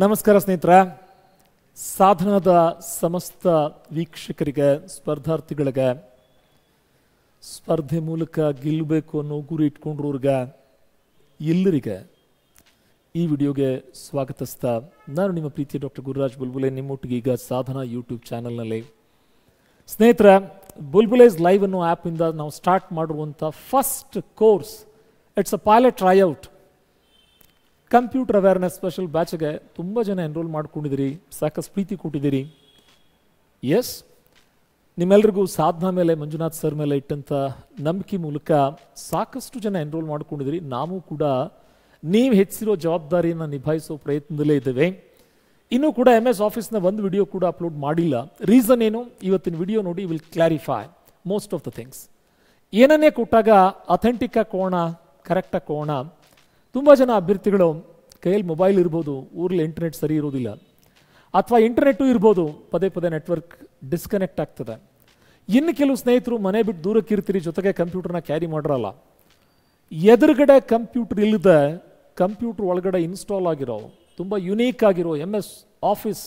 ನಮಸ್ಕಾರ ಸ್ನೇಹಿತರೆ. ಸಾಧನದ ಸಮಸ್ತ ವೀಕ್ಷಕರಿಗೆ, ಸ್ಪರ್ಧಾರ್ಥಿಗಳಿಗೆ, ಸ್ಪರ್ಧೆ ಮೂಲಕ ಗೆಲ್ಲಬೇಕು ಅನ್ನೋ ಗುರಿ ಇಟ್ಕೊಂಡ್ರವ್ರಿಗೆ ಎಲ್ಲರಿಗೆ ಈ ವಿಡಿಯೋಗೆ ಸ್ವಾಗತಿಸ್ತಾ ನಾನು ನಿಮ್ಮ ಪ್ರೀತಿಯ ಡಾಕ್ಟರ್ ಗುರುರಾಜ್ ಬುಲ್ಬುಲೆ ನಿಮ್ಮೊಟ್ಟಿಗೆ ಈಗ ಸಾಧನಾ ಯೂಟ್ಯೂಬ್ ಚಾನಲ್ನಲ್ಲಿ. ಸ್ನೇಹಿತರೆ, ಬುಲ್ಬುಲೇಸ್ ಲೈವ್ ಅನ್ನೋ ಆ್ಯಪಿಂದ ನಾವು ಸ್ಟಾರ್ಟ್ ಮಾಡಿರುವಂಥ first course, it's a pilot tryout. Computer awareness special ಬ್ಯಾಚ್ಗೆ ತುಂಬ ಜನ ಎನ್ರೋಲ್ ಮಾಡ್ಕೊಂಡಿದ್ದೀರಿ, ಸಾಕಷ್ಟು ಪ್ರೀತಿ ಕೊಟ್ಟಿದ್ದೀರಿ. ಎಸ್, ನಿಮ್ಮೆಲ್ರಿಗೂ ಸಾಧನಾ ಮೇಲೆ, ಮಂಜುನಾಥ್ ಸರ್ ಮೇಲೆ ಇಟ್ಟಂಥ ನಂಬಿಕೆ ಮೂಲಕ ಸಾಕಷ್ಟು ಜನ ಎನ್ರೋಲ್ ಮಾಡ್ಕೊಂಡಿದ್ದೀರಿ. ನಾವು ಕೂಡ ನೀವು ಹೆಚ್ಚಿರೋ ಜವಾಬ್ದಾರಿಯನ್ನು ನಿಭಾಯಿಸೋ ಪ್ರಯತ್ನದಲ್ಲೇ ಇದ್ದೇವೆ. ಇನ್ನೂ ಕೂಡ MS ಆಫೀಸ್ನ ಒಂದು ವಿಡಿಯೋ ಕೂಡ ಅಪ್ಲೋಡ್ ಮಾಡಿಲ್ಲ. ರೀಸನ್ ಏನು? ಇವತ್ತಿನ ವಿಡಿಯೋ ನೋಡಿ will clarify most of the things. ಏನನ್ನೇ ಕೊಟ್ಟಾಗ ಅಥೆಂಟಿಕ್ಕಾಗಿ ಕೊಡೋಣ, ಕರೆಕ್ಟಾಗಿ ಕೊಡೋಣ. ತುಂಬ ಜನ ಅಭ್ಯರ್ಥಿಗಳು ಕೈಯಲ್ಲಿ ಮೊಬೈಲ್ ಇರ್ಬೋದು, ಊರಲ್ಲಿ ಇಂಟರ್ನೆಟ್ ಸರಿ ಇರೋದಿಲ್ಲ, ಅಥವಾ ಇಂಟರ್ನೆಟ್ಟು ಇರ್ಬೋದು, ಪದೇ ಪದೇ ನೆಟ್ವರ್ಕ್ ಡಿಸ್ಕನೆಕ್ಟ್ ಆಗ್ತದೆ. ಇನ್ನು ಕೆಲವು ಸ್ನೇಹಿತರು ಮನೆ ಬಿಟ್ಟು ದೂರಕ್ಕೆ ಇರ್ತೀರಿ, ಜೊತೆಗೆ ಕಂಪ್ಯೂಟರ್ನ ಕ್ಯಾರಿ ಮಾಡಿರಲ್ಲ. ಎದುರುಗಡೆ ಕಂಪ್ಯೂಟರ್ ಇಲ್ಲದೆ ಕಂಪ್ಯೂಟರ್ ಒಳಗಡೆ ಇನ್ಸ್ಟಾಲ್ ಆಗಿರೋ ತುಂಬ ಯುನೀಕ್ ಆಗಿರೋ MS ಆಫೀಸ್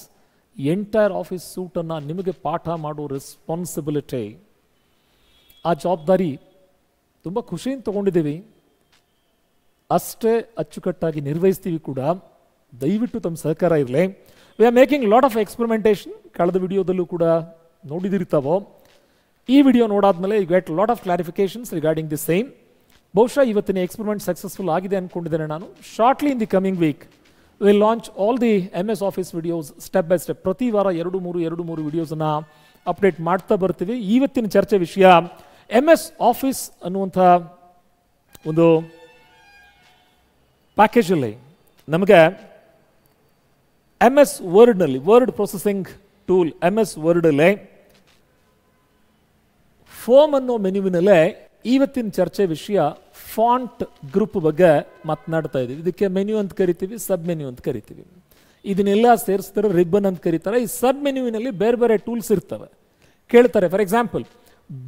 ಎಂಟೈರ್ ಆಫೀಸ್ ಸೂಟನ್ನು ನಿಮಗೆ ಪಾಠ ಮಾಡೋ ರೆಸ್ಪಾನ್ಸಿಬಿಲಿಟಿ, ಆ ಜವಾಬ್ದಾರಿ ತುಂಬ ಖುಷಿಯಿಂದ ತೊಗೊಂಡಿದ್ದೀವಿ. ಅಷ್ಟೇ ಅಚ್ಚುಕಟ್ಟಾಗಿ ನಿರ್ವಹಿಸ್ತೀವಿ ಕೂಡ. ದಯವಿಟ್ಟು ತಮ್ಮ ಸಹಕಾರ ಇರಲಿ. We are making lot of experimentation. ಕಳೆದ ವಿಡಿಯೋದಲ್ಲೂ ಕೂಡ ನೋಡಿದಿರ್ತಾವೋ. ಈ ವಿಡಿಯೋ ನೋಡಾದ್ಮೇಲೆ you get lot of clarifications regarding the same. ಬಹುಶಃ ಇವತ್ತಿನ ಎಕ್ಸ್ಪೆರಿಮೆಂಟ್ ಸಕ್ಸಸ್ಫುಲ್ ಆಗಿದೆ ಅಂದ್ಕೊಂಡಿದ್ದೇನೆ ನಾನು. Shortly in the coming week will launch all the MS office videos step by step. ಪ್ರತಿ ವಾರ 2-3 ವಿಡಿಯೋಸನ್ನು ಅಪ್ಡೇಟ್ ಮಾಡ್ತಾ ಬರ್ತೀವಿ. ಇವತ್ತಿನ ಚರ್ಚೆ ವಿಷಯ MS ಆಫೀಸ್ ಅನ್ನುವಂಥ ಒಂದು ಪ್ಯಾಕೇಜಲ್ಲಿ ನಮಗೆ MS ವರ್ಡ್ನಲ್ಲಿ, ವರ್ಡ್ ಪ್ರೊಸೆಸಿಂಗ್ ಟೂಲ್ MS ವರ್ಡಲ್ಲೇ ಫೋಮ್ ಅನ್ನೋ ಮೆನ್ಯುವಿನಲ್ಲೇ ಇವತ್ತಿನ ಚರ್ಚೆ ವಿಷಯ ಫಾಂಟ್ ಗ್ರೂಪ್ ಬಗ್ಗೆ ಮಾತನಾಡ್ತಾ ಇದ್ದೀವಿ. ಇದಕ್ಕೆ ಮೆನ್ಯು ಅಂತ ಕರಿತೀವಿ, ಸಬ್ ಮೆನ್ಯು ಅಂತ ಕರಿತೀವಿ. ಇದನ್ನೆಲ್ಲ ಸೇರಿಸ್ತಾರೆ ರಿಬ್ಬನ್ ಅಂತ ಕರೀತಾರೆ. ಈ ಸಬ್ ಮೆನ್ಯುವಿನಲ್ಲಿ ಬೇರೆ ಬೇರೆ ಟೂಲ್ಸ್ ಇರ್ತವೆ. ಕೇಳ್ತಾರೆ, ಫಾರ್ ಎಕ್ಸಾಂಪಲ್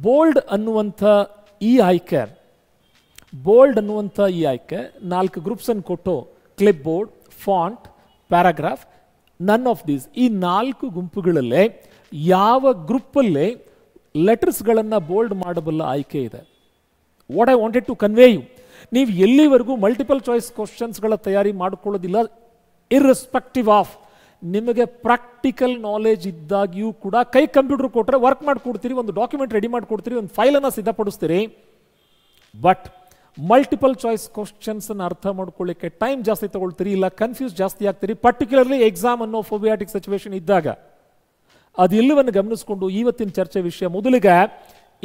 ಬೋಲ್ಡ್ ಅನ್ನುವಂಥ ಈ ಆಯ್ಕೆ, ಬೋಲ್ಡ್ ಅನ್ನುವಂಥ ಈ ಆಯ್ಕೆ 4 ಗ್ರೂಪ್ಸನ್ನು ಕೊಟ್ಟು clip board, font, paragraph, none of these, ಈ 4 ಗುಂಪುಗಳಲ್ಲೇ ಯಾವ ಗ್ರೂಪಲ್ಲಿ ಲೆಟರ್ಸ್ಗಳನ್ನು ಬೋಲ್ಡ್ ಮಾಡಬಲ್ಲ ಆಯ್ಕೆ ಇದೆ. What I wanted to convey you, ನೀವು ಎಲ್ಲಿವರೆಗೂ ಮಲ್ಟಿಪಲ್ ಚಾಯ್ಸ್ ಕ್ವಶನ್ಸ್ಗಳ ತಯಾರಿ ಮಾಡ್ಕೊಳ್ಳೋದಿಲ್ಲ, ಇರ್ರೆಸ್ಪೆಕ್ಟಿವ್ ಆಫ್ ನಿಮಗೆ ಪ್ರಾಕ್ಟಿಕಲ್ ನಾಲೆಜ್ ಇದ್ದಾಗಿಯೂ ಕೂಡ ಕೈ ಕಂಪ್ಯೂಟರ್ ಕೊಟ್ಟರೆ ವರ್ಕ್ ಮಾಡಿಕೊಡ್ತೀರಿ, ಒಂದು ಡಾಕ್ಯುಮೆಂಟ್ ರೆಡಿ ಮಾಡಿಕೊಡ್ತೀರಿ, ಒಂದು ಫೈಲನ್ನು ಸಿದ್ಧಪಡಿಸ್ತೀರಿ. ಬಟ್ ಮಲ್ಟಿಪಲ್ ಚಾಯ್ಸ್ ಕ್ವಶನ್ಸನ್ನು ಅರ್ಥ ಮಾಡ್ಕೊಳ್ಳಿಕ್ಕೆ ಟೈಮ್ ಜಾಸ್ತಿ ತಗೊಳ್ತೀರಿ, ಇಲ್ಲ ಕನ್ಫ್ಯೂಸ್ ಜಾಸ್ತಿ ಆಗ್ತೀರಿ. ಪರ್ಟಿಕ್ಯುಲರ್ಲಿ ಎಕ್ಸಾಮ್ ಅನ್ನೋ ಫೋಬಿಯಾಟಿಕ್ ಸಿಚುವೇಶನ್ ಇದ್ದಾಗ ಅದೆಲ್ಲವನ್ನು ಗಮನಿಸಿಕೊಂಡು ಇವತ್ತಿನ ಚರ್ಚೆ ವಿಷಯ ಮೊದಲಿಗೆ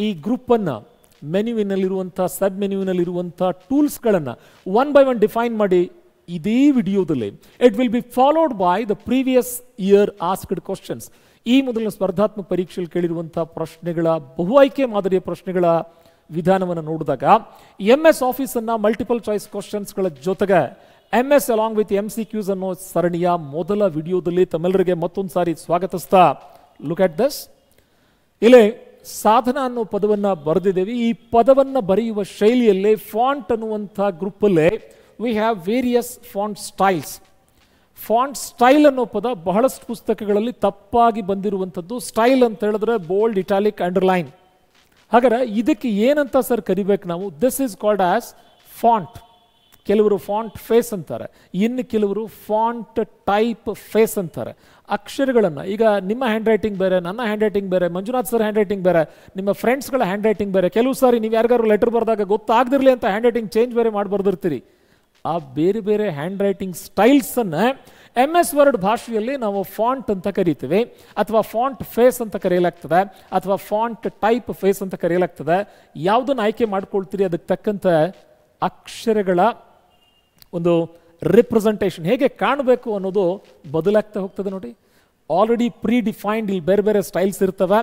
ಈ ಗ್ರೂಪನ್ನು, ಮೆನ್ಯುವಿನಲ್ಲಿರುವಂಥ ಸಬ್ ಮೆನ್ಯುವಿನಲ್ಲಿರುವಂಥ ಟೂಲ್ಸ್ಗಳನ್ನು ಒನ್ ಬೈ ಒನ್ ಡಿಫೈನ್ ಮಾಡಿ ಇದೇ ವಿಡಿಯೋದಲ್ಲಿ it will be followed by the previous year asked questions. ಈ ಮೊದಲಿನ ಸ್ಪರ್ಧಾತ್ಮಕ ಪರೀಕ್ಷೆಯಲ್ಲಿ ಕೇಳಿರುವಂಥ ಪ್ರಶ್ನೆಗಳ ಬಹು ಆಯ್ಕೆ ಮಾದರಿಯ ಪ್ರಶ್ನೆಗಳ ವಿಧಾನವನ್ನು ನೋಡಿದಾಗ MS ಆಫೀಸನ್ನು ಮಲ್ಟಿಪಲ್ ಚಾಯ್ಸ್ ಕ್ವಶನ್ಸ್ಗಳ ಜೊತೆಗೆ MS ಅಲಾಂಗ್ ವಿತ್ MCQs ಅನ್ನೋ ಸರಣಿಯ ಮೊದಲ ವಿಡಿಯೋದಲ್ಲಿ ತಮ್ಮೆಲ್ಲರಿಗೆ ಮತ್ತೊಂದು ಸಾರಿ ಸ್ವಾಗತಿಸ್ತಾ, ಲುಕ್ ಅಟ್ ದಿಸ್. ಇಲ್ಲಿ ಸಾಧನ ಅನ್ನೋ ಪದವನ್ನು ಬರೆದಿದ್ದೇವೆ. ಈ ಪದವನ್ನು ಬರೆಯುವ ಶೈಲಿಯಲ್ಲೇ ಫಾಂಟ್ ಅನ್ನುವಂಥ ಗ್ರೂಪಲ್ಲೇ we have various font styles. Font style ಅನ್ನೋ ಪದ ಬಹಳಷ್ಟು ಪುಸ್ತಕಗಳಲ್ಲಿ ತಪ್ಪಾಗಿ ಬಂದಿರುವಂಥದ್ದು. ಸ್ಟೈಲ್ ಅಂತ ಹೇಳಿದ್ರೆ ಬೋಲ್ಡ್, ಇಟಾಲಿಕ್, ಅಂಡರ್ಲೈನ್. ಹಾಗಾದ್ರೆ ಇದಕ್ಕೆ ಏನಂತ ಸರ್ ಕರಿಬೇಕು ನಾವು? This is called as font. ಕೆಲವರು ಫಾಂಟ್ ಫೇಸ್ ಅಂತಾರೆ, ಇನ್ನು ಕೆಲವರು ಫಾಂಟ್ ಟೈಪ್ ಫೇಸ್ ಅಂತಾರೆ. ಅಕ್ಷರಗಳನ್ನು, ಈಗ ನಿಮ್ಮ ಹ್ಯಾಂಡ್ ರೈಟಿಂಗ್ ಬೇರೆ, ನನ್ನ ಹ್ಯಾಂಡ್ ರೈಟಿಂಗ್ ಬೇರೆ, ಮಂಜುನಾಥ್ ಸರ್ ಹ್ಯಾಂಡ್ ರೈಟಿಂಗ್ ಬೇರೆ, ನಿಮ್ಮ ಫ್ರೆಂಡ್ಸ್ಗಳ ಹ್ಯಾಂಡ್ ರೈಟಿಂಗ್ ಬೇರೆ. ಕೆಲವು ಸಾರಿ ನೀವು ಯಾರಿಗಾರು ಲೆಟರ್ ಬರೆದಾಗ ಗೊತ್ತಾಗದಿರಲಿ ಅಂತ ಹ್ಯಾಂಡ್ ರೈಟಿಂಗ್ ಚೇಂಜ್ ಬೇರೆ ಮಾಡಿ ಬರ್ದಿರ್ತೀರಿ. ಆ ಬೇರೆ ಬೇರೆ ಹ್ಯಾಂಡ್ ರೈಟಿಂಗ್ ಸ್ಟೈಲ್ಸನ್ನು MS ವರ್ಡ್ ಭಾಷೆಯಲ್ಲಿ ನಾವು ಫಾಂಟ್ ಅಂತ ಕರಿತೀವಿ, ಅಥವಾ ಫಾಂಟ್ ಫೇಸ್ ಅಂತ ಕರೆಯಲಾಗ್ತದೆ, ಅಥವಾ ಫಾಂಟ್ ಟೈಪ್ ಫೇಸ್ ಅಂತ ಕರೆಯಲಾಗ್ತದೆ. ಯಾವುದನ್ನು ಆಯ್ಕೆ ಮಾಡ್ಕೊಳ್ತೀರಿ ಅದಕ್ಕೆ ತಕ್ಕಂತೆ ಅಕ್ಷರಗಳ ಒಂದು ರಿಪ್ರೆಸೆಂಟೇಷನ್ ಹೇಗೆ ಕಾಣಬೇಕು ಅನ್ನೋದು ಬದಲಾಗ್ತಾ ಹೋಗ್ತದೆ. ನೋಡಿ, ಆಲ್ರೆಡಿ ಪ್ರೀ ಡಿಫೈನ್ಡ್ ಇಲ್ಲಿ ಬೇರೆ ಬೇರೆ ಸ್ಟೈಲ್ಸ್ ಇರ್ತವೆ.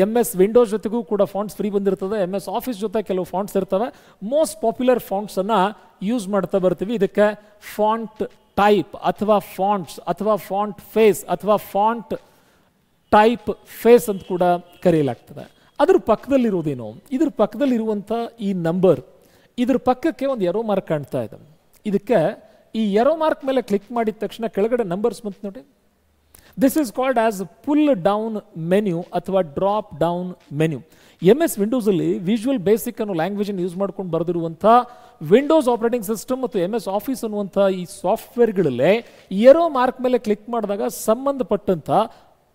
MS ವಿಂಡೋಸ್ ಜೊತೆಗೂ ಕೂಡ ಫಾಂಟ್ಸ್ ಫ್ರೀ ಬಂದಿರ್ತದೆ, MS ಆಫೀಸ್ ಜೊತೆ ಕೆಲವು ಫಾಂಟ್ಸ್ ಇರ್ತವೆ. ಮೋಸ್ಟ್ ಪಾಪ್ಯುಲರ್ ಫಾಂಟ್ಸನ್ನು ಯೂಸ್ ಮಾಡ್ತಾ ಬರ್ತೀವಿ. ಇದಕ್ಕೆ ಫಾಂಟ್ ಟೈಪ್ ಅಥವಾ ಫಾಂಟ್ಸ್ ಅಥವಾ ಫಾಂಟ್ ಫೇಸ್ ಅಥವಾ ಫಾಂಟ್ ಟೈಪ್ ಫೇಸ್ ಅಂತ ಕೂಡ ಕರೆಯಲಾಗ್ತದೆ. ಅದ್ರ ಪಕ್ಕದಲ್ಲಿರೋದೇನು? ಇದ್ರ ಪಕ್ಕದಲ್ಲಿರುವಂಥ ಈ ನಂಬರ್, ಇದ್ರ ಪಕ್ಕಕ್ಕೆ ಒಂದು ಎರೋ ಮಾರ್ಕ್ ಕಾಣ್ತಾ ಇದೆ. ಇದಕ್ಕೆ ಈ ಎರೋ ಮಾರ್ಕ್ ಮೇಲೆ ಕ್ಲಿಕ್ ಮಾಡಿದ ತಕ್ಷಣ ಕೆಳಗಡೆ ನಂಬರ್ಸ್ ಬಂತು ನೋಡಿ. This is called as pull down menu ಅಥವಾ ಡ್ರಾಪ್ ಡೌನ್ ಮೆನ್ಯೂ. MS ವಿಂಡೋಸಲ್ಲಿ ವಿಜುವಲ್ ಬೇಸಿಕ್ ಅನ್ನೋ ಲ್ಯಾಂಗ್ವೇಜನ್ನು ಯೂಸ್ ಮಾಡ್ಕೊಂಡು ಬರೆದಿರುವಂಥ ವಿಂಡೋಸ್ ಆಪರೇಟಿಂಗ್ ಸಿಸ್ಟಮ್ ಮತ್ತು MS ಆಫೀಸ್ ಅನ್ನುವಂಥ ಈ ಸಾಫ್ಟ್ವೇರ್ಗಳಲ್ಲೇ ಎರೋ ಮಾರ್ಕ್ ಮೇಲೆ ಕ್ಲಿಕ್ ಮಾಡಿದಾಗ ಸಂಬಂಧಪಟ್ಟಂಥ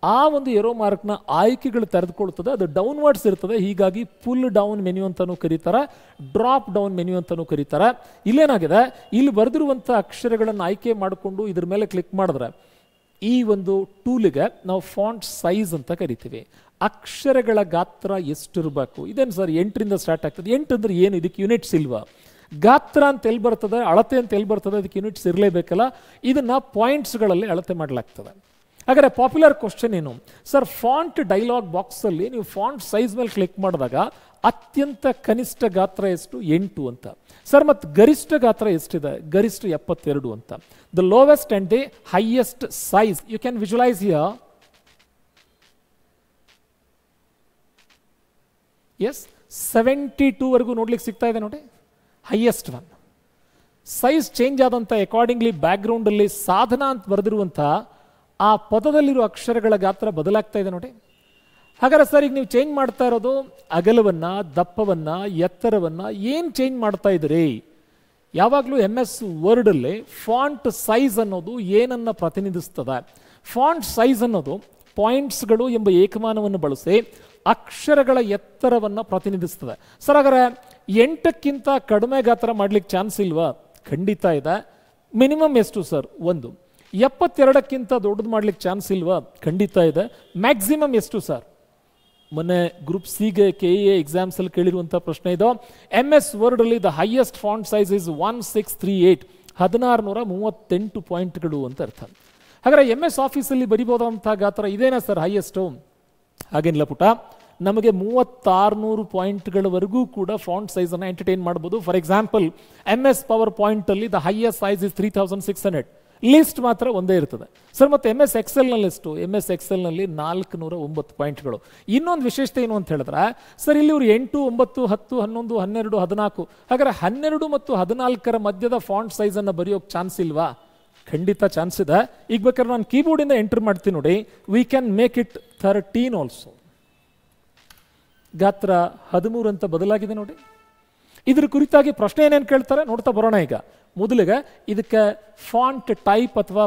ಆ ಒಂದು ಎರೋ ಮಾರ್ಕ್ನ ಆಯ್ಕೆಗಳು ತೆರೆದುಕೊಳ್ತದೆ. ಅದು ಡೌನ್ವರ್ಡ್ಸ್ ಇರ್ತದೆ. ಹೀಗಾಗಿ ಪುಲ್ ಡೌನ್ ಮೆನ್ಯೂ ಅಂತಲೂ ಕರೀತಾರೆ, ಡ್ರಾಪ್ ಡೌನ್ ಮೆನ್ಯೂ ಅಂತಲೂ ಕರೀತಾರೆ. ಇಲ್ಲೇನಾಗಿದೆ, ಇಲ್ಲಿ ಬರೆದಿರುವಂಥ ಅಕ್ಷರಗಳನ್ನು ಆಯ್ಕೆ ಮಾಡಿಕೊಂಡು ಇದ್ರ ಮೇಲೆ ಕ್ಲಿಕ್ ಮಾಡಿದ್ರೆ ಈ ಒಂದು ಟೂಲಿಗೆ ನಾವು ಫಾಂಟ್ ಸೈಜ್ ಅಂತ ಕರಿತೀವಿ. ಅಕ್ಷರಗಳ ಗಾತ್ರ ಎಷ್ಟಿರಬೇಕು? ಇದೇನು ಸರ್ 8ರಿಂದ ಸ್ಟಾರ್ಟ್ ಆಗ್ತದೆ. 8 ಅಂದರೆ ಏನು? ಇದಕ್ಕೆ ಯೂನಿಟ್ಸ್ ಇಲ್ವಾ? ಗಾತ್ರ ಅಂತ ಎಲ್ಲಿ ಬರ್ತದೆ, ಅಳತೆ ಅಂತ ಎಲ್ಲಿ ಬರ್ತದೆ, ಅದಕ್ಕೆ ಯೂನಿಟ್ಸ್ ಇರಲೇಬೇಕಲ್ಲ. ಇದನ್ನು ಪಾಯಿಂಟ್ಸ್ಗಳಲ್ಲಿ ಅಳತೆ ಮಾಡಲಾಗ್ತದೆ. ಹಾಗಾದರೆ ಪಾಪ್ಯುಲರ್ ಕ್ವಶನ್ ಏನು ಸರ್, ಫಾಂಟ್ ಡೈಲಾಗ್ ಬಾಕ್ಸಲ್ಲಿ ನೀವು ಫಾಂಟ್ ಸೈಜ್ ಮೇಲೆ ಕ್ಲಿಕ್ ಮಾಡಿದಾಗ ಅತ್ಯಂತ ಕನಿಷ್ಠ ಗಾತ್ರ ಎಷ್ಟು? 8 ಅಂತ. ಸರ್ ಮತ್ತು ಗರಿಷ್ಠ ಗಾತ್ರ ಎಷ್ಟಿದೆ? ಗರಿಷ್ಠ 72 ಅಂತ. The lowest and the highest size you can visualise here. Yes, 72 ವರೆಗೂ ನೋಡ್ಲಿಕ್ಕೆ ಸಿಗ್ತಾ ಇದೆ ನೋಡಿ, ಹೈಯೆಸ್ಟ್ ಒನ್. ಸೈಜ್ ಚೇಂಜ್ ಆದಂಥ ಅಕಾರ್ಡಿಂಗ್ಲಿ ಬ್ಯಾಕ್ಗ್ರೌಂಡಲ್ಲಿ ಸಾಧನ ಅಂತ ಬರೆದಿರುವಂಥ ಆ ಪದದಲ್ಲಿರೋ ಅಕ್ಷರಗಳ ಗಾತ್ರ ಬದಲಾಗ್ತಾ ಇದೆ ನೋಡಿ. ಹಾಗಾದ್ರೆ ಸರ್, ಈಗ ನೀವು ಚೇಂಜ್ ಮಾಡ್ತಾ ಇರೋದು ಅಗಲವನ್ನು, ದಪ್ಪವನ್ನು, ಎತ್ತರವನ್ನು ಏನು ಚೇಂಜ್ ಮಾಡ್ತಾ ಇದ್ದೀರಿ? ಯಾವಾಗಲೂ MS ವರ್ಡಲ್ಲಿ ಫಾಂಟ್ ಸೈಜ್ ಅನ್ನೋದು ಏನನ್ನು ಪ್ರತಿನಿಧಿಸ್ತದೆ? ಫಾಂಟ್ ಸೈಜ್ ಅನ್ನೋದು ಪಾಯಿಂಟ್ಸ್ಗಳು ಎಂಬ ಏಕಮಾನವನ್ನು ಬಳಸಿ ಅಕ್ಷರಗಳ ಎತ್ತರವನ್ನು ಪ್ರತಿನಿಧಿಸ್ತದೆ. ಸರ್ ಹಾಗಾದ್ರೆ 8ಕ್ಕಿಂತ ಕಡಿಮೆ ಗಾತ್ರ ಮಾಡ್ಲಿಕ್ಕೆ ಚಾನ್ಸ್ ಇಲ್ವಾ? ಖಂಡಿತ ಇದೆ. ಮಿನಿಮಮ್ ಎಷ್ಟು ಸರ್? 1. 72ಕ್ಕಿಂತ ದೊಡ್ಡದು ಮಾಡ್ಲಿಕ್ಕೆ ಚಾನ್ಸ್ ಇಲ್ವಾ? ಖಂಡಿತ ಇದೆ. ಮ್ಯಾಕ್ಸಿಮಮ್ ಎಷ್ಟು ಸರ್? ಮೊನ್ನೆ ಗ್ರೂಪ್ ಸಿಗೆ KEA ಎಕ್ಸಾಮ್ಸಲ್ಲಿ ಕೇಳಿರುವಂಥ ಪ್ರಶ್ನೆ ಇದು. MS ವರ್ಡಲ್ಲಿ the highest font size is 1638, 1638 ಪಾಯಿಂಟ್ಗಳು ಅಂತ ಅರ್ಥ. ಹಾಗಾದ್ರೆ MS ಆಫೀಸಲ್ಲಿ ಬರಿಬೋದಂಥ ಗಾತ್ರ ಇದೇನಾ ಸರ್ ಹೈಯೆಸ್ಟು? ಹಾಗೇನಿಲ್ಲ ಪುಟ, ನಮಗೆ 3600 ಪಾಯಿಂಟ್ಗಳವರೆಗೂ ಕೂಡ ಫಾಂಟ್ ಸೈಜನ್ನು ಎಂಟರ್ಟೈನ್ ಮಾಡ್ಬೋದು. ಫಾರ್ ಎಕ್ಸಾಂಪಲ್ MS ಪವರ್ ಪಾಯಿಂಟಲ್ಲಿ the highest size is 3600. List ಮಾತ್ರ ಒಂದೇ ಇರ್ತದೆ. ಸರ್ ಮತ್ತು MS ಎಕ್ಸೆಲ್ನಲ್ಲಿ ಎಷ್ಟು? MS ಎಕ್ಸೆಲ್ನಲ್ಲಿ 409 ಪಾಯಿಂಟ್ಗಳು. ಇನ್ನೊಂದು ವಿಶೇಷತೆ ಏನು ಅಂತ ಹೇಳಿದ್ರೆ, ಸರ್ ಇಲ್ಲಿ ಇವರು 8, 9, 10, 11, 12, 14, ಹಾಗಾದ್ರೆ 12 ಮತ್ತು 14ರ ಮಧ್ಯದ ಫಾಂಟ್ ಸೈಜನ್ನು ಬರೆಯೋಕೆ ಚಾನ್ಸ್ ಇಲ್ವಾ? ಖಂಡಿತ ಚಾನ್ಸ್ ಇದೆ. ಈಗ ಬೇಕಾದ್ರೆ ನಾನು ಕೀಬೋರ್ಡಿಂದ ಎಂಟರ್ ಮಾಡ್ತೀನಿ ನೋಡಿ. We can make it 13 also. ಗಾತ್ರ 13 ಅಂತ ಬದಲಾಗಿದೆ ನೋಡಿ. ಇದ್ರ ಕುರಿತಾಗಿ ಪ್ರಶ್ನೆ ಏನೇನು ಕೇಳ್ತಾರೆ ನೋಡ್ತಾ ಬರೋಣ. ಈಗ ಮೊದಲಿಗೆ ಇದಕ್ಕೆ ಫಾಂಟ್ ಟೈಪ್ ಅಥವಾ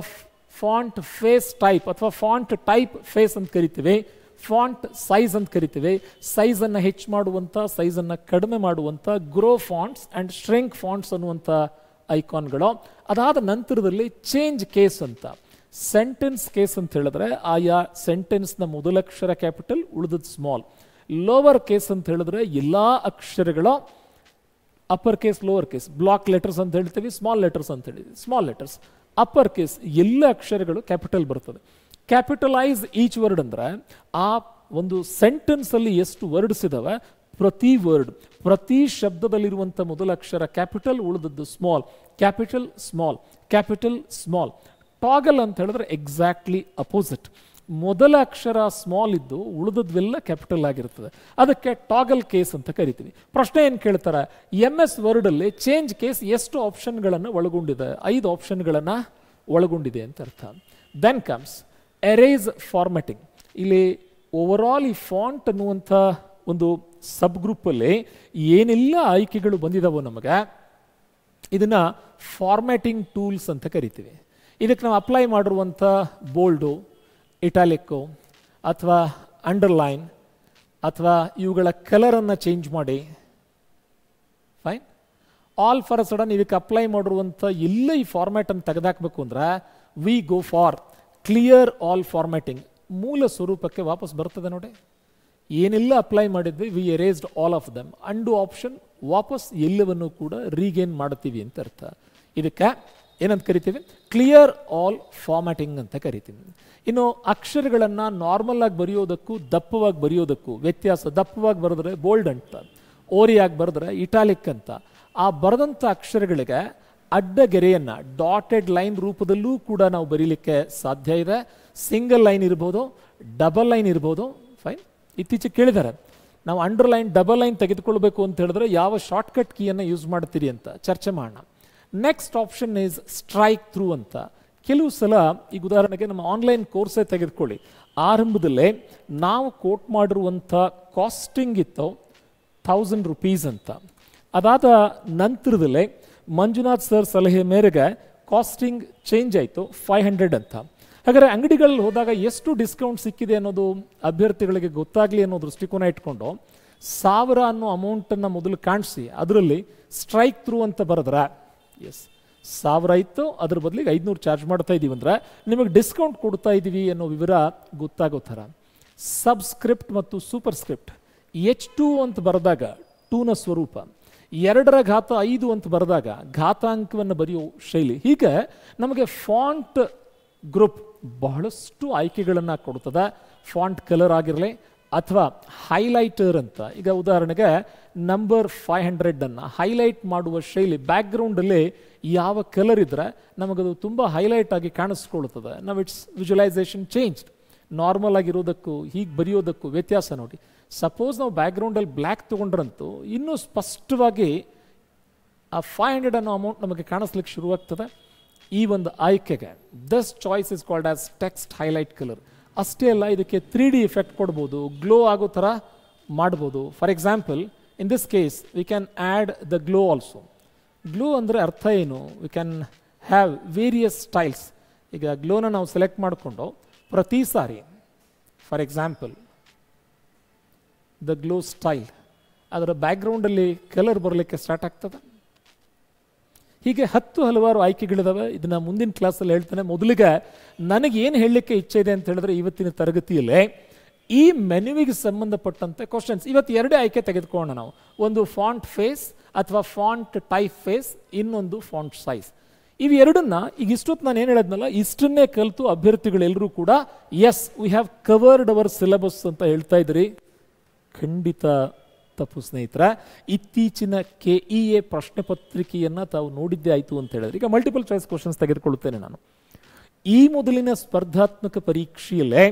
ಫಾಂಟ್ ಫೇಸ್ ಟೈಪ್ ಅಥವಾ ಫಾಂಟ್ ಟೈಪ್ ಫೇಸ್ ಅಂತ ಕರಿತೀವಿ. ಫಾಂಟ್ ಸೈಜ್ ಅಂತ ಕರಿತೀವಿ. ಸೈಜನ್ನು ಹೆಚ್ಚು ಮಾಡುವಂಥ, ಸೈಜನ್ನು ಕಡಿಮೆ ಮಾಡುವಂಥ grow fonts and shrink fonts ಅನ್ನುವಂಥ ಐಕಾನ್ಗಳು. ಅದಾದ ನಂತರದಲ್ಲಿ ಚೇಂಜ್ ಕೇಸ್ ಅಂತ, ಸೆಂಟೆನ್ಸ್ ಕೇಸ್ ಅಂತ ಹೇಳಿದ್ರೆ ಆಯಾ ಸೆಂಟೆನ್ಸ್ನ ಮೊದಲಕ್ಷರ ಕ್ಯಾಪಿಟಲ್, ಉಳಿದದ್ದು ಸ್ಮಾಲ್. ಲೋವರ್ ಕೇಸ್ ಅಂತ ಹೇಳಿದ್ರೆ ಎಲ್ಲ ಅಕ್ಷರಗಳ upper case, lower case, block letters ಅಂತ ಹೇಳ್ತೀವಿ, ಸ್ಮಾಲ್ ಲೆಟರ್ಸ್ ಅಂತ ಹೇಳಿದ್ವಿ. ಸ್ಮಾಲ್ ಲೆಟರ್ಸ್, ಅಪ್ಪರ್ ಕೇಸ್, ಎಲ್ಲ ಅಕ್ಷರಗಳು ಕ್ಯಾಪಿಟಲ್ ಬರ್ತದೆ. ಕ್ಯಾಪಿಟಲೈಸ್ ಈಚ್ ವರ್ಡ್ ಅಂದರೆ ಆ ಒಂದು ಸೆಂಟೆನ್ಸಲ್ಲಿ ಎಷ್ಟು ವರ್ಡ್ಸ್ ಇದಾವೆ, ಪ್ರತಿ ವರ್ಡ್, ಪ್ರತಿ ಶಬ್ದದಲ್ಲಿರುವಂಥ ಮೊದಲ ಅಕ್ಷರ ಕ್ಯಾಪಿಟಲ್, ಉಳಿದದ್ದು small. Capital small, capital small. Toggle ಅಂತ ಹೇಳಿದ್ರೆ ಎಕ್ಸಾಕ್ಟ್ಲಿ ಅಪೋಸಿಟ್. ಮೊದಲ ಅಕ್ಷರ ಸ್ಮಾಲ್ ಇದ್ದು ಉಳಿದದ್ವೆಲ್ಲ ಕ್ಯಾಪಿಟಲ್ ಆಗಿರ್ತದೆ. ಅದಕ್ಕೆ ಟಾಗಲ್ ಕೇಸ್ ಅಂತ ಕರಿತೀವಿ. ಪ್ರಶ್ನೆ ಏನು ಕೇಳ್ತಾರೆ, MS ವರ್ಡಲ್ಲಿ ಚೇಂಜ್ ಕೇಸ್ ಎಷ್ಟು ಆಪ್ಷನ್ಗಳನ್ನು ಒಳಗೊಂಡಿದೆ? 5 ಆಪ್ಷನ್ಗಳನ್ನು ಒಳಗೊಂಡಿದೆ ಅಂತ ಅರ್ಥ. Then comes erase formatting. ಇಲ್ಲಿ ಓವರಾಲ್ ಈ ಫಾಂಟ್ ಅನ್ನುವಂಥ ಒಂದು ಸಬ್ ಗ್ರೂಪಲ್ಲಿ ಏನೆಲ್ಲ ಆಯ್ಕೆಗಳು ಬಂದಿದಾವೋ ನಮಗೆ, ಇದನ್ನು ಫಾರ್ಮ್ಯಾಟಿಂಗ್ ಟೂಲ್ಸ್ ಅಂತ ಕರಿತೀವಿ. ಇದಕ್ಕೆ ನಾವು ಅಪ್ಲೈ ಮಾಡಿರುವಂಥ ಬೋಲ್ಡು, ಇಟಾಲಿಕ್ಕು ಅಥವಾ ಅಂಡರ್ಲೈನ್ ಅಥವಾ ಇವುಗಳ ಕಲರನ್ನು ಚೇಂಜ್ ಮಾಡಿ, fine. All for a sudden ಇದಕ್ಕೆ ಅಪ್ಲೈ ಮಾಡಿರುವಂಥ ಎಲ್ಲ ಈ ಫಾರ್ಮ್ಯಾಟನ್ನು ತೆಗೆದಾಕಬೇಕು ಅಂದರೆ we go for clear all formatting. ಮೂಲ ಸ್ವರೂಪಕ್ಕೆ ವಾಪಸ್ ಬರ್ತದೆ ನೋಡಿ. ಏನೆಲ್ಲ ಅಪ್ಲೈ ಮಾಡಿದ್ವಿ, we erased all of them. Undo option, ವಾಪಸ್ ಎಲ್ಲವನ್ನು ಕೂಡ ರೀಗೇನ್ ಮಾಡ್ತೀವಿ ಅಂತ ಅರ್ಥ. ಇದಕ್ಕೆ ಏನಂತ ಕರಿತೀವಿ? ಕ್ಲಿಯರ್ ಆಲ್ ಫಾರ್ಮ್ಯಾಟಿಂಗ್ ಅಂತ ಕರಿತೀವಿ. ಇನ್ನು ಅಕ್ಷರಗಳನ್ನು ನಾರ್ಮಲ್ ಆಗಿ ಬರೆಯೋದಕ್ಕೂ ದಪ್ಪವಾಗಿ ಬರೆಯೋದಕ್ಕೂ ವ್ಯತ್ಯಾಸ. ದಪ್ಪವಾಗಿ ಬರೆದ್ರೆ ಬೋಲ್ಡ್ ಅಂತ, ಓರಿಯಾಗಿ ಬರೆದ್ರೆ ಇಟಾಲಿಕ್ ಅಂತ. ಆ ಬರೆದಂಥ ಅಕ್ಷರಗಳಿಗೆ ಅಡ್ಡಗೆರೆಯನ್ನು ಡಾಟೆಡ್ ಲೈನ್ ರೂಪದಲ್ಲೂ ಕೂಡ ನಾವು ಬರೀಲಿಕ್ಕೆ ಸಾಧ್ಯ ಇದೆ. ಸಿಂಗಲ್ ಲೈನ್ ಇರ್ಬೋದು, ಡಬಲ್ ಲೈನ್ ಇರ್ಬೋದು. ಫೈನ್. ಇತ್ತೀಚೆಗೆ ಕೇಳಿದ್ದಾರೆ ನಾವು ಅಂಡರ್ಲೈನ್, ಡಬಲ್ ಲೈನ್ ತೆಗೆದುಕೊಳ್ಬೇಕು ಅಂತ ಹೇಳಿದ್ರೆ ಯಾವ ಶಾರ್ಟ್ಕಟ್ ಕೀಯನ್ನು ಯೂಸ್ ಮಾಡ್ತೀರಿ ಅಂತ ಚರ್ಚೆ ಮಾಡೋಣ. Next option is strike through ಅಂತ. ಕೆಲವು ಸಲ ಈಗ ಉದಾಹರಣೆಗೆ ನಮ್ಮ ಆನ್ಲೈನ್ ಕೋರ್ಸೇ ತೆಗೆದುಕೊಳ್ಳಿ, ಆರಂಭದಲ್ಲೇ ನಾವು ಕೋಟ್ ಮಾಡಿರುವಂಥ ಕಾಸ್ಟಿಂಗ್ ಇತ್ತು 1000 rupees ಅಂತ. ಅದಾದ ನಂತರದಲ್ಲೇ ಮಂಜುನಾಥ್ ಸರ್ ಸಲಹೆ ಮೇರೆಗೆ ಕಾಸ್ಟಿಂಗ್ ಚೇಂಜ್ ಆಯಿತು 500 ಅಂತ. ಹಾಗಾದರೆ ಅಂಗಡಿಗಳಲ್ಲಿ ಹೋದಾಗ ಎಷ್ಟು ಡಿಸ್ಕೌಂಟ್ ಸಿಕ್ಕಿದೆ ಅನ್ನೋದು ಅಭ್ಯರ್ಥಿಗಳಿಗೆ ಗೊತ್ತಾಗಲಿ ಅನ್ನೋ ದೃಷ್ಟಿಕೋನ ಇಟ್ಕೊಂಡು 1000 ಅನ್ನೋ ಅಮೌಂಟನ್ನು ಮೊದಲು ಕಾಣಿಸಿ ಅದರಲ್ಲಿ ಸ್ಟ್ರೈಕ್ ಥ್ರೂ ಅಂತ ಬರೆದ್ರೆ, ಎಸ್ 1000 ಇತ್ತು, ಅದ್ರ ಬದಲಿಗೆ 500 ಚಾರ್ಜ್ ಮಾಡ್ತಾ ಇದ್ದೀವಿ ಅಂದರೆ ನಿಮಗೆ ಡಿಸ್ಕೌಂಟ್ ಕೊಡ್ತಾ ಇದ್ದೀವಿ ಅನ್ನೋ ವಿವರ ಗೊತ್ತಾಗೋ ಥರ. ಸಬ್ಸ್ಕ್ರಿಪ್ಟ್ ಮತ್ತು ಸೂಪರ್ ಸ್ಕ್ರಿಪ್ಟ್ H2 ಅಂತ ಬರೆದಾಗ 2ನ ಸ್ವರೂಪ, 2^5 ಅಂತ ಬರೆದಾಗ ಘಾತಾಂಕವನ್ನು ಬರೆಯೋ ಶೈಲಿ, ಹೀಗೆ ನಮಗೆ ಫಾಂಟ್ ಗ್ರೂಪ್ ಬಹಳಷ್ಟು ಆಯ್ಕೆಗಳನ್ನು ಕೊಡ್ತದೆ. ಫಾಂಟ್ ಕಲರ್ ಆಗಿರಲಿ ಅಥವಾ ಹೈಲೈಟರ್ ಅಂತ. ಈಗ ಉದಾಹರಣೆಗೆ ನಂಬರ್ 500 ಹೈಲೈಟ್ ಮಾಡುವ ಶೈಲಿ, ಬ್ಯಾಕ್ಗ್ರೌಂಡಲ್ಲಿ ಯಾವ ಕಲರ್ ಇದ್ದರೆ ನಮಗದು ತುಂಬ ಹೈಲೈಟ್ ಆಗಿ ಕಾಣಿಸ್ಕೊಳ್ತದೆ. ನಾವು ಇಟ್ಸ್ ವಿಜುವಲೈಸೇಷನ್ ಚೇಂಜ್. ನಾರ್ಮಲ್ ಆಗಿರೋದಕ್ಕೂ ಹೀಗೆ ಬರೆಯೋದಕ್ಕೂ ವ್ಯತ್ಯಾಸ ನೋಡಿ. ಸಪೋಸ್ ನಾವು ಬ್ಯಾಕ್ಗ್ರೌಂಡಲ್ಲಿ ಬ್ಲ್ಯಾಕ್ ತೊಗೊಂಡ್ರಂತೂ ಇನ್ನೂ ಸ್ಪಷ್ಟವಾಗಿ ಆ 500 ಅನ್ನೋ ಅಮೌಂಟ್ ನಮಗೆ ಕಾಣಿಸ್ಲಿಕ್ಕೆ ಶುರುವಾಗ್ತದೆ. ಈ ಒಂದು ಆಯ್ಕೆಗೆ this choice is called as text highlight colour. ಅಷ್ಟೇ ಅಲ್ಲ, ಇದಕ್ಕೆ 3D ಎಫೆಕ್ಟ್ ಕೊಡ್ಬೋದು, ಗ್ಲೋ ಆಗೋ ಥರ ಮಾಡ್ಬೋದು. For example in this case we can add the glow also. Glow ಅಂದರೆ ಅರ್ಥ ಏನು? We can have various styles. ಈಗ ಗ್ಲೋನ ನಾವು ಸೆಲೆಕ್ಟ್ ಮಾಡಿಕೊಂಡು ಪ್ರತಿ sorry for example the glow style, ಅದರ ಬ್ಯಾಕ್ಗ್ರೌಂಡಲ್ಲಿ ಕಲರ್ ಬರಲಿಕ್ಕೆ ಸ್ಟಾರ್ಟ್ ಆಗ್ತದೆ. ಹೀಗೆ ಹಲವಾರು ಆಯ್ಕೆಗಳಿದಾವೆ. ಇದನ್ನು ಮುಂದಿನ ಕ್ಲಾಸಲ್ಲಿ ಹೇಳ್ತಾನೆ. ಮೊದಲಿಗೆ ನನಗೇನು ಹೇಳಲಿಕ್ಕೆ ಇಚ್ಛೆ ಇದೆ ಅಂತ ಹೇಳಿದ್ರೆ, ಇವತ್ತಿನ ತರಗತಿಯಲ್ಲೇ ಈ ಮೆನ್ಯುವಿಗೆ ಸಂಬಂಧಪಟ್ಟಂತೆ ಕ್ವಶನ್ಸ್ ಇವತ್ತು 2 ಆಯ್ಕೆ ತೆಗೆದುಕೊಳ್ಳೋಣ ನಾವು. ಒಂದು ಫಾಂಟ್ ಫೇಸ್ ಅಥವಾ ಫಾಂಟ್ ಟೈಪ್ ಫೇಸ್, ಇನ್ನೊಂದು ಫಾಂಟ್ ಸೈಜ್. ಇವೆರಡನ್ನ ಈಗ ಇಷ್ಟೊತ್ತು ನಾನು ಏನು ಹೇಳಿದ್ನಲ್ಲ, ಇಷ್ಟನ್ನೇ ಕಲಿತು ಅಭ್ಯರ್ಥಿಗಳೆಲ್ಲರೂ ಕೂಡ yes we have covered our syllabus ಅಂತ ಹೇಳ್ತಾ ಇದ್ರಿ. ಖಂಡಿತ ತಪ್ಪು ಸ್ನೇಹಿತರ. ಇತ್ತೀಚಿನ KEA ಪ್ರಶ್ನೆ ಪತ್ರಿಕೆಯನ್ನು ತಾವು ನೋಡಿದ್ದೇ ಆಯಿತು ಅಂತ ಹೇಳಿದ್ರೆ, ಈಗ ಮಲ್ಟಿಪಲ್ ಚಾಯ್ಸ್ ಕ್ವಶನ್ಸ್ ತೆಗೆದುಕೊಳ್ಳುತ್ತೇನೆ ನಾನು. ಈ ಮೊದಲಿನ ಸ್ಪರ್ಧಾತ್ಮಕ ಪರೀಕ್ಷೆಯಲ್ಲೇ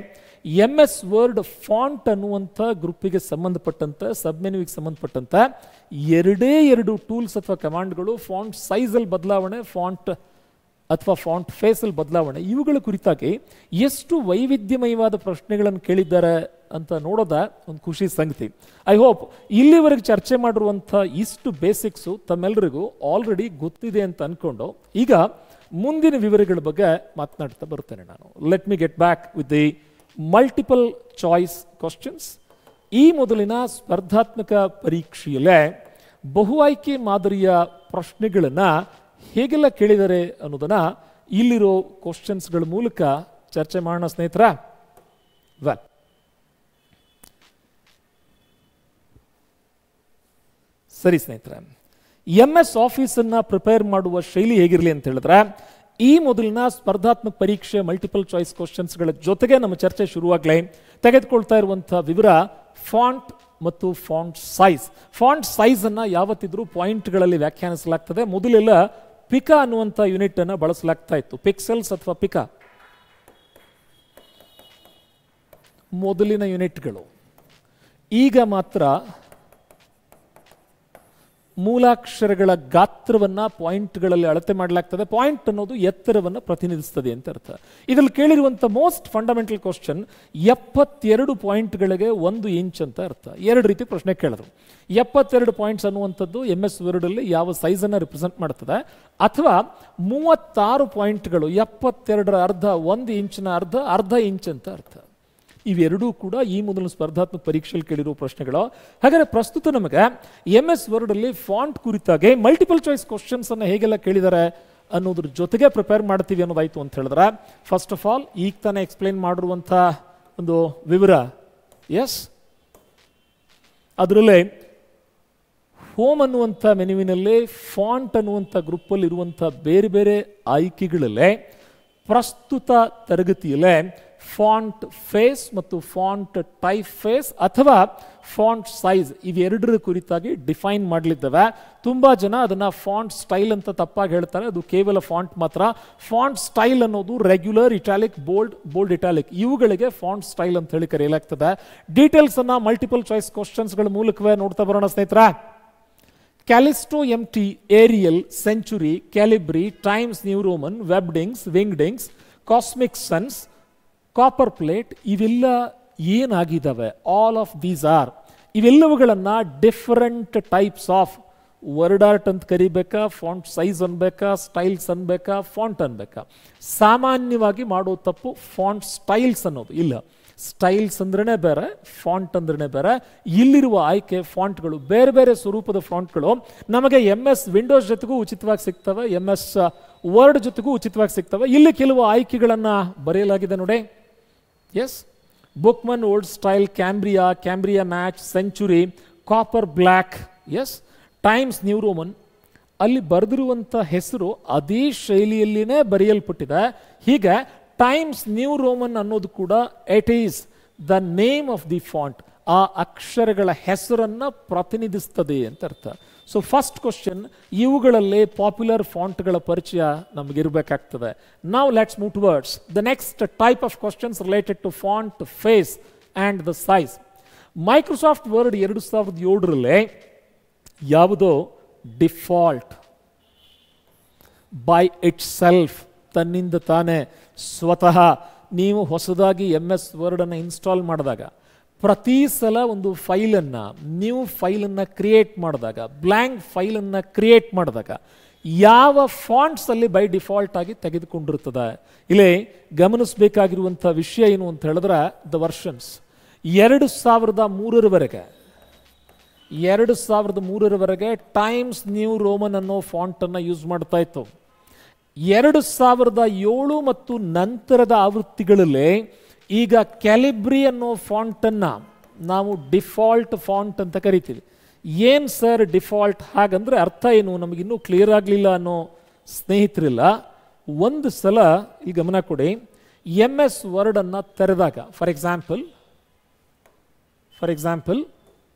MS ವರ್ಡ್ ಫಾಂಟ್ ಅನ್ನುವಂಥ ಗ್ರೂಪಿಗೆ ಸಂಬಂಧಪಟ್ಟಂಥ ಸಬ್ ಮೆನ್ಯುವಿಗೆ ಸಂಬಂಧಪಟ್ಟಂಥ 2 ಟೂಲ್ಸ್ ಅಥವಾ ಕಮಾಂಡ್ಗಳು, ಫಾಂಟ್ ಸೈಜಲ್ಲಿ ಬದಲಾವಣೆ, ಫಾಂಟ್ ಅಥವಾ ಫಾಂಟ್ ಫೇಸಲ್ಲಿ ಬದಲಾವಣೆ, ಇವುಗಳ ಕುರಿತಾಗಿ ಎಷ್ಟು ವೈವಿಧ್ಯಮಯವಾದ ಪ್ರಶ್ನೆಗಳನ್ನು ಕೇಳಿದ್ದಾರೆ ಅಂತ ನೋಡೋದ ಒಂದು ಖುಷಿ ಸಂಗತಿ. ಐ ಹೋಪ್ ಇಲ್ಲಿವರೆಗೆ ಚರ್ಚೆ ಮಾಡಿರುವಂಥ ಇಷ್ಟು ಬೇಸಿಕ್ಸು ತಮ್ಮೆಲ್ಲರಿಗೂ ಆಲ್ರೆಡಿ ಗೊತ್ತಿದೆ ಅಂತ ಅಂದ್ಕೊಂಡು ಈಗ ಮುಂದಿನ ವಿವರಗಳ ಬಗ್ಗೆ ಮಾತನಾಡ್ತಾ ಬರ್ತೇನೆ ನಾನು. Let me get back with the multiple choice questions. ಈ ಮೊದಲಿನ ಸ್ಪರ್ಧಾತ್ಮಕ ಪರೀಕ್ಷೆಯಲ್ಲೇ ಬಹು ಆಯ್ಕೆ ಮಾದರಿಯ ಪ್ರಶ್ನೆಗಳನ್ನು ಹೇಗೆಲ್ಲ ಕೇಳಿದ್ದಾರೆ ಅನ್ನೋದನ್ನು ಇಲ್ಲಿರೋ ಕ್ವಶನ್ಸ್ಗಳ ಮೂಲಕ ಚರ್ಚೆ ಮಾಡೋಣ ಸ್ನೇಹಿತರ. ವೆಲ್, ಸರಿ ಸ್ನೇಹಿತರೆ, MS ಆಫೀಸನ್ನು ಪ್ರಿಪೇರ್ ಮಾಡುವ ಶೈಲಿ ಹೇಗಿರಲಿ ಅಂತ ಹೇಳಿದ್ರೆ, ಈ ಮೊದಲಿನ ಸ್ಪರ್ಧಾತ್ಮಕ ಪರೀಕ್ಷೆ ಮಲ್ಟಿಪಲ್ ಚಾಯ್ಸ್ ಕ್ವಶನ್ಸ್ಗಳ ಜೊತೆಗೆ ನಮ್ಮ ಚರ್ಚೆ ಶುರುವಾಗಲೇ ತೆಗೆದುಕೊಳ್ತಾ ಇರುವಂಥ ವಿವರ ಫಾಂಟ್ ಮತ್ತು ಫಾಂಟ್ ಸೈಜ್. ಫಾಂಟ್ ಸೈಜನ್ನು ಯಾವತ್ತಿದ್ರೂ ಪಾಯಿಂಟ್ಗಳಲ್ಲಿ ವ್ಯಾಖ್ಯಾನಿಸಲಾಗ್ತದೆ. ಮೊದಲೆಲ್ಲ ಪಿಕಾ ಅನ್ನುವಂಥ ಯೂನಿಟ್ ಅನ್ನು ಬಳಸಲಾಗ್ತಾ ಇತ್ತು, ಪಿಕ್ಸೆಲ್ಸ್ ಅಥವಾ ಪಿಕಾ ಮೊದಲಿನ ಯೂನಿಟ್ಗಳು. ಈಗ ಮಾತ್ರ ಮೂಲಾಕ್ಷರಗಳ ಗಾತ್ರವನ್ನು ಪಾಯಿಂಟ್ಗಳಲ್ಲಿ ಅಳತೆ ಮಾಡಲಾಗ್ತದೆ. ಪಾಯಿಂಟ್ ಅನ್ನೋದು ಎತ್ತರವನ್ನು ಪ್ರತಿನಿಧಿಸ್ತದೆ ಅಂತ ಅರ್ಥ. ಇದರಲ್ಲಿ ಕೇಳಿರುವಂಥ ಮೋಸ್ಟ್ ಫಂಡಮೆಂಟಲ್ ಕ್ವಶನ್ 72 ಪಾಯಿಂಟ್ಗಳಿಗೆ 1 ಇಂಚ್ ಅಂತ ಅರ್ಥ. 2 ರೀತಿ ಪ್ರಶ್ನೆ ಕೇಳಿದ್ರು. 72 ಪಾಯಿಂಟ್ಸ್ ಅನ್ನುವಂಥದ್ದು MS ವರ್ಡಲ್ಲಿ ಯಾವ ಸೈಜನ್ನು ರಿಪ್ರೆಸೆಂಟ್ ಮಾಡ್ತದೆ, ಅಥವಾ 36 ಪಾಯಿಂಟ್ಗಳು 72ರ ಅರ್ಧ, 1 ಇಂಚಿನ ಅರ್ಧ ಇಂಚ್ ಅಂತ ಅರ್ಥ. ಇವೆರಡೂ ಕೂಡ ಈ ಮೊದಲು ಸ್ಪರ್ಧಾತ್ಮಕ ಪರೀಕ್ಷೆಯಲ್ಲಿ ಕೇಳಿರುವ ಪ್ರಶ್ನೆಗಳು. ಹಾಗಾದರೆ ಪ್ರಸ್ತುತ ನಮಗೆ MS ವರ್ಡಲ್ಲಿ ಫಾಂಟ್ ಕುರಿತಾಗಿ ಮಲ್ಟಿಪಲ್ ಚಾಯ್ಸ್ ಕ್ವಶನ್ಸ್ ಅನ್ನು ಹೇಗೆಲ್ಲ ಕೇಳಿದ್ದಾರೆ ಅನ್ನೋದ್ರ ಜೊತೆಗೆ ಪ್ರಿಪೇರ್ ಮಾಡ್ತೀವಿ ಅನ್ನೋದಾಯ್ತು ಅಂತ ಹೇಳಿದ್ರೆ, ಫಸ್ಟ್ ಆಫ್ ಆಲ್ ಈಗ ತಾನೇ ಎಕ್ಸ್ಪ್ಲೈನ್ ಮಾಡಿರುವಂಥ ಒಂದು ವಿವರ, ಎಸ್ ಅದರಲ್ಲೇ ಹೋಮ್ ಅನ್ನುವಂಥ ಮೆನುವಿನಲ್ಲೇ ಫಾಂಟ್ ಅನ್ನುವಂಥ ಗ್ರೂಪಲ್ಲಿ ಇರುವಂಥ ಬೇರೆ ಬೇರೆ ಆಯ್ಕೆಗಳಲ್ಲೇ ಪ್ರಸ್ತುತ ತರಗತಿಯಲ್ಲೇ ಫಾಂಟ್ ಫೇಸ್ ಮತ್ತು ಫಾಂಟ್ ಟೈಪ್ ಫೇಸ್ ಅಥವಾ ಫಾಂಟ್ ಸೈಜ್ ಇವೆರಡರ ಕುರಿತಾಗಿ ಡಿಫೈನ್ ಮಾಡಲಿದ್ದೇವೆ. ತುಂಬ ಜನ ಅದನ್ನು ಫಾಂಟ್ ಸ್ಟೈಲ್ ಅಂತ ತಪ್ಪಾಗಿ ಹೇಳ್ತಾರೆ. ಅದು ಕೇವಲ ಫಾಂಟ್ ಮಾತ್ರ. ಫಾಂಟ್ ಸ್ಟೈಲ್ ಅನ್ನೋದು ರೆಗ್ಯುಲರ್, ಇಟಾಲಿಕ್, ಬೋಲ್ಡ್ ಇಟಾಲಿಕ್, ಇವುಗಳಿಗೆ ಫಾಂಟ್ ಸ್ಟೈಲ್ ಅಂತ ಹೇಳಿ ಕರೆಯಲಾಗ್ತದೆ. ಡೀಟೇಲ್ಸ್ ಅನ್ನ ಮಲ್ಟಿಪಲ್ ಚಾಯ್ಸ್ ಕ್ವಶನ್ಸ್ಗಳ ಮೂಲಕವೇ ನೋಡ್ತಾ ಬರೋಣ ಸ್ನೇಹಿತರ. Calisto MT, Arial, Century, Calibri, Times New Roman, Webdings, Wingdings, Cosmic Sans, Copper Plate, ಇವೆಲ್ಲ ಏನಾಗಿದ್ದಾವೆ? ಆಲ್ ಆಫ್ ದೀಸ್ ಆರ್, ಇವೆಲ್ಲವುಗಳನ್ನು different types of word art ಅಂತ ಕರಿಬೇಕಾ, ಫಾಂಟ್ ಸೈಜ್ ಅನ್ಬೇಕಾ, ಸ್ಟೈಲ್ಸ್ ಅನ್ಬೇಕಾ, ಫಾಂಟ್ ಅನ್ಬೇಕಾ? ಸಾಮಾನ್ಯವಾಗಿ ಮಾಡೋ ತಪ್ಪು ಫಾಂಟ್ ಸ್ಟೈಲ್ಸ್ ಅನ್ನೋದು. ಇಲ್ಲ, ಸ್ಟೈಲ್ಸ್ ಅಂದ್ರೇ ಬೇರೆ, ಫಾಂಟ್ ಅಂದ್ರೇ ಬೇರೆ. ಇಲ್ಲಿರುವ ಆಯ್ಕೆ ಫಾಂಟ್ಗಳು, ಬೇರೆ ಬೇರೆ ಸ್ವರೂಪದ ಫಾಂಟ್ಗಳು ನಮಗೆ MS ವಿಂಡೋಸ್ ಜೊತೆಗೂ ಉಚಿತವಾಗಿ ಸಿಗ್ತವೆ, MS ವರ್ಡ್ ಜೊತೆಗೂ ಉಚಿತವಾಗಿ ಸಿಗ್ತವೆ. ಇಲ್ಲಿ ಕೆಲವು ಆಯ್ಕೆಗಳನ್ನು ಬರೆಯಲಾಗಿದೆ ನೋಡಿ. Yes, Bookman Old Style, Cambria match, Century, Copper Black, yes, Times New Roman. ಅಲ್ಲಿ ಬರೆದಿರುವಂಥ ಹೆಸರು ಅದೇ ಶೈಲಿಯಲ್ಲಿನೇ ಬರೆಯಲ್ಪಟ್ಟಿದೆ. ಹೀಗೆ ಟೈಮ್ಸ್ ನ್ಯೂ ರೋಮನ್ ಅನ್ನೋದು ಕೂಡ it is the name of the font, ಆ ಅಕ್ಷರಗಳ ಹೆಸರನ್ನು ಪ್ರತಿನಿಧಿಸ್ತದೆ ಅಂತ ಅರ್ಥ. ಸೊ ಫಸ್ಟ್ ಕ್ವಶನ್, ಇವುಗಳಲ್ಲೇ ಪಾಪ್ಯುಲರ್ ಫಾಂಟ್ಗಳ ಪರಿಚಯ ನಮಗಿರಬೇಕಾಗ್ತದೆ. ನಾವು let's move towards the next type of questions related to font face and the size. Microsoft Word 2007 ಯಾವುದೋ ಡಿಫಾಲ್ಟ್ ಬೈ ಇಟ್ ಸೆಲ್ಫ್, ತನ್ನಿಂದ ತಾನೇ ಸ್ವತಃ ನೀವು ಹೊಸದಾಗಿ MS ವರ್ಡನ್ನು ಇನ್ಸ್ಟಾಲ್ ಮಾಡಿದಾಗ, ಪ್ರತಿ ಸಲ ಒಂದು ಫೈಲನ್ನು, ನ್ಯೂ ಫೈಲನ್ನು ಕ್ರಿಯೇಟ್ ಮಾಡಿದಾಗ, ಬ್ಲ್ಯಾಂಕ್ ಫೈಲನ್ನು ಕ್ರಿಯೇಟ್ ಮಾಡಿದಾಗ ಯಾವ ಫಾಂಟ್ಸ್ ಅಲ್ಲಿ ಬೈ ಡಿಫಾಲ್ಟ್ ಆಗಿ ತೆಗೆದುಕೊಂಡಿರ್ತದೆ? ಇಲ್ಲಿ ಗಮನಿಸಬೇಕಾಗಿರುವಂಥ ವಿಷಯ ಏನು ಅಂತ ಹೇಳಿದ್ರೆ, ದ ವರ್ಷನ್ಸ್ 2003ರವರೆಗೆ ಟೈಮ್ಸ್ ನ್ಯೂ ರೋಮನ್ ಅನ್ನೋ ಫಾಂಟನ್ನು ಯೂಸ್ ಮಾಡ್ತಾ ಇತ್ತು. 2007 ಮತ್ತು ನಂತರದ ಆವೃತ್ತಿಗಳಲ್ಲಿ ಈಗ ಕ್ಯಾಲಿಬ್ರಿ ಅನ್ನೋ ಫಾಂಟನ್ನು ನಾವು ಡಿಫಾಲ್ಟ್ ಫಾಂಟ್ ಅಂತ ಕರಿತೀವಿ. ಏನು ಸರ್ ಡಿಫಾಲ್ಟ್? ಹಾಗಂದ್ರೆ ಅರ್ಥ ಏನು? ನಮಗಿನ್ನೂ ಕ್ಲಿಯರ್ ಆಗಲಿಲ್ಲ ಅನ್ನೋ ಸ್ನೇಹಿತರಿಲ್ಲ. ಒಂದು ಸಲ ಈ ಗಮನ ಕೊಡಿ. MS ವರ್ಡನ್ನು ತೆರೆದಾಗ, for example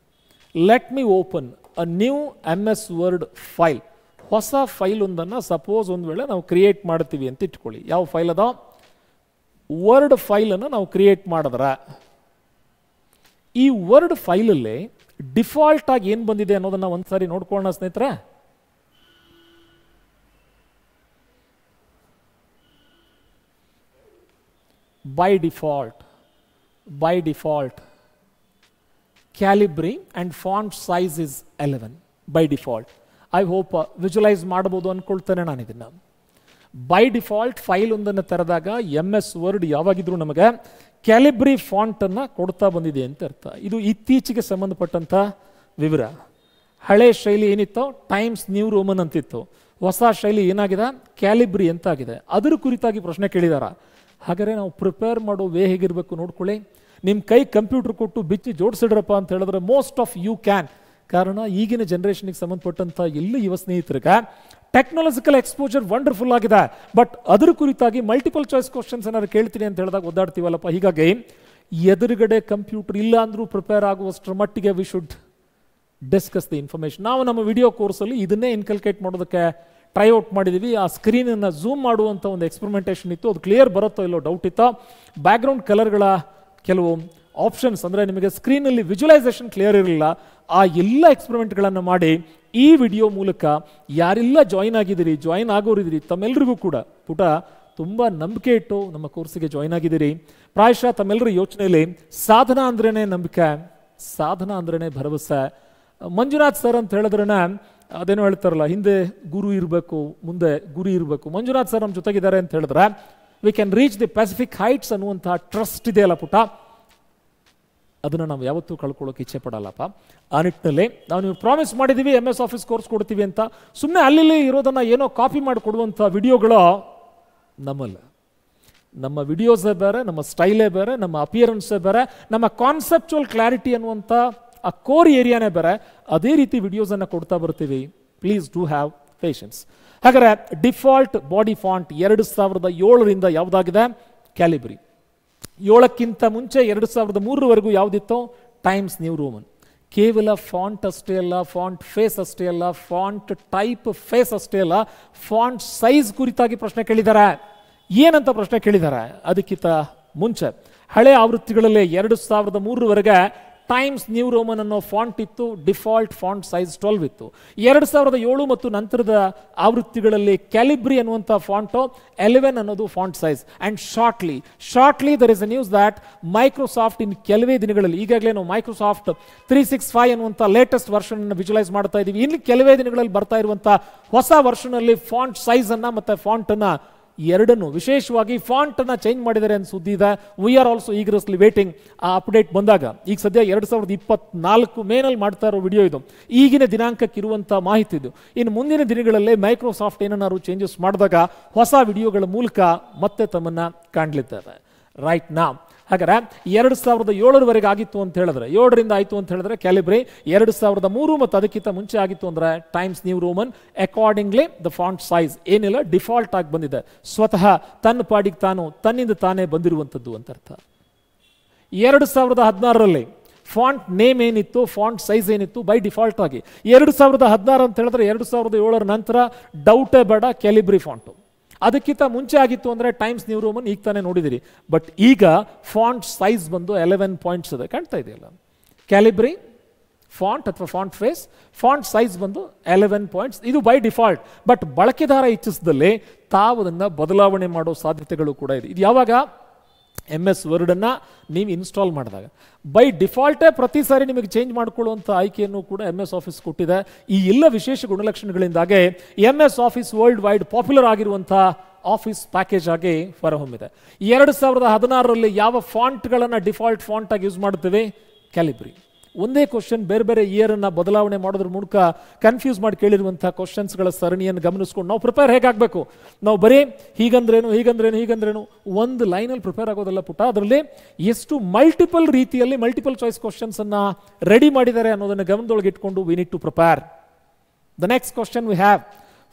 let me open a new MS word file. ಹೊಸ ಫೈಲ್ ಒಂದನ್ನು ಸಪೋಸ್ ಒಂದು ವೇಳೆ ನಾವು ಕ್ರಿಯೇಟ್ ಮಾಡ್ತೀವಿ ಅಂತ ಇಟ್ಕೊಳ್ಳಿ. ಯಾವ ಫೈಲ್ ಅದ? ವರ್ಡ್ ಫೈಲನ್ನು ನಾವು ಕ್ರಿಯೇಟ್ ಮಾಡಿದ್ರೆ, ಈ ವರ್ಡ್ ಫೈಲಲ್ಲಿ ಡಿಫಾಲ್ಟ್ ಆಗಿ ಏನು ಬಂದಿದೆ ಅನ್ನೋದನ್ನ ಒಂದ್ಸಾರಿ ನೋಡ್ಕೊಳ್ಳೋಣ ಸ್ನೇಹಿತರೆ. By default Calibri and font size is 11 by default. I hope visualise ಮಾಡ್ಬೋದು ಅಂದ್ಕೊಳ್ತೇನೆ ನಾನು ಇದನ್ನು. ಬೈ ಡಿಫಾಲ್ಟ್ ಫೈಲ್ ಒಂದನ್ನು ತೆರೆದಾಗ MS ವರ್ಡ್ ಯಾವಾಗಿದ್ರು ನಮಗೆ ಕ್ಯಾಲಿಬ್ರಿ ಫಾಂಟನ್ನು ಕೊಡ್ತಾ ಬಂದಿದೆ ಅಂತ ಅರ್ಥ. ಇದು ಇತ್ತೀಚೆಗೆ ಸಂಬಂಧಪಟ್ಟಂಥ ವಿವರ. ಹಳೆ ಶೈಲಿ ಏನಿತ್ತು? ಟೈಮ್ಸ್ ನ್ಯೂ ರೋಮನ್ ಅಂತಿತ್ತು. ಹೊಸ ಶೈಲಿ ಏನಾಗಿದೆ? ಕ್ಯಾಲಿಬ್ರಿ ಅಂತ ಆಗಿದೆ. ಅದರ ಕುರಿತಾಗಿ ಪ್ರಶ್ನೆ ಕೇಳಿದಾರ. ಹಾಗಾದರೆ ನಾವು ಪ್ರಿಪೇರ್ ಮಾಡೋ ವೇ ಹೇಗಿರಬೇಕು ನೋಡ್ಕೊಳ್ಳಿ. ನಿಮ್ಮ ಕೈ ಕಂಪ್ಯೂಟರ್ ಕೊಟ್ಟು ಬಿಚ್ಚಿ ಜೋಡಿಸಿಡ್ರಪ್ಪ ಅಂತ ಹೇಳಿದ್ರೆ ಮೋಸ್ಟ್ ಆಫ್ ಯು ಕ್ಯಾನ್. ಕಾರಣ ಈಗಿನ ಜನರೇಷನ್ಗೆ ಸಂಬಂಧಪಟ್ಟಂಥ ಎಲ್ಲ ಯುವ ಸ್ನೇಹಿತರಿಗೆ ಟೆಕ್ನಾಲಜಿಕಲ್ ಎಕ್ಸ್ಪೋಜರ್ ವಂಡರ್ಫುಲ್ ಆಗಿದೆ. ಬಟ್ ಅದರ ಕುರಿತಾಗಿ ಮಲ್ಟಿಪಲ್ ಚಾಯ್ಸ್ ಕ್ವಶನ್ಸ್ ಏನಾದ್ರು ಕೇಳ್ತೀನಿ ಅಂತ ಹೇಳಿದಾಗ ಒದ್ದಾಡ್ತೀವಲ್ಲಪ್ಪ. ಹೀಗಾಗಿ ಎದುರುಗಡೆ ಕಂಪ್ಯೂಟರ್ ಇಲ್ಲ ಅಂದರೂ ಪ್ರಿಪೇರ್ ಆಗುವಷ್ಟರ ಮಟ್ಟಿಗೆ we should discuss the information. ನಾವು ನಮ್ಮ ವಿಡಿಯೋ ಕೋರ್ಸಲ್ಲಿ ಇದನ್ನೇ ಇನ್ಕಲ್ಕೇಟ್ ಮಾಡೋದಕ್ಕೆ ಟ್ರೈಔಟ್ ಮಾಡಿದ್ದೀವಿ. ಆ ಸ್ಕ್ರೀನನ್ನು ಝೂಮ್ ಮಾಡುವಂಥ ಒಂದು ಎಕ್ಸ್ಪರಿಮೆಂಟೇಷನ್ ಇತ್ತು. ಅದು ಕ್ಲಿಯರ್ ಬರುತ್ತೋ ಇಲ್ಲೋ ಡೌಟ್ ಇತ್ತು. ಬ್ಯಾಕ್ಗ್ರೌಂಡ್ ಕಲರ್ಗಳ ಕೆಲವು ಆಪ್ಷನ್ಸ್ ಅಂದರೆ ನಿಮಗೆ ಸ್ಕ್ರೀನಲ್ಲಿ ವಿಜುವಲೈಸೇಷನ್ ಕ್ಲಿಯರ್ ಇರಲಿಲ್ಲ. ಆ ಎಲ್ಲ ಎಕ್ಸ್ಪರಿಮೆಂಟ್ಗಳನ್ನು ಮಾಡಿ ಈ ವಿಡಿಯೋ ಮೂಲಕ ಯಾರೆಲ್ಲ ಜಾಯಿನ್ ಆಗಿದ್ದೀರಿ, ಜಾಯಿನ್ ಆಗೋರಿದ್ದೀರಿ, ತಮ್ಮೆಲ್ಲರಿಗೂ ಕೂಡ ಪುಟ ತುಂಬ ನಂಬಿಕೆ ಇಟ್ಟು ನಮ್ಮ ಕೋರ್ಸಿಗೆ ಜಾಯಿನ್ ಆಗಿದ್ದೀರಿ. ಪ್ರಾಯಶಃ ತಮ್ಮೆಲ್ಲರ ಯೋಚನೆಯಲ್ಲಿ ಸಾಧನ ಅಂದ್ರೇ ನಂಬಿಕೆ, ಸಾಧನ ಅಂದ್ರೇ ಭರವಸೆ. ಮಂಜುನಾಥ್ ಸರ್ ಅಂತ ಹೇಳಿದ್ರೆ ಅದೇನೋ ಹೇಳ್ತಾರಲ್ಲ, ಹಿಂದೆ ಗುರು ಇರಬೇಕು, ಮುಂದೆ ಗುರಿ ಇರಬೇಕು. ಮಂಜುನಾಥ್ ಸರ್ ನಮ್ಮ ಜೊತೆಗಿದ್ದಾರೆ ಅಂತ ಹೇಳಿದ್ರೆ we can reach the Pacific heights ಅನ್ನುವಂತಹ ಟ್ರಸ್ಟ್ ಇದೆಯಲ್ಲ ಪುಟ, ಅದನ್ನು ನಾವು ಯಾವತ್ತೂ ಕಳ್ಕೊಳ್ಳೋಕೆ ಇಚ್ಛೆ ಪಡಲ್ಲಪ್ಪ. ಆ ನಿಟ್ಟಿನಲ್ಲಿ ನಾವು ನೀವು ಪ್ರಾಮಿಸ್ ಮಾಡಿದ್ದೀವಿ MS ಆಫೀಸ್ ಕೋರ್ಸ್ ಕೊಡ್ತೀವಿ ಅಂತ. ಸುಮ್ಮನೆ ಅಲ್ಲಿ ಇರೋದನ್ನು ಏನೋ ಕಾಪಿ ಮಾಡಿ ಕೊಡುವಂಥ ವಿಡಿಯೋಗಳು ನಮ್ಮಲ್ಲ. ನಮ್ಮ ವಿಡಿಯೋಸೇ ಬೇರೆ, ನಮ್ಮ ಸ್ಟೈಲೇ ಬೇರೆ, ನಮ್ಮ ಅಪಿಯರೆನ್ಸೇ ಬೇರೆ, ನಮ್ಮ ಕಾನ್ಸೆಪ್ಚುವಲ್ ಕ್ಲಾರಿಟಿ ಅನ್ನುವಂಥ ಆ ಕೋರ್ ಏರಿಯಾನೇ ಬೇರೆ. ಅದೇ ರೀತಿ ವಿಡಿಯೋಸನ್ನು ಕೊಡ್ತಾ ಬರ್ತೀವಿ. Please do have patience. ಹಾಗಾದರೆ ಡಿಫಾಲ್ಟ್ ಬಾಡಿ ಫಾಂಟ್ 2007ರಿಂದ ಯಾವುದಾಗಿದೆ? ಕ್ಯಾಲಿಬ್ರಿ. 7ಕ್ಕಿಂತ ಮುಂಚೆ 2003ವರೆಗೂ ಯಾವುದಿತ್ತು? Times New Roman. ಕೇವಲ ಫಾಂಟ್ ಅಷ್ಟೇ ಅಲ್ಲ, ಫಾಂಟ್ ಫೇಸ್ ಅಷ್ಟೇ ಅಲ್ಲ, ಫಾಂಟ್ ಟೈಪ್ ಫೇಸ್ ಅಷ್ಟೇ ಅಲ್ಲ, ಫಾಂಟ್ ಸೈಜ್ ಕುರಿತಾಗಿ ಪ್ರಶ್ನೆ ಕೇಳಿದ್ದಾರೆ. ಏನಂತ ಪ್ರಶ್ನೆ ಕೇಳಿದ್ದಾರೆ? ಅದಕ್ಕಿಂತ ಮುಂಚೆ ಹಳೆ ಆವೃತ್ತಿಗಳಲ್ಲಿ 2003ವರೆಗೆ ಟೈಮ್ಸ್ ನ್ಯೂ ರೋಮನ್ ಅನ್ನೋ ಫಾಂಟ್ ಇತ್ತು, ಡಿಫಾಲ್ಟ್ ಫಾಂಟ್ ಸೈಜ್ 12 ಇತ್ತು. 2007 ಮತ್ತು ನಂತರದ ಆವೃತ್ತಿಗಳಲ್ಲಿ ಕ್ಯಾಲಿಬ್ರಿ ಅನ್ನುವಂಥ ಫಾಂಟು 11 ಅನ್ನೋದು font size. And shortly there is a news that Microsoft in ಕೆಲವೇ ದಿನಗಳಲ್ಲಿ, ಈಗಾಗಲೇ ನಾವು ಮೈಕ್ರೋಸಾಫ್ಟ್ 365 ಅನ್ನುವಂಥ ಲೇಟೆಸ್ಟ್ ವರ್ಷನ್ ಅನ್ನು ವಿಜುವಲೈಸ್ ಮಾಡ್ತಾ ಇದ್ದೀವಿ. ಇನ್ನು ಕೆಲವೇ ದಿನಗಳಲ್ಲಿ ಬರ್ತಾ ಇರುವಂಥ ಹೊಸ ವರ್ಷನ್ ಅಲ್ಲಿ ಫಾಂಟ್ ಸೈಜ್ ಅನ್ನ ಮತ್ತೆ ಫಾಂಟ್ ಅನ್ನ ಎರಡನ್ನು, ವಿಶೇಷವಾಗಿ ಫಾಂಟ್ ಅನ್ನ ಚೇಂಜ್ ಮಾಡಿದ್ದಾರೆ ಅಂತ ಸುದ್ದಿ ಇದೆ. ವಿ ಆರ್ ಆಲ್ಸೋ ಈಗರ್ಸ್ಲಿ ವೇಟಿಂಗ್ ಆ ಅಪ್ಡೇಟ್ ಬಂದಾಗ. ಈಗ ಸದ್ಯ 2024 ಮೇನಲ್ಲಿ ಮಾಡ್ತಾ ಇರೋ ವಿಡಿಯೋ ಇದು, ಈಗಿನ ದಿನಾಂಕಕ್ಕಿರುವಂಥ ಮಾಹಿತಿ ಇದು. ಇನ್ನು ಮುಂದಿನ ದಿನಗಳಲ್ಲೇ ಮೈಕ್ರೋಸಾಫ್ಟ್ ಏನನ್ನಾರು ಚೇಂಜಸ್ ಮಾಡಿದಾಗ ಹೊಸ ವಿಡಿಯೋಗಳ ಮೂಲಕ ಮತ್ತೆ ತಮ್ಮನ್ನ ಕಾಣಲಿದ್ದಾರೆ. ರೈಟ್ ನಾ ಹಾಗಾದ್ರೆ 2007 ಆಗಿತ್ತು ಅಂತ ಹೇಳಿದ್ರೆ, 7ರಿಂದ ಆಯಿತು ಅಂತ ಹೇಳಿದ್ರೆ ಕ್ಯಾಲಿಬ್ರಿ, 2003 ಮತ್ತು ಅದಕ್ಕಿಂತ ಮುಂಚೆ ಆಗಿತ್ತು ಅಂದರೆ times New Roman. Accordingly the font size ಏನಿಲ್ಲ, ಡಿಫಾಲ್ಟ್ ಆಗಿ ಬಂದಿದೆ, ಸ್ವತಃ ತನ್ನ ಪಾಡಿಗೆ ತಾನು ತನ್ನಿಂದ ತಾನೇ ಬಂದಿರುವಂಥದ್ದು ಅಂತ ಅರ್ಥ. 2016ರಲ್ಲಿ ಫಾಂಟ್ ನೇಮ್ ಏನಿತ್ತು, ಫಾಂಟ್ ಸೈಜ್ ಏನಿತ್ತು ಬೈ ಡಿಫಾಲ್ಟ್ ಆಗಿ 2016 ಅಂತ ಹೇಳಿದ್ರೆ 2007 ನಂತರ ಡೌಟೇ ಬೇಡ ಕ್ಯಾಲಿಬ್ರಿ ಫಾಂಟು. ಅದಕ್ಕಿಂತ ಮುಂಚೆ ಆಗಿತ್ತು ಅಂದರೆ ಟೈಮ್ಸ್ ನ್ಯೂ ರೋಮನ್, ಈಗ ತಾನೇ ನೋಡಿದಿರಿ. ಬಟ್ ಈಗ ಫಾಂಟ್ ಸೈಜ್ ಬಂದು 11 ಪಾಯಿಂಟ್ಸ್ ಇದೆ, ಕಾಣ್ತಾ ಇದೆಯಲ್ಲ. ಕ್ಯಾಲಿಬ್ರಿ ಫಾಂಟ್ ಅಥವಾ ಫಾಂಟ್ ಫೇಸ್, ಫಾಂಟ್ ಸೈಜ್ ಬಂದು 11 ಪಾಯಿಂಟ್ಸ್, ಇದು ಬೈ ಡಿಫಾಲ್ಟ್. ಬಟ್ ಬಳಕೆದಾರ ಇಚ್ಛಿಸಿದಲ್ಲಿ ತಾವು ಅದನ್ನು ಬದಲಾವಣೆ ಮಾಡೋ ಸಾಧ್ಯತೆಗಳು ಕೂಡ ಇದೆ. ಇದು ಯಾವಾಗ? MS ವರ್ಡನ್ನು ನೀವು ಇನ್ಸ್ಟಾಲ್ ಮಾಡಿದಾಗ. ಬೈ ಡಿಫಾಲ್ಟೇ ಪ್ರತಿ ಸಾರಿ ನಿಮಗೆ ಚೇಂಜ್ ಮಾಡಿಕೊಳ್ಳುವಂಥ ಆಯ್ಕೆಯನ್ನು ಕೂಡ MS ಆಫೀಸ್ ಕೊಟ್ಟಿದೆ. ಈ ಎಲ್ಲ ವಿಶೇಷ ಗುಣಲಕ್ಷಣಗಳಿಂದಾಗೆ MS office world wide popular ಆಗಿರುವಂಥ ಆಫೀಸ್ ಪ್ಯಾಕೇಜ್ ಆಗಿ ಹೊರಹೊಮ್ಮಿದೆ. 2016ರಲ್ಲಿ ಯಾವ ಫಾಂಟ್ಗಳನ್ನು ಡಿಫಾಲ್ಟ್ ಫಾಂಟ್ ಆಗಿ ಯೂಸ್ ಮಾಡ್ತೇವೆ? ಕ್ಯಾಲಿಬ್ರಿ. ಒಂದೇ ಕ್ವಶನ್ ಬೇರೆ ಬೇರೆ ಇಯರನ್ನು ಬದಲಾವಣೆ ಮಾಡೋದ್ರ ಮೂಲಕ ಕನ್ಫ್ಯೂಸ್ ಮಾಡಿ ಕೇಳಿರುವಂಥ ಕ್ವಶನ್ಸ್ಗಳ ಸರಣಿಯನ್ನು ಗಮನಿಸ್ಕೊಂಡು ನಾವು ಪ್ರಿಪೇರ್ ಹೇಗಾಗಬೇಕು. ನಾವು ಬರೀ ಹೀಗಂದ್ರೇನು ಒಂದು ಲೈನಲ್ಲಿ ಪ್ರಿಪೇರ್ ಆಗೋದಲ್ಲ ಪುಟ. ಅದರಲ್ಲಿ ಎಷ್ಟು ಮಲ್ಟಿಪಲ್ ರೀತಿಯಲ್ಲಿ ಮಲ್ಟಿಪಲ್ ಚಾಯ್ಸ್ ಕ್ವಶನ್ಸನ್ನು ರೆಡಿ ಮಾಡಿದ್ದಾರೆ ಅನ್ನೋದನ್ನು ಗಮನದೊಳಗೆ ಇಟ್ಕೊಂಡು we need to prepare. The next question we have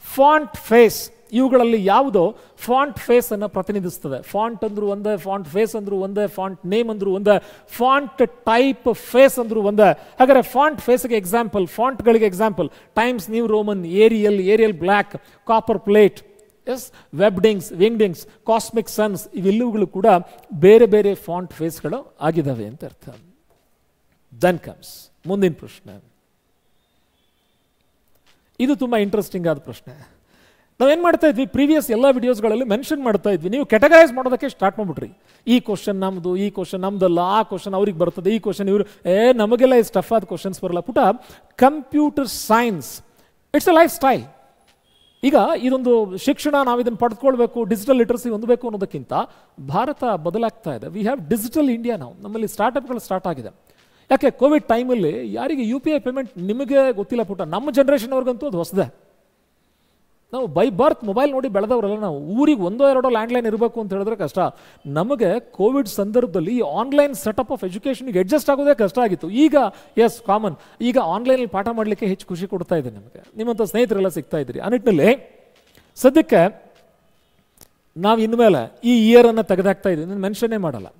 font face. ಇವುಗಳಲ್ಲಿ ಯಾವುದೋ ಫಾಂಟ್ ಫೇಸ್ ಅನ್ನು ಪ್ರತಿನಿಧಿಸ್ತದೆ. ಫಾಂಟ್ ಅಂದ್ರು ಒಂದೇ, ಫಾಂಟ್ ಫೇಸ್ ಅಂದ್ರು ಒಂದೇ, ಫಾಂಟ್ ನೇಮ್ ಅಂದ್ರು ಒಂದೇ, ಫಾಂಟ್ ಟೈಪ್ ಫೇಸ್ ಅಂದ್ರು ಒಂದೇ. ಹಾಗಾದ್ರೆ ಫಾಂಟ್ ಫೇಸ್ಗೆ ಎಕ್ಸಾಂಪಲ್, ಫಾಂಟ್ಗಳಿಗೆ example Times New Roman, Arial Black, Copper Plate, Webdings, Wingdings, Cosmic Sans, ಇವೆಲ್ಲವುಗಳು ಕೂಡ ಬೇರೆ ಬೇರೆ ಫಾಂಟ್ ಫೇಸ್ಗಳು ಆಗಿದ್ದಾವೆ ಅಂತ ಅರ್ಥ. ದೆನ್ ಕಮ್ಸ್ ಮುಂದಿನ ಪ್ರಶ್ನೆ. ಇದು ತುಂಬ ಇಂಟ್ರೆಸ್ಟಿಂಗ್ ಆದ ಪ್ರಶ್ನೆ. ನಾವೇನು ಮಾಡ್ತಾ ಇದ್ವಿ, ಪ್ರೀವಿಯಸ್ ಎಲ್ಲ ವಿಡಿಯೋಸ್ಗಳಲ್ಲಿ ಮೆನ್ಷನ್ ಮಾಡ್ತಾ ಇದ್ವಿ, ನೀವು ಕೆಟಗರೈಸ್ ಮಾಡೋದಕ್ಕೆ ಸ್ಟಾರ್ಟ್ ಮಾಡಿಬಿಟ್ರಿ. ಈ ಕ್ವಶನ್ ನಮ್ಮದು, ಈ ಕ್ವಶನ್ ನಮ್ದಲ್ಲ, ಆ ಕ್ವಶನ್ ಅವ್ರಿಗೆ ಬರ್ತದೆ, ಈ ಕ್ವಶನ್ ಇವರು, ನಮಗೆಲ್ಲ ಈ ಸ್ಟಫ್ ಆದ ಕ್ವಶನ್ಸ್ ಬರಲ್ಲ ಪುಟ. Computer science it's A life style. ಈಗ ಇದೊಂದು ಶಿಕ್ಷಣ, ನಾವು ಇದನ್ನು ಪಡೆದುಕೊಳ್ಬೇಕು, ಡಿಜಿಟಲ್ ಲಿಟ್ರಸಿ ಹೊಂದಬೇಕು ಅನ್ನೋದಕ್ಕಿಂತ ಭಾರತ ಬದಲಾಗ್ತಾ ಇದೆ. We have digital India. ನಾವು ನಮ್ಮಲ್ಲಿ ಸ್ಟಾರ್ಟಪ್ಗಳು ಸ್ಟಾರ್ಟ್ ಆಗಿದೆ. ಯಾಕೆ ಕೋವಿಡ್ ಟೈಮಲ್ಲಿ ಯಾರಿಗೆ UPI ಪೇಮೆಂಟ್ ನಿಮಗೆ ಗೊತ್ತಿಲ್ಲ ಪುಟ, ನಮ್ಮ ಜನ್ರೇಷನ್ ಅವ್ರಿಗಂತೂ ಅದು ಹೊಸದೇ. ನಾವು ಬೈ ಬರ್ತ್ ಮೊಬೈಲ್ ನೋಡಿ ಬೆಳೆದವರಲ್ಲ ನಾವು. ಊರಿಗೆ 1-2 ಲ್ಯಾಂಡ್ಲೈನ್ ಇರಬೇಕು ಅಂತ ಹೇಳಿದ್ರೆ ಕಷ್ಟ. ನಮಗೆ ಕೋವಿಡ್ ಸಂದರ್ಭದಲ್ಲಿ ಈ ಆನ್ಲೈನ್ ಸೆಟಪ್ ಆಫ್ ಎಜುಕೇಷನ್ಗೆ ಅಡ್ಜಸ್ಟ್ ಆಗೋದೇ ಕಷ್ಟ ಆಗಿತ್ತು. ಈಗ ಕಾಮನ್. ಈಗ ಆನ್ಲೈನಲ್ಲಿ ಪಾಠ ಮಾಡಲಿಕ್ಕೆ ಹೆಚ್ಚು ಖುಷಿ ಕೊಡ್ತಾ ಇದೆ ನಿಮಗೆ, ನಿಮ್ಮಂಥ ಸ್ನೇಹಿತರೆಲ್ಲ ಸಿಗ್ತಾ ಇದ್ರಿ. ಆ ನಿಟ್ಟಿನಲ್ಲಿ ಸದ್ಯಕ್ಕೆ ನಾವು ಇನ್ಮೇಲೆ ಈ ಇಯರನ್ನು ತೆಗೆದಾಕ್ತಾ ಇದ್ದೀವಿ, ನಾನು ಮೆನ್ಷನ್ನೇ ಮಾಡಲ್ಲ.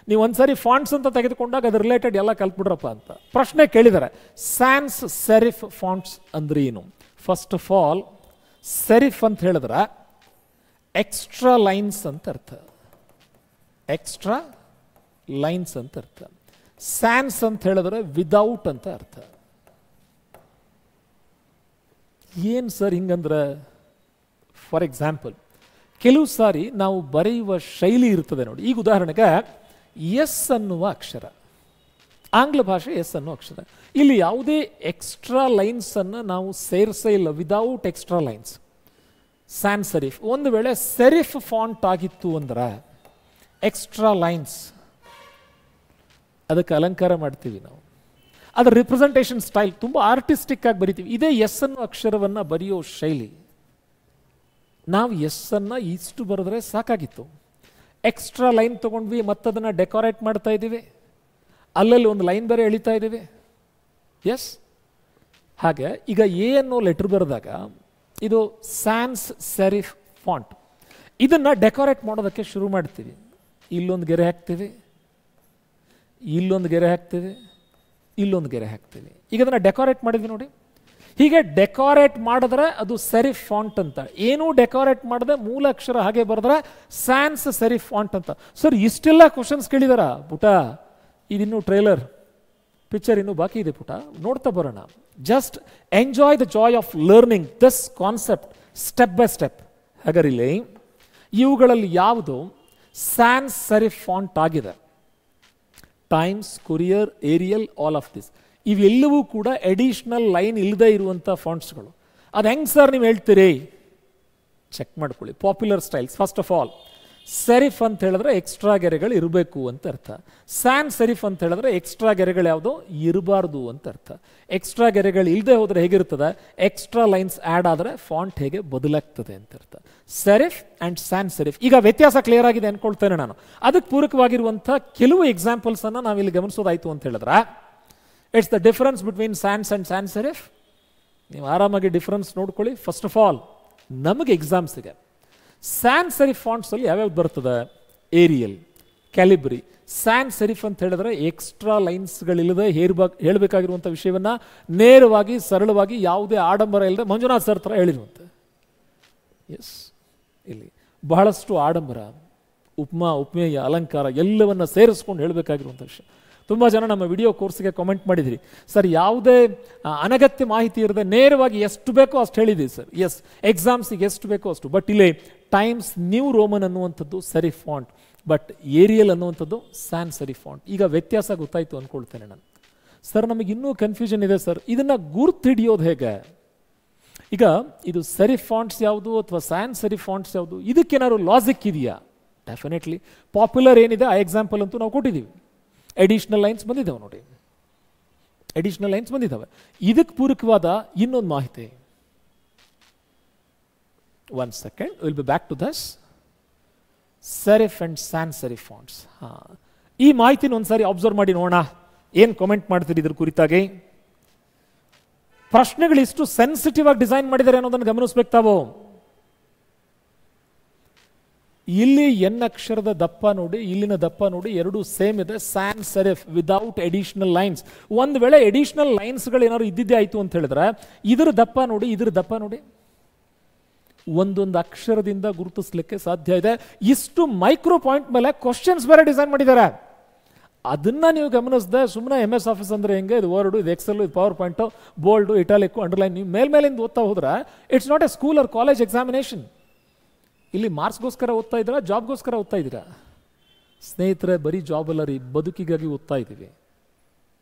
ನೀವು ಒಂದ್ಸರಿ ಫಾಂಟ್ಸ್ ಅಂತ ತೆಗೆದುಕೊಂಡಾಗ ಅದ್ರ ರಿಲೇಟೆಡ್ ಎಲ್ಲ ಕಲ್ತ್ಬಿಡ್ರಪ್ಪ ಅಂತ ಪ್ರಶ್ನೆ ಕೇಳಿದ್ದಾರೆ. ಸ್ಯಾನ್ಸ್ ಸೆರಿಫ್ ಫಾಂಟ್ಸ್ ಅಂದ್ರೆ ಏನು? ಫಸ್ಟ್ ಆಫ್ ಆಲ್, ಸೆರಿಫ್ ಅಂತ ಹೇಳಿದ್ರೆ ಎಕ್ಸ್ಟ್ರಾ ಲೈನ್ಸ್ ಅಂತ ಅರ್ಥ. ಎಕ್ಸ್ಟ್ರಾ ಲೈನ್ಸ್ ಅಂತ ಅರ್ಥ. ಸ್ಯಾನ್ಸ್ ಅಂತ ಹೇಳಿದ್ರೆ ವಿದೌಟ್ ಅಂತ ಅರ್ಥ. ಏನು ಸರ್ ಹಿಂಗಂದ್ರೆ? ಫಾರ್ ಎಕ್ಸಾಂಪಲ್, ಕೆಲವು ಸಾರಿ ನಾವು ಬರೆಯುವ ಶೈಲಿ ಇರ್ತದೆ ನೋಡಿ. ಈಗ ಉದಾಹರಣೆಗೆ ಎಸ್ ಅನ್ನುವ ಅಕ್ಷರ, ಆಂಗ್ಲ ಭಾಷೆ ಎಸ್ ಅನ್ನೋ ಅಕ್ಷರ, ಇಲ್ಲಿ ಯಾವುದೇ ಎಕ್ಸ್ಟ್ರಾ ಲೈನ್ಸ್ ಅನ್ನು ನಾವು ಸೇರಿಸೇ ಇಲ್ಲ. Without extra lines Sans serif. ಒಂದು ವೇಳೆ ಸೆರಿಫ್ ಫಾಂಟ್ ಆಗಿತ್ತು ಅಂದ್ರೆ ಎಕ್ಸ್ಟ್ರಾ ಲೈನ್ಸ್, ಅದಕ್ಕೆ ಅಲಂಕಾರ ಮಾಡ್ತೀವಿ ನಾವು. ಅದರ ರಿಪ್ರೆಸೆಂಟೇಷನ್ ಸ್ಟೈಲ್ ತುಂಬ ಆರ್ಟಿಸ್ಟಿಕ್ ಆಗಿ ಬರಿತೀವಿ. ಇದೇ ಎಸ್ ಅನ್ನೋ ಅಕ್ಷರವನ್ನು ಬರೆಯೋ ಶೈಲಿ. ನಾವು ಎಸ್ ಅನ್ನು ಇಷ್ಟು ಬರೆದ್ರೆ ಸಾಕಾಗಿತ್ತು. ಎಕ್ಸ್ಟ್ರಾ ಲೈನ್ ತೊಗೊಂಡ್ವಿ, ಮತ್ತದನ್ನು ಡೆಕೋರೇಟ್ ಮಾಡ್ತಾ ಇದ್ದೀವಿ, ಅಲ್ಲಲ್ಲಿ ಒಂದು ಲೈನ್ ಬೇರೆ ಎಳಿತಾ ಇದ್ದೀವಿ. ಎಸ್, ಹಾಗೆ ಈಗ ಎ ಅನ್ನೋ ಲೆಟರ್ ಬರೆದಾಗ ಇದು ಸ್ಯಾನ್ಸ್ ಸೆರಿಫ್ ಫಾಂಟ್. ಇದನ್ನು ಡೆಕೋರೇಟ್ ಮಾಡೋದಕ್ಕೆ ಶುರು ಮಾಡ್ತೀವಿ. ಇಲ್ಲೊಂದು ಗೆರೆ ಹಾಕ್ತೀವಿ, ಇಲ್ಲೊಂದು ಗೆರೆ ಹಾಕ್ತೀವಿ, ಇಲ್ಲೊಂದು ಗೆರೆ ಹಾಕ್ತೀವಿ. ಈಗ ಅದನ್ನು ಡೆಕೋರೇಟ್ ಮಾಡಿದ್ವಿ ನೋಡಿ. ಹೀಗೆ ಡೆಕೋರೇಟ್ ಮಾಡಿದ್ರೆ ಅದು ಸೆರಿಫ್ ಫಾಂಟ್ ಅಂತ. ಏನೂ ಡೆಕೋರೇಟ್ ಮಾಡದೆ ಮೂಲ ಅಕ್ಷರ ಹಾಗೆ ಬರೆದ್ರೆ ಸ್ಯಾನ್ಸ್ ಸೆರಿಫ್ ಫಾಂಟ್ ಅಂತ. ಸರ್ ಇಷ್ಟೆಲ್ಲ ಕ್ವಶನ್ಸ್ ಕೇಳಿದಾರ ಪುಟ? ಇದಿನ್ನೂ ಟ್ರೇಲರ್. ಪಿಕ್ಚರ್ ಇನ್ನೂ ಬಾಕಿ ಇದೆ ಪುಟ, ನೋಡ್ತಾ ಬರೋಣ. Just enjoy the joy of learning this concept step by step. ಹಾಗಾರಿಲ್ಲಿ ಇವುಗಳಲ್ಲಿ ಯಾವುದು ಸ್ಯಾನ್ಸ್ ಸೆರಿಫ್ ಫಾಂಟ್ ಆಗಿದೆ? Times, Courier, Arial, all of this ಇವೆಲ್ಲವೂ ಕೂಡ ಎಡಿಷನಲ್ ಲೈನ್ ಇಲ್ಲದೆ ಇರುವಂಥ ಫಾಂಟ್ಸ್ಗಳು. ಅದು ಹೆಂಗೆ ಸರ್ ನೀವು ಹೇಳ್ತೀರಿ? ಚೆಕ್ ಮಾಡ್ಕೊಳ್ಳಿ. Popular styles. First of all, serif ಅಂತ ಹೇಳಿದ್ರೆ ಎಕ್ಸ್ಟ್ರಾ ಗೆರೆಗಳು ಇರಬೇಕು ಅಂತ ಅರ್ಥ. ಸ್ಯಾನ್ಸ್ ಸೆರಿಫ್ ಅಂತ ಹೇಳಿದ್ರೆ ಎಕ್ಸ್ಟ್ರಾ ಗೆರೆಗಳು ಯಾವುದೋ ಇರಬಾರ್ದು ಅಂತ ಅರ್ಥ. ಎಕ್ಸ್ಟ್ರಾ ಗೆರೆಗಳು ಇಲ್ಲದೆ ಹೋದರೆ ಹೇಗಿರ್ತದೆ? ಎಕ್ಸ್ಟ್ರಾ ಲೈನ್ಸ್ ಆ್ಯಡ್ ಆದರೆ ಫಾಂಟ್ ಹೇಗೆ ಬದಲಾಗ್ತದೆ ಅಂತ ಅರ್ಥ. Serif and Sans serif. ಈಗ ವ್ಯತ್ಯಾಸ ಕ್ಲಿಯರ್ ಆಗಿದೆ ಅನ್ಕೊಳ್ತೇನೆ ನಾನು. ಅದಕ್ಕೆ ಪೂರಕವಾಗಿರುವಂಥ ಕೆಲವು ಎಕ್ಸಾಂಪಲ್ಸನ್ನು ನಾವಿಲ್ಲಿ ಗಮನಿಸೋದಾಯಿತು ಅಂತ ಹೇಳಿದ್ರೆ, it's the difference between Sans and Sans serif. ನೀವು ಆರಾಮಾಗಿ ಡಿಫರೆನ್ಸ್ ನೋಡ್ಕೊಳ್ಳಿ. ಫಸ್ಟ್ ಆಫ್ ಆಲ್, ನಮಗೆ ಎಕ್ಸಾಮ್ಸಿಗೆ ಸ್ಯಾನ್ಸ್ ಸೆರಿಫ್ ಫಾಂಟ್ಸಲ್ಲಿ ಯಾವ್ಯಾವ್ದು ಬರ್ತದೆ? ಏರಿಯಲ್, ಕ್ಯಾಲಿಬ್ರಿ. ಸ್ಯಾನ್ಸ್ ಸೆರಿಫ್ ಅಂತ ಹೇಳಿದ್ರೆ ಎಕ್ಸ್ಟ್ರಾ ಲೈನ್ಸ್ಗಳಿಲ್ಲದೆ ಹೇಳಬೇಕಾಗಿರುವಂಥ ವಿಷಯವನ್ನು ನೇರವಾಗಿ ಸರಳವಾಗಿ ಯಾವುದೇ ಆಡಂಬರ ಇಲ್ಲದೆ ಮಂಜುನಾಥ್ ಸರ್ ಥರ ಹೇಳಿರುವಂತೆ. ಎಸ್, ಇಲ್ಲಿ ಬಹಳಷ್ಟು ಆಡಂಬರ, ಉಪಮೇಯ, ಅಲಂಕಾರ ಎಲ್ಲವನ್ನ ಸೇರಿಸ್ಕೊಂಡು ಹೇಳಬೇಕಾಗಿರುವಂಥ ವಿಷಯ. ತುಂಬ ಜನ ನಮ್ಮ ವಿಡಿಯೋ ಕೋರ್ಸ್ಗೆ ಕಾಮೆಂಟ್ ಮಾಡಿದಿರಿ, ಸರ್ ಯಾವುದೇ ಅನಗತ್ಯ ಮಾಹಿತಿ ಇರದೆ ನೇರವಾಗಿ ಎಷ್ಟು ಬೇಕೋ ಅಷ್ಟು ಹೇಳಿದ್ದೀವಿ ಸರ್. ಎಸ್, ಎಕ್ಸಾಮ್ಸಿಗೆ ಎಷ್ಟು ಬೇಕೋ ಅಷ್ಟು. ಬಟ್ ಇಲ್ಲಿ ಟೈಮ್ಸ್ ನ್ಯೂ ರೋಮನ್ ಅನ್ನುವಂಥದ್ದು ಸೆರಿಫ್ ಫಾಂಟ್, ಬಟ್ ಏರಿಯಲ್ ಅನ್ನುವಂಥದ್ದು ಸ್ಯಾನ್ಸ್ ಸೆರಿಫ್ ಫಾಂಟ್. ಈಗ ವ್ಯತ್ಯಾಸ ಗೊತ್ತಾಯಿತು ಅಂದ್ಕೊಳ್ತೇನೆ ನಾನು. ಸರ್ ನಮಗೆ ಇನ್ನೂ ಕನ್ಫ್ಯೂಷನ್ ಇದೆ ಸರ್, ಇದನ್ನು ಗುರ್ತು ಹಿಡಿಯೋದು ಹೇಗೆ? ಈಗ ಇದು ಸೆರಿಫ್ ಫಾಂಟ್ಸ್ ಯಾವುದು ಅಥವಾ ಸ್ಯಾನ್ಸ್ ಸೆರಿಫ್ ಫಾಂಟ್ಸ್ ಯಾವುದು, ಇದಕ್ಕೇನಾದ್ರು ಲಾಜಿಕ್ ಇದೆಯಾ? ಡೆಫಿನೆಟ್ಲಿ. ಪಾಪ್ಯುಲರ್ ಏನಿದೆ ಆ ಎಕ್ಸಾಂಪಲ್ ಅಂತೂ ನಾವು ಕೊಟ್ಟಿದ್ದೀವಿ. ಎಡಿಷನಲ್ ಲೈನ್ಸ್ ಬಂದಿದ್ದಾವೆ ನೋಡಿ, ಎಡಿಷನಲ್ ಲೈನ್ಸ್ ಬಂದಿದ್ದಾವೆ. ಇದಕ್ಕೆ ಪೂರಕವಾದ ಇನ್ನೊಂದು ಮಾಹಿತಿ. One second, will be back to thus serif and sans serif fonts. ಈ ಮಾಹಿತಿನ ಒಂದ್ಸಾರಿ ಅಬ್ಸರ್ವ್ ಮಾಡಿ ನೋಡೋಣ, ಏನು ಕಾಮೆಂಟ್ ಮಾಡ್ತೀರಿ ಇದ್ರ ಕುರಿತಾಗಿ. ಪ್ರಶ್ನೆಗಳು ಇಷ್ಟು ಸೆನ್ಸಿಟಿವ್ ಆಗಿ ಡಿಸೈನ್ ಮಾಡಿದ್ದಾರೆ ಅನ್ನೋದನ್ನು ಗಮನಿಸ್ಬೇಕು ತಾವು. ಇಲ್ಲಿ ಎನ್ ಅಕ್ಷರದ ದಪ್ಪ ನೋಡಿ, ಇಲ್ಲಿನ ದಪ್ಪ ನೋಡಿ, ಎರಡು ಸೇಮ್ ಇದೆ. Sans serif without additional lines. ಒಂದು ವೇಳೆ ಎಡಿಷನಲ್ ಲೈನ್ಸ್ಗಳು ಏನಾದ್ರು ಇದ್ದಿದ್ದೇ ಆಯಿತು ಅಂತ ಹೇಳಿದ್ರೆ ಇದ್ರ ದಪ್ಪ ನೋಡಿ, ಇದ್ರ ದಪ್ಪ ನೋಡಿ, ಒಂದೊಂದು ಅಕ್ಷರದಿಂದ ಗುರುತಿಸ್ಲಿಕ್ಕೆ ಸಾಧ್ಯ ಇದೆ. ಇಷ್ಟು ಮೈಕ್ರೋ ಪಾಯಿಂಟ್ ಮೇಲೆ ಕ್ವಶನ್ಸ್ ಬೇರೆ ಡಿಸೈನ್ ಮಾಡಿದ್ದಾರೆ. ಅದನ್ನ ನೀವು ಗಮನಿಸದೆ ಸುಮ್ಮನೆ MS ಆಫೀಸ್ ಅಂದ್ರೆ ಹೆಂಗೆ, ಇದು ವರ್ಡು, ಇದು ಎಕ್ಸೆಲ್, ಇದು PowerPoint, bold, italic, underline, ನೀವು ಮೇಲ್ಮೇಲಿಂದ ಓದ್ತಾ ಹೋದ್ರೆ it's not a school or college examination. ಇಲ್ಲಿ ಮಾರ್ಕ್ಸ್ಗೋಸ್ಕರ ಓದ್ತಾ ಇದ್ದೀರಾ, ಜಾಬ್ಗೋಸ್ಕರ ಓದ್ತಾ ಇದ್ದೀರಾ? ಸ್ನೇಹಿತರೆ, ಬರೀ ಜಾಬ್ ಅಲ್ಲ ರೀ, ಬದುಕಿಗಾಗಿ ಓದ್ತಾ ಇದ್ದೀವಿ,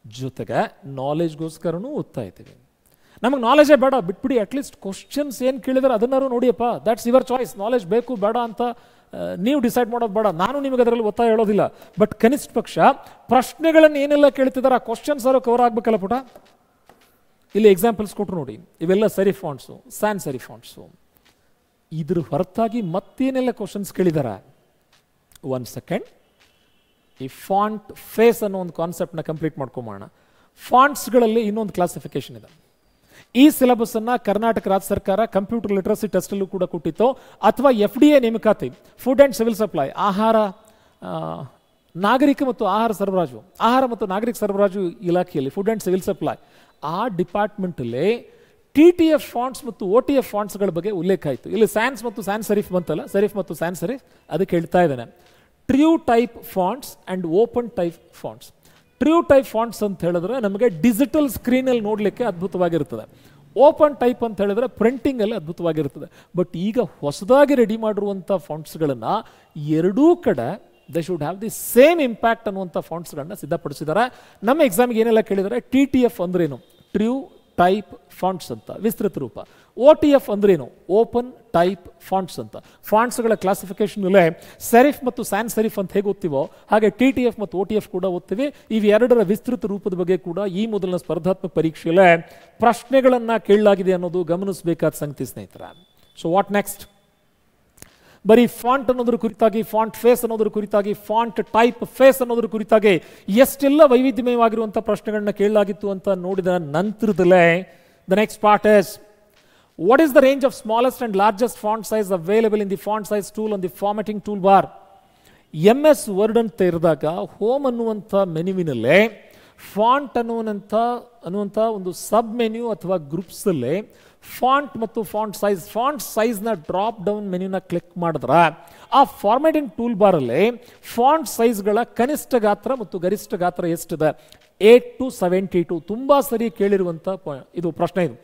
ಜೊತೆಗೆ ನಾಲೆಜ್ಗೋಸ್ಕರನೂ ಓದ್ತಾ ಇದ್ದೀವಿ. ನಮಗೆ ನಾಲೆಜೇ ಬೇಡ ಬಿಟ್ಬಿಡಿ, ಅಟ್ಲೀಸ್ಟ್ ಕ್ವಶನ್ಸ್ ಏನು ಕೇಳಿದ್ರೆ ಅದನ್ನಾರು ನೋಡಿಯಪ್ಪ, ದಟ್ಸ್ ಯುವರ್ ಚಾಯ್ಸ್. ನಾಲೆಜ್ ಬೇಕು ಬೇಡ ಅಂತ ನೀವು ಡಿಸೈಡ್ ಮಾಡೋದು ಬೇಡ, ನಾನು ನಿಮಗೆ ಅದರಲ್ಲಿ ಒತ್ತಾಯ ಹೇಳೋದಿಲ್ಲ. ಬಟ್ ಕನಿಷ್ಠ ಪಕ್ಷ ಪ್ರಶ್ನೆಗಳನ್ನು ಏನೆಲ್ಲ ಕೇಳ್ತಿದ್ದಾರೆ ಆ ಕ್ವಶನ್ಸ್ ಅವರು ಕವರ್ ಆಗಬೇಕಲ್ಲ ಪುಟ. ಇಲ್ಲಿ ಎಕ್ಸಾಂಪಲ್ಸ್ ಕೊಟ್ಟರು ನೋಡಿ, ಇವೆಲ್ಲ serif fonts, Sans serif fonts. ಇದ್ರ ಹೊರತಾಗಿ ಮತ್ತೇನೆಲ್ಲ ಕ್ವಶನ್ಸ್ ಕೇಳಿದಾರೆ? ಒನ್ ಸೆಕೆಂಡ್, ಈ ಫಾಂಟ್ ಫೇಸ್ ಅನ್ನೋ ಒಂದು ಕಾನ್ಸೆಪ್ಟ್ನ ಕಂಪ್ಲೀಟ್ ಮಾಡ್ಕೊಂಬೋಣ. ಫಾಂಟ್ಸ್ಗಳಲ್ಲಿ ಇನ್ನೊಂದು ಕ್ಲಾಸಿಫಿಕೇಶನ್ ಇದೆ. ಈ ಸಿಲೆಬಸ್ ಅನ್ನ ಕರ್ನಾಟಕ ರಾಜ್ಯ ಸರ್ಕಾರ ಕಂಪ್ಯೂಟರ್ ಲಿಟರಸಿ ಟೆಸ್ಟ್ ಅಲ್ಲೂ ಕೂಡ ಕೊಟ್ಟಿತ್ತು, ಅಥವಾ FDA ನೇಮಕಾತಿ, ಫುಡ್ ಅಂಡ್ ಸಿವಿಲ್ ಸಪ್ಲೈ, ಆಹಾರ ನಾಗರಿಕ ಮತ್ತು ಆಹಾರ ಸರಬರಾಜು, ಆಹಾರ ಮತ್ತು ನಾಗರಿಕ ಸರಬರಾಜು ಇಲಾಖೆಯಲ್ಲಿ ಫುಡ್ ಅಂಡ್ ಸಿವಿಲ್ ಸಪ್ಲೈ, ಆ ಡಿಪಾರ್ಟ್ಮೆಂಟಲ್ಲಿ TTF ಫಾಂಟ್ಸ್ ಮತ್ತು OTF ಫಾಂಟ್ಸ್ಗಳ ಬಗ್ಗೆ ಉಲ್ಲೇಖ ಆಯಿತು. ಇಲ್ಲಿ ಸ್ಯಾನ್ಸ್ ಮತ್ತು ಸ್ಯಾನ್ಸ್ ಸೆರಿಫ್ ಬಂತಲ್ಲ, ಸೆರಿಫ್ ಮತ್ತು ಸ್ಯಾನ್ಸ್ ಸೆರಿಫ್, ಅದಕ್ಕೆ ಹೇಳ್ತಾ ಇದ್ದಾನೆ. True type fonts and open type fonts. True type fonts ಅಂತ ಹೇಳಿದ್ರೆ ನಮಗೆ ಡಿಜಿಟಲ್ ಸ್ಕ್ರೀನಲ್ಲಿ ನೋಡಲಿಕ್ಕೆ ಅದ್ಭುತವಾಗಿರ್ತದೆ. ಓಪನ್ ಟೈಪ್ ಅಂತ ಹೇಳಿದ್ರೆ ಪ್ರಿಂಟಿಂಗಲ್ಲಿ ಅದ್ಭುತವಾಗಿರ್ತದೆ. ಬಟ್ ಈಗ ಹೊಸದಾಗಿ ರೆಡಿ ಮಾಡಿರುವಂಥ ಫಾಂಟ್ಸ್ಗಳನ್ನು ಎರಡೂ ಕಡೆ they should have the same impact ಅನ್ನುವಂಥ ಫಾಂಟ್ಸ್ಗಳನ್ನ ಸಿದ್ಧಪಡಿಸಿದ್ದಾರೆ. ನಮ್ಮ ಎಕ್ಸಾಮಿಗೆ ಏನೆಲ್ಲ ಕೇಳಿದರೆ, TTF ಅಂದ್ರೇನು, ಟ್ರೂ ಟೈಪ್ ಫಾಂಟ್ಸ್ ಅಂತ ವಿಸ್ತೃತ ರೂಪ. OTF ಅಂದ್ರೇನು, ಓಪನ್ ಟೈಪ್ ಫಾಂಟ್ಸ್ ಅಂತ. ಫಾಂಟ್ಸ್ಗಳ ಕ್ಲಾಸಿಫಿಕೇಶನ್ ಸೆರಿಫ್ ಮತ್ತು ಸ್ಯಾನ್ಸ್ ಸೆರಿಫ್ ಅಂತ ಹೇಗೆ ಓದ್ತೀವೋ ಹಾಗೆ TTF ಮತ್ತು OTF ಕೂಡ ಓದ್ತೀವಿ. ಇವೆರಡರ ವಿಸ್ತೃತ ರೂಪದ ಬಗ್ಗೆ ಕೂಡ ಈ ಮೊದಲಿನ ಸ್ಪರ್ಧಾತ್ಮಕ ಪರೀಕ್ಷೆಯಲ್ಲೇ ಪ್ರಶ್ನೆಗಳನ್ನು ಕೇಳಲಾಗಿದೆ ಅನ್ನೋದು ಗಮನಿಸಬೇಕಾದ ಸಂಗತಿ ಸ್ನೇಹಿತರ. So what next? ಬರೀ ಫಾಂಟ್ ಅನ್ನೋದ್ರ ಕುರಿತಾಗಿ, ಫಾಂಟ್ ಫೇಸ್ ಅನ್ನೋದ್ರ ಕುರಿತಾಗಿ, ಫಾಂಟ್ ಟೈಪ್ ಫೇಸ್ ಅನ್ನೋದ್ರ ಕುರಿತಾಗಿ ಎಷ್ಟೆಲ್ಲ ವೈವಿಧ್ಯಮಯವಾಗಿರುವಂಥ ಪ್ರಶ್ನೆಗಳನ್ನ ಕೇಳಲಾಗಿತ್ತು ಅಂತ ನೋಡಿದ ನಂತರದಲ್ಲೇ the next part is, what is the range of smallest and largest font size available in the font size tool on the formatting tool bar. MS word ಅಂತ ಇರಿದಾಗ ಹೋಮ್ ಅನ್ನುವಂಥ ಮೆನ್ಯುವಿನಲ್ಲೇ ಫಾಂಟ್ ಅನ್ನುವಂಥ ಒಂದು ಸಬ್ ಮೆನ್ಯೂ ಅಥವಾ ಗ್ರೂಪ್ಸಲ್ಲೇ ಫಾಂಟ್ ಮತ್ತು font ಸೈಜ್ನ drop down ಮೆನ್ಯೂನ click ಮಾಡಿದ್ರೆ ಆ formatting tool ಬಾರಲ್ಲಿ font ಸೈಜ್ಗಳ ಕನಿಷ್ಠ ಗಾತ್ರ ಮತ್ತು ಗರಿಷ್ಠ ಗಾತ್ರ ಎಷ್ಟಿದೆ? 8 to 72. ತುಂಬ ಸರಿ ಕೇಳಿರುವಂಥ ಇದು ಪ್ರಶ್ನೆ. ಇದು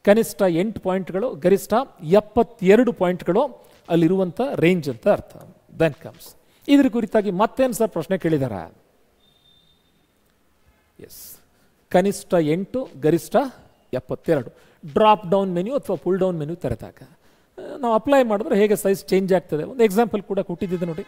ಕನಿಷ್ಠ 8 ಪಾಯಿಂಟ್ಗಳು, ಗರಿಷ್ಠ 72 ಪಾಯಿಂಟ್ಗಳು ಅಲ್ಲಿರುವಂಥ ರೇಂಜ್ ಅಂತ ಅರ್ಥ. ದೆನ್ ಕಮ್ಸ್ ಇದ್ರ ಕುರಿತಾಗಿ ಮತ್ತೇನು ಸರ್ ಪ್ರಶ್ನೆ ಕೇಳಿದಾರ? ಎಸ್, ಕನಿಷ್ಠ 8, ಗರಿಷ್ಠ 72 ಡ್ರಾಪ್ ಡೌನ್ ಮೆನ್ಯೂ ಅಥವಾ ಪುಲ್ ಡೌನ್ ಮೆನ್ಯೂ ತೆರೆದಾಗ ನಾವು ಅಪ್ಲೈ ಮಾಡಿದ್ರೆ ಹೇಗೆ ಸೈಜ್ ಚೇಂಜ್ ಆಗ್ತದೆ ಒಂದು ಎಕ್ಸಾಂಪಲ್ ಕೂಡ ಕೊಟ್ಟಿದ್ದೆ ನೋಡಿ.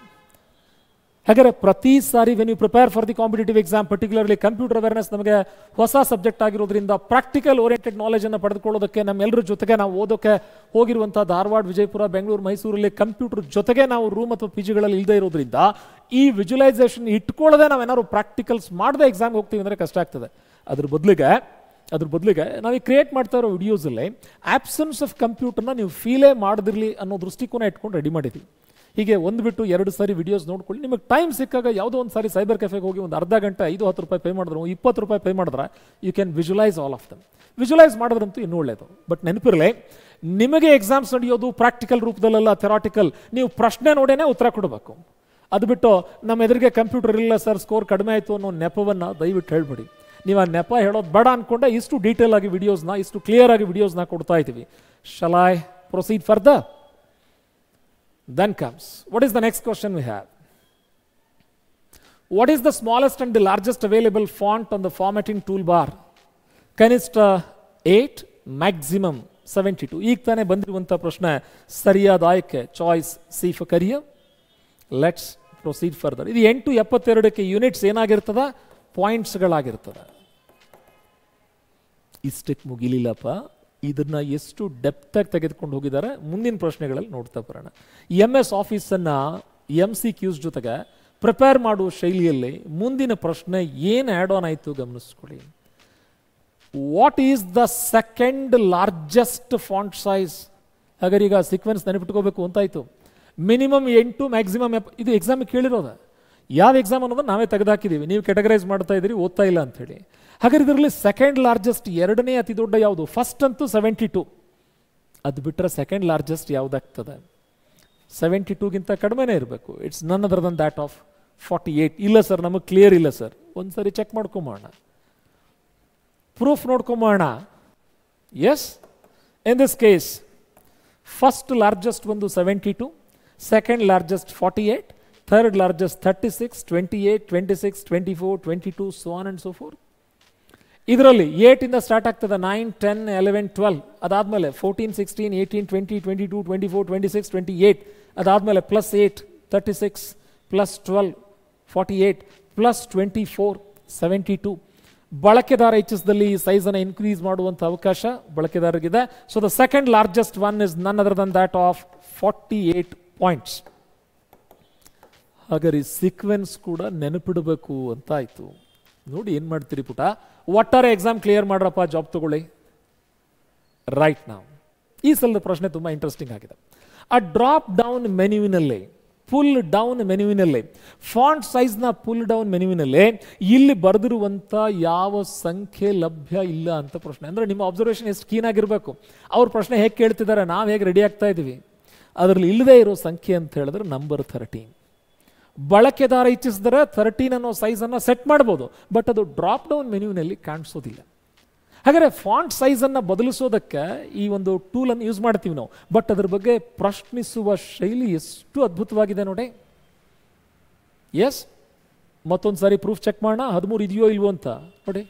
ಹಾಗಾದರೆ ಪ್ರತಿ ಸಾರಿ when you prepare for the competitive exam, particularly computer awareness ನಮಗೆ ಹೊಸ ಸಬ್ಜೆಕ್ಟ್ ಆಗಿರೋದ್ರಿಂದ ಪ್ರಾಕ್ಟಿಕಲ್ ಓರಿಯೆಂಟೆಡ್ ನಾಲೆಜನ್ನು ಪಡೆದುಕೊಳ್ಳೋದಕ್ಕೆ ನಮ್ಮೆಲ್ಲರ ಜೊತೆಗೆ ನಾವು ಓದೋಕ್ಕೆ ಹೋಗಿರುವಂಥ ಧಾರವಾಡ, ವಿಜಯಪುರ, ಬೆಂಗಳೂರು, ಮೈಸೂರಲ್ಲಿ ಕಂಪ್ಯೂಟರ್ ಜೊತೆಗೆ ನಾವು ರೂಮ್ ಅಥವಾ ಪಿ ಜಿಗಳಲ್ಲಿ ಇಲ್ಲದೆ ಇರೋದ್ರಿಂದ ಈ ವಿಜುವಲೈಸೇಷನ್ ಇಟ್ಕೊಳ್ಳದೆ ನಾವೇನಾದ್ರು ಪ್ರಾಕ್ಟಿಕಲ್ಸ್ ಮಾಡದೆ ಎಕ್ಸಾಮ್ಗೆ ಹೋಗ್ತೀವಿ ಅಂದರೆ ಕಷ್ಟ ಆಗ್ತದೆ. ಅದ್ರ ಬದಲಿಗೆ ನಾವು ಕ್ರಿಯೇಟ್ ಮಾಡ್ತಾ ಇರೋ ವಿಡಿಯೋಸಲ್ಲಿ ಆಬ್ಸೆನ್ಸ್ ಆಫ್ ಕಂಪ್ಯೂಟರ್ನ ನೀವು ಫೀಲೇ ಮಾಡದಿರಲಿ ಅನ್ನೋ ದೃಷ್ಟಿಕೋನ ಇಟ್ಕೊಂಡು ರೆಡಿ ಮಾಡಿದ್ದೀವಿ. ಹೀಗೆ ಒಂದು ಬಿಟ್ಟು 2 ಸಾರಿ ವಿಡಿಯೋಸ್ ನೋಡ್ಕೊಳ್ಳಿ. ನಿಮಗೆ ಟೈಮ್ ಸಿಕ್ಕಾಗ ಯಾವುದೋ ಒಂದು ಸಾರಿ ಸೈಬರ್ ಕೆಫೆಗೆ ಹೋಗಿ ಒಂದು ಅರ್ಧ ಗಂಟೆ 5-10 ರೂಪಾಯಿ ಪೇ ಮಾಡಿದ್ರು, 20 ರೂಪಾಯಿ ಪೇ ಮಾಡಿದ್ರೆ you can visualise all of them. Visualise ಮಾಡೋದ್ರಂತೂ ಇನ್ನೂ ಒಳ್ಳೆಯದು. ಬಟ್ ನೆನಪಿರಲಿ, ನಿಮಗೆ ಎಕ್ಸಾಮ್ಸ್ ನಡೆಯೋದು ಪ್ರಾಕ್ಟಿಕಲ್ ರೂಪದಲ್ಲ, ಥೆರಾಟಿಕಲ್. ನೀವು ಪ್ರಶ್ನೆ ನೋಡೇನೆ ಉತ್ತರ ಕೊಡಬೇಕು. ಅದು ಬಿಟ್ಟು ನಮ್ಮ ಎದುರಿಗೆ ಕಂಪ್ಯೂಟರ್ ಇಲ್ಲ ಸರ್, ಸ್ಕೋರ್ ಕಡಿಮೆ ಆಯಿತು ಅನ್ನೋ ನೆಪವನ್ನು ದಯವಿಟ್ಟು ಹೇಳ್ಬಿಡಿ. ನೀವು ಆ ನೆಪ ಹೇಳೋದು ಬೇಡ ಅಂದ್ಕೊಂಡೆ ಇಷ್ಟು ಡೀಟೇಲ್ ಆಗಿ ವಿಡಿಯೋಸ್ನ, ಇಷ್ಟು ಕ್ಲಿಯರ್ ಆಗಿ ವಿಡಿಯೋಸ್ನ ಕೊಡ್ತಾ ಇದ್ದೀವಿ. Shall I proceed further? Then comes, what is the next question we have? What is the smallest and the largest available font on the formatting toolbar? ಕನಿಷ್ಠ 8, maximum 72. ಈಗ ತಾನೇ ಬಂದಿರುವಂಥ ಪ್ರಶ್ನೆ, ಸರಿಯಾದ ಆಯ್ಕೆ choice C for career. Let's proceed further. ಇದು 872ಕ್ಕೆ units ಏನಾಗಿರ್ತದ? ಪಾಯಿಂಟ್ಸ್ಗಳಾಗಿರ್ತದೆ. ಇಷ್ಟಕ್ಕೆ ಮುಗಿಲಿಲ್ಲಪ್ಪ, ಇದನ್ನ ಎಷ್ಟು ಡೆಪ್ತಾಗಿ ತೆಗೆದುಕೊಂಡು ಹೋಗಿದ್ದಾರೆ ಮುಂದಿನ ಪ್ರಶ್ನೆಗಳಲ್ಲಿ ನೋಡ್ತಾ ಬರೋಣ. MS ಆಫೀಸನ್ನು MCQs ಜೊತೆಗೆ ಪ್ರಿಪೇರ್ ಮಾಡುವ ಶೈಲಿಯಲ್ಲಿ ಮುಂದಿನ ಪ್ರಶ್ನೆ ಏನು ಆ್ಯಡ್ ಆನ್ ಆಯಿತು ಗಮನಿಸ್ಕೊಳ್ಳಿ. What is the second largest font size? ಹಾಗಾದ್ರೆ ಈಗ ಸೀಕ್ವೆನ್ಸ್ ನೆನಪಿಟ್ಕೋಬೇಕು ಅಂತಾಯಿತು. ಮಿನಿಮಮ್ 8, ಮ್ಯಾಕ್ಸಿಮಮ್ ಇದು ಎಕ್ಸಾಮ್ ಕೇಳಿರೋದ. ಯಾವ ಎಕ್ಸಾಮ್ ಅನ್ನೋದನ್ನು ನಾವೇ ತೆಗೆದುಹಾಕಿದ್ದೀವಿ, ನೀವು ಕೆಟಗರೈಸ್ ಮಾಡ್ತಾ ಇದ್ದೀರಿ, ಓದ್ತಾ ಇಲ್ಲ ಅಂಥೇಳಿ. ಹಾಗಾದ್ರೆ ಇದರಲ್ಲಿ ಸೆಕೆಂಡ್ ಲಾರ್ಜೆಸ್ಟ್, ಎರಡನೇ ಅತಿ ದೊಡ್ಡ ಯಾವುದು? ಫಸ್ಟ್ ಅಂತೂ 72. ಅದು ಬಿಟ್ಟರೆ ಸೆಕೆಂಡ್ ಲಾರ್ಜೆಸ್ಟ್ ಯಾವುದಾಗ್ತದೆ? 72ಗಿಂತ ಕಡಿಮೆನೇ ಇರಬೇಕು. ಇಟ್ಸ್ ನನ್ ಅದರ್ ದನ್ ದ್ಯಾಟ್ ಆಫ್ 48. ಇಲ್ಲ ಸರ್, ನಮಗೆ ಕ್ಲಿಯರ್ ಇಲ್ಲ ಸರ್. ಒಂದು ಸರಿ ಚೆಕ್ ಮಾಡ್ಕೊಂಬೋಣ, ಪ್ರೂಫ್ ನೋಡ್ಕೊಂಬೋಣ. Yes, in this case first largest ಒಂದು 72, second largest 48, third largest 36, 28, 26, 24, 22, so on and so forth. ಇದರಲ್ಲಿ 8 ಇಂದ ಸ್ಟಾರ್ಟ್ ಆಗ್ತದೆ. 9, 10, 11, 12. ಅದಾದಮೇಲೆ 14, 16, 18, 20, 22, 24, 26, 28. ಅದಾದಮೇಲೆ +8, 36, +12, 48, +24, 72. ಬಳಕೆದಾರ ಹೆಚ್ಚಿಸದಲ್ಲಿ ಈ ಸೈಜನ್ನು ಇನ್ಕ್ರೀಸ್ ಮಾಡುವಂಥ ಅವಕಾಶ ಬಳಕೆದಾರರಿಗಿದೆ. So the second largest one is none other than that of 48 points. ಹಾಗಾದ್ರೆ ಈ ಸೀಕ್ವೆನ್ಸ್ ಕೂಡ ನೆನಪಿಡಬೇಕು ಅಂತ ಆಯಿತು. ನೋಡಿ ಏನು ಮಾಡ್ತೀರಿ ಪುಟ, ಒಟ್ಟಾರೆ ಎಕ್ಸಾಮ್ ಕ್ಲಿಯರ್ ಮಾಡ್ರಪ್ಪ, ಜಾಬ್ ತಗೊಳ್ಳಿ ರೈಟ್ ನಾವು. ಈ ಸಲದ ಪ್ರಶ್ನೆ ತುಂಬ ಇಂಟ್ರೆಸ್ಟಿಂಗ್ ಆಗಿದೆ. ಆ ಡ್ರಾಪ್ ಡೌನ್ ಮೆನ್ಯೂವಿನಲ್ಲಿ, ಪುಲ್ ಡೌನ್ ಮೆನ್ಯೂವಿನಲ್ಲಿ, ಫಾಂಟ್ ಸೈಜ್ನ ಪುಲ್ ಡೌನ್ ಮೆನ್ಯೂವಿನಲ್ಲಿ ಇಲ್ಲಿ ಬರೆದಿರುವಂಥ ಯಾವ ಸಂಖ್ಯೆ ಲಭ್ಯ ಇಲ್ಲ ಅಂತ ಪ್ರಶ್ನೆ. ಅಂದರೆ ನಿಮ್ಮ ಅಬ್ಸರ್ವೇಷನ್ ಎಷ್ಟು ಕ್ಲೀನ್ ಆಗಿರಬೇಕು. ಅವ್ರ ಪ್ರಶ್ನೆ ಹೇಗೆ ಕೇಳ್ತಿದ್ದಾರೆ, ನಾವು ಹೇಗೆ ರೆಡಿ ಆಗ್ತಾ ಇದ್ದೀವಿ. ಅದರಲ್ಲಿ ಇಲ್ಲದೆ ಇರೋ ಸಂಖ್ಯೆ ಅಂತ ಹೇಳಿದ್ರೆ ನಂಬರ್ 13. ಬಳಕೆದಾರ ಇಚ್ಛಿಸಿದರೆ 13 ಅನ್ನೋ ಸೈಜನ್ನು ಸೆಟ್ ಮಾಡ್ಬೋದು, ಬಟ್ ಅದು ಡ್ರಾಪ್ ಡೌನ್ ಮೆನ್ಯೂನಲ್ಲಿ ಕಾಣಿಸೋದಿಲ್ಲ. ಹಾಗಾದರೆ ಫಾಂಟ್ ಸೈಜನ್ನು ಬದಲಿಸೋದಕ್ಕೆ ಈ ಒಂದು ಟೂಲನ್ನು ಯೂಸ್ ಮಾಡ್ತೀವಿ ನಾವು, ಬಟ್ ಅದ್ರ ಬಗ್ಗೆ ಪ್ರಶ್ನಿಸುವ ಶೈಲಿ ಎಷ್ಟು ಅದ್ಭುತವಾಗಿದೆ ನೋಡಿ. ಎಸ್, ಮತ್ತೊಂದು ಸಾರಿ ಪ್ರೂಫ್ ಚೆಕ್ ಮಾಡೋಣ. 13 ಇದೆಯೋ ಇಲ್ವೋ ಅಂತ ನೋಡಿ.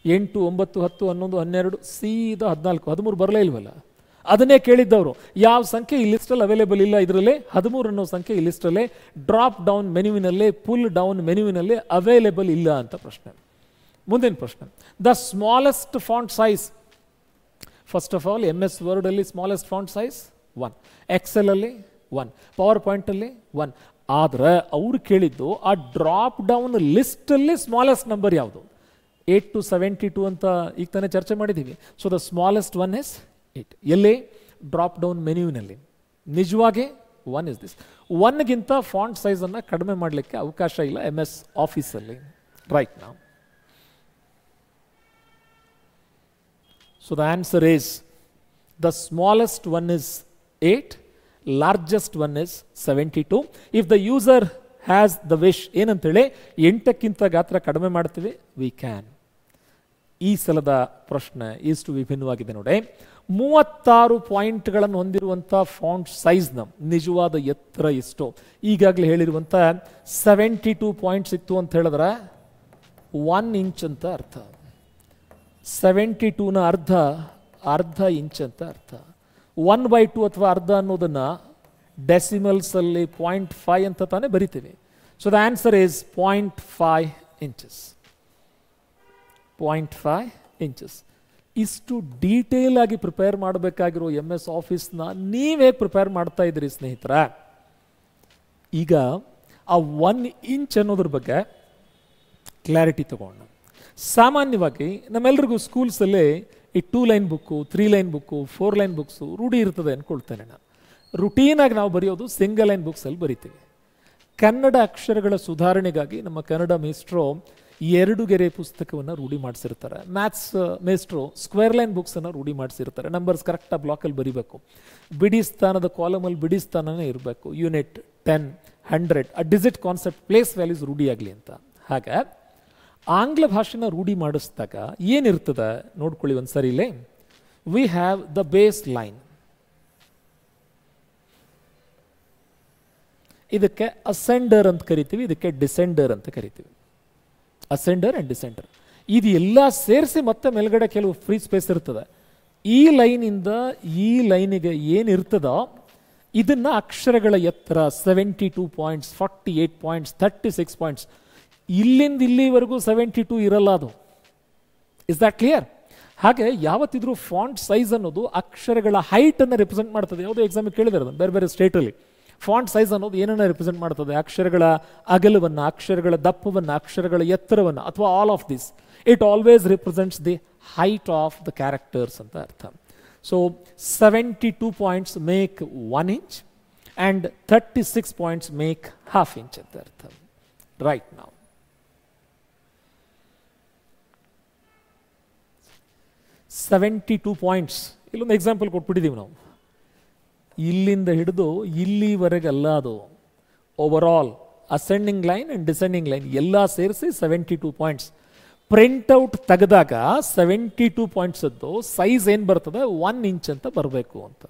8, 9, 10, 11, 12, ಸೀದಾ 14. 13 ಬರಲೇ ಇಲ್ವಲ್ಲ. ಅದನ್ನೇ ಕೇಳಿದ್ದವರು, ಯಾವ ಸಂಖ್ಯೆ ಈ ಲಿಸ್ಟಲ್ಲಿ ಅವೈಲೇಬಲ್ ಇಲ್ಲ, ಇದರಲ್ಲೇ 13 ಅನ್ನೋ ಸಂಖ್ಯೆ ಈ ಲಿಸ್ಟಲ್ಲೇ ಡ್ರಾಪ್ ಡೌನ್ ಮೆನ್ಯೂವಿನಲ್ಲೇ, ಪುಲ್ ಡೌನ್ ಮೆನ್ಯೂವಿನಲ್ಲೇ ಅವೈಲೇಬಲ್ ಇಲ್ಲ ಅಂತ ಪ್ರಶ್ನೆ. ಮುಂದಿನ ಪ್ರಶ್ನೆ, the smallest font size. First of all MS ವರ್ಡಲ್ಲಿ ಸ್ಮಾಲೆಸ್ಟ್ ಫಾಂಟ್ ಸೈಜ್ 1, ಎಕ್ಸೆಲಲ್ಲಿ 1, ಪವರ್ ಪಾಯಿಂಟಲ್ಲಿ 1. ಆದರೆ ಅವರು ಕೇಳಿದ್ದು ಆ ಡ್ರಾಪ್ ಡೌನ್ ಲಿಸ್ಟಲ್ಲಿ ಸ್ಮಾಲೆಸ್ಟ್ ನಂಬರ್ ಯಾವುದು? 8 to 72 ಅಂತ ಈಗ ತಾನೇ ಚರ್ಚೆ ಮಾಡಿದ್ದೀವಿ. So the smallest one is 8. ಎಲ್ಲಿ? ಡ್ರಾಪ್ ಡೌನ್ ಮೆನ್ಯೂವಿನಲ್ಲಿ. ನಿಜವಾಗಿ 1 ಇಸ್ ದಿಸ್. 1ಗಿಂತ ಫಾಂಟ್ ಸೈಜನ್ನು ಕಡಿಮೆ ಮಾಡಲಿಕ್ಕೆ ಅವಕಾಶ ಇಲ್ಲ MS ಆಫೀಸಲ್ಲಿ ರೈಟ್ ನಾವು. So the answer is The smallest one is 8, largest one is 72. If the user has the wish, ಏನಂತೇಳಿ 8ಕ್ಕಿಂತ ಗಾತ್ರ ಕಡಿಮೆ ಮಾಡ್ತೀವಿ, we can. ಈ ಸಲದ ಪ್ರಶ್ನೆ ಇಷ್ಟು ವಿಭಿನ್ನವಾಗಿದೆ ನೋಡಿ. 36 ಪಾಯಿಂಟ್ಗಳನ್ನು ಹೊಂದಿರುವಂಥ ಫಾಂಟ್ ಸೈಜ್ನ ನಿಜವಾದ ಎತ್ತರ ಎಷ್ಟು? ಈಗಾಗಲೇ ಹೇಳಿರುವಂಥ 72 ಪಾಯಿಂಟ್ಸ್ ಇತ್ತು ಅಂತ ಹೇಳಿದ್ರೆ 1 ಇಂಚ್ ಅಂತ ಅರ್ಥ. 72ನ ಅರ್ಧ ಇಂಚ್ ಅಂತ ಅರ್ಥ. 1/2 ಅಥವಾ ಅರ್ಧ ಅನ್ನೋದನ್ನು ಡೆಸಿಮಲ್ಸಲ್ಲಿ 0.5 ಅಂತ ತಾನೇ ಬರಿತೀವಿ. So the answer is 0.5 inches. 0.5 inches. ಇಷ್ಟು ಡೀಟೇಲ್ ಆಗಿ ಪ್ರಿಪೇರ್ ಮಾಡಬೇಕಾಗಿರೋ MS ಆಫೀಸ್ನ ನೀವೇ ಪ್ರಿಪೇರ್ ಮಾಡ್ತಾ ಇದ್ದೀರಿ ಸ್ನೇಹಿತರ. ಈಗ ಆ 1 ಇಂಚ್ ಅನ್ನೋದ್ರ ಬಗ್ಗೆ ಕ್ಲಾರಿಟಿ ತಗೊಂಡು, ಸಾಮಾನ್ಯವಾಗಿ ನಮ್ಮೆಲ್ರಿಗೂ ಸ್ಕೂಲ್ಸಲ್ಲಿ ಈ 2 line book, 3 line book, 4 line books ರೂಢಿ ಇರ್ತದೆ ಅಂದ್ಕೊಳ್ತೇನೆ ನಾನು. ರುಟೀನಾಗಿ ನಾವು ಬರೆಯೋದು ಸಿಂಗಲ್ ಲೈನ್ ಬುಕ್ಸಲ್ಲಿ ಬರಿತೀವಿ. ಕನ್ನಡ ಅಕ್ಷರಗಳ ಸುಧಾರಣೆಗಾಗಿ ನಮ್ಮ ಕನ್ನಡ ಮೇಸ್ಟ್ರು 2 ಗೆರೆ ಪುಸ್ತಕವನ್ನು ರೂಢಿ ಮಾಡಿಸಿರ್ತಾರೆ. ಮ್ಯಾಥ್ಸ್ ಮೇಸ್ಟ್ರು ಸ್ಕ್ವೇರ್ ಲೈನ್ ಬುಕ್ಸನ್ನು ರೂಢಿ ಮಾಡಿಸಿರ್ತಾರೆ. ನಂಬರ್ಸ್ ಕರೆಕ್ಟಾಗಿ ಬ್ಲಾಕಲ್ಲಿ ಬರೀಬೇಕು. ಬಿಡಿ ಸ್ಥಾನದ ಕಾಲಮಲ್ಲಿ ಬಿಡಿ ಸ್ಥಾನನೇ ಇರಬೇಕು. ಯೂನಿಟ್ 10, 100 ಆ ಡಿಜಿಟ್ ಕಾನ್ಸೆಪ್ಟ್, ಪ್ಲೇಸ್ ವ್ಯಾಲ್ಯೂಸ್ ರೂಢಿಯಾಗಲಿ ಅಂತ. ಹಾಗೆ ಆಂಗ್ಲ ಭಾಷೆನ ರೂಢಿ ಮಾಡಿಸಿದಾಗ ಏನಿರ್ತದೆ ನೋಡ್ಕೊಳ್ಳಿ ಒಂದ್ಸರಿ. ಇಲ್ಲೇ we have the base line. ಇದಕ್ಕೆ ಅಸೆಂಡರ್ ಅಂತ ಕರಿತೀವಿ, ಇದಕ್ಕೆ ಡಿಸೆಂಡರ್ ಅಂತ ಕರಿತೀವಿ. ಅಸೆಂಡರ್ ಆ್ಯಂಡ್ ಡಿಸೆಂಡರ್ ಇದು ಎಲ್ಲ ಸೇರಿಸಿ ಮತ್ತೆ ಮೇಲ್ಗಡೆ ಕೆಲವು ಫ್ರೀ ಸ್ಪೇಸ್ ಇರ್ತದೆ. ಈ ಲೈನಿಂದ ಈ ಲೈನಿಗೆ ಏನಿರ್ತದೋ ಇದನ್ನು ಅಕ್ಷರಗಳ ಎತ್ತರ 72 ಪಾಯಿಂಟ್ಸ್, 48 ಪಾಯಿಂಟ್ಸ್, 36 ಪಾಯಿಂಟ್ಸ್, ಇಲ್ಲಿಂದ ಇಲ್ಲಿವರೆಗೂ 72 ಇರಲ್ಲ ಅದು. Is that clear? ಹಾಗೆ ಯಾವತ್ತಿದ್ರೂ ಫಾಂಟ್ ಸೈಜ್ ಅನ್ನೋದು ಅಕ್ಷರಗಳ ಹೈಟನ್ನು ರೆಪ್ರೆಸೆಂಟ್ ಮಾಡ್ತದೆ. ಯಾವುದೋ ಎಕ್ಸಾಮಿಗೆ ಕೇಳಿದಾರೆ ಬೇರೆ ಬೇರೆ ಸ್ಟೇಟಲ್ಲಿ. ಫಾಂಟ್ ಸೈಜ್ ಅನ್ನೋದು ಏನನ್ನ ರೆಪ್ರೆಸೆಂಟ್ ಮಾಡ್ತದೆ? ಅಕ್ಷರಗಳ ಅಗಲವನ್ನು, ಅಕ್ಷರಗಳ ದಪ್ಪವನ್ನು, ಅಕ್ಷರಗಳ ಎತ್ತರವನ್ನು, ಅಥವಾ all of this. It always represents the height of the characters ಅಂತ ಅರ್ಥ. So 72 points make 1 inch and 36 points make half inch ಅಂತ ಅರ್ಥ. ರೈಟ್ ನಾವು 72 ಪಾಯಿಂಟ್ಸ್ ಇಲ್ಲೊಂದು ಎಕ್ಸಾಂಪಲ್ ಕೊಟ್ಬಿಟ್ಟಿದ್ದೀವಿ ನಾವು. ಇಲ್ಲಿಂದ ಹಿಡಿದು ಇಲ್ಲಿವರೆಗಲ್ಲ, ಅದು over all ascending line and descending line ಎಲ್ಲ ಸೇರಿಸಿ 72 ಪಾಯಿಂಟ್ಸ್. ಪ್ರಿಂಟ್ಔಟ್ ತೆಗೆದಾಗ 72 ಪಾಯಿಂಟ್ಸದ್ದು ಸೈಜ್ ಏನು ಬರ್ತದೆ? 1 ಇಂಚ್ ಅಂತ ಬರಬೇಕು ಅಂತ.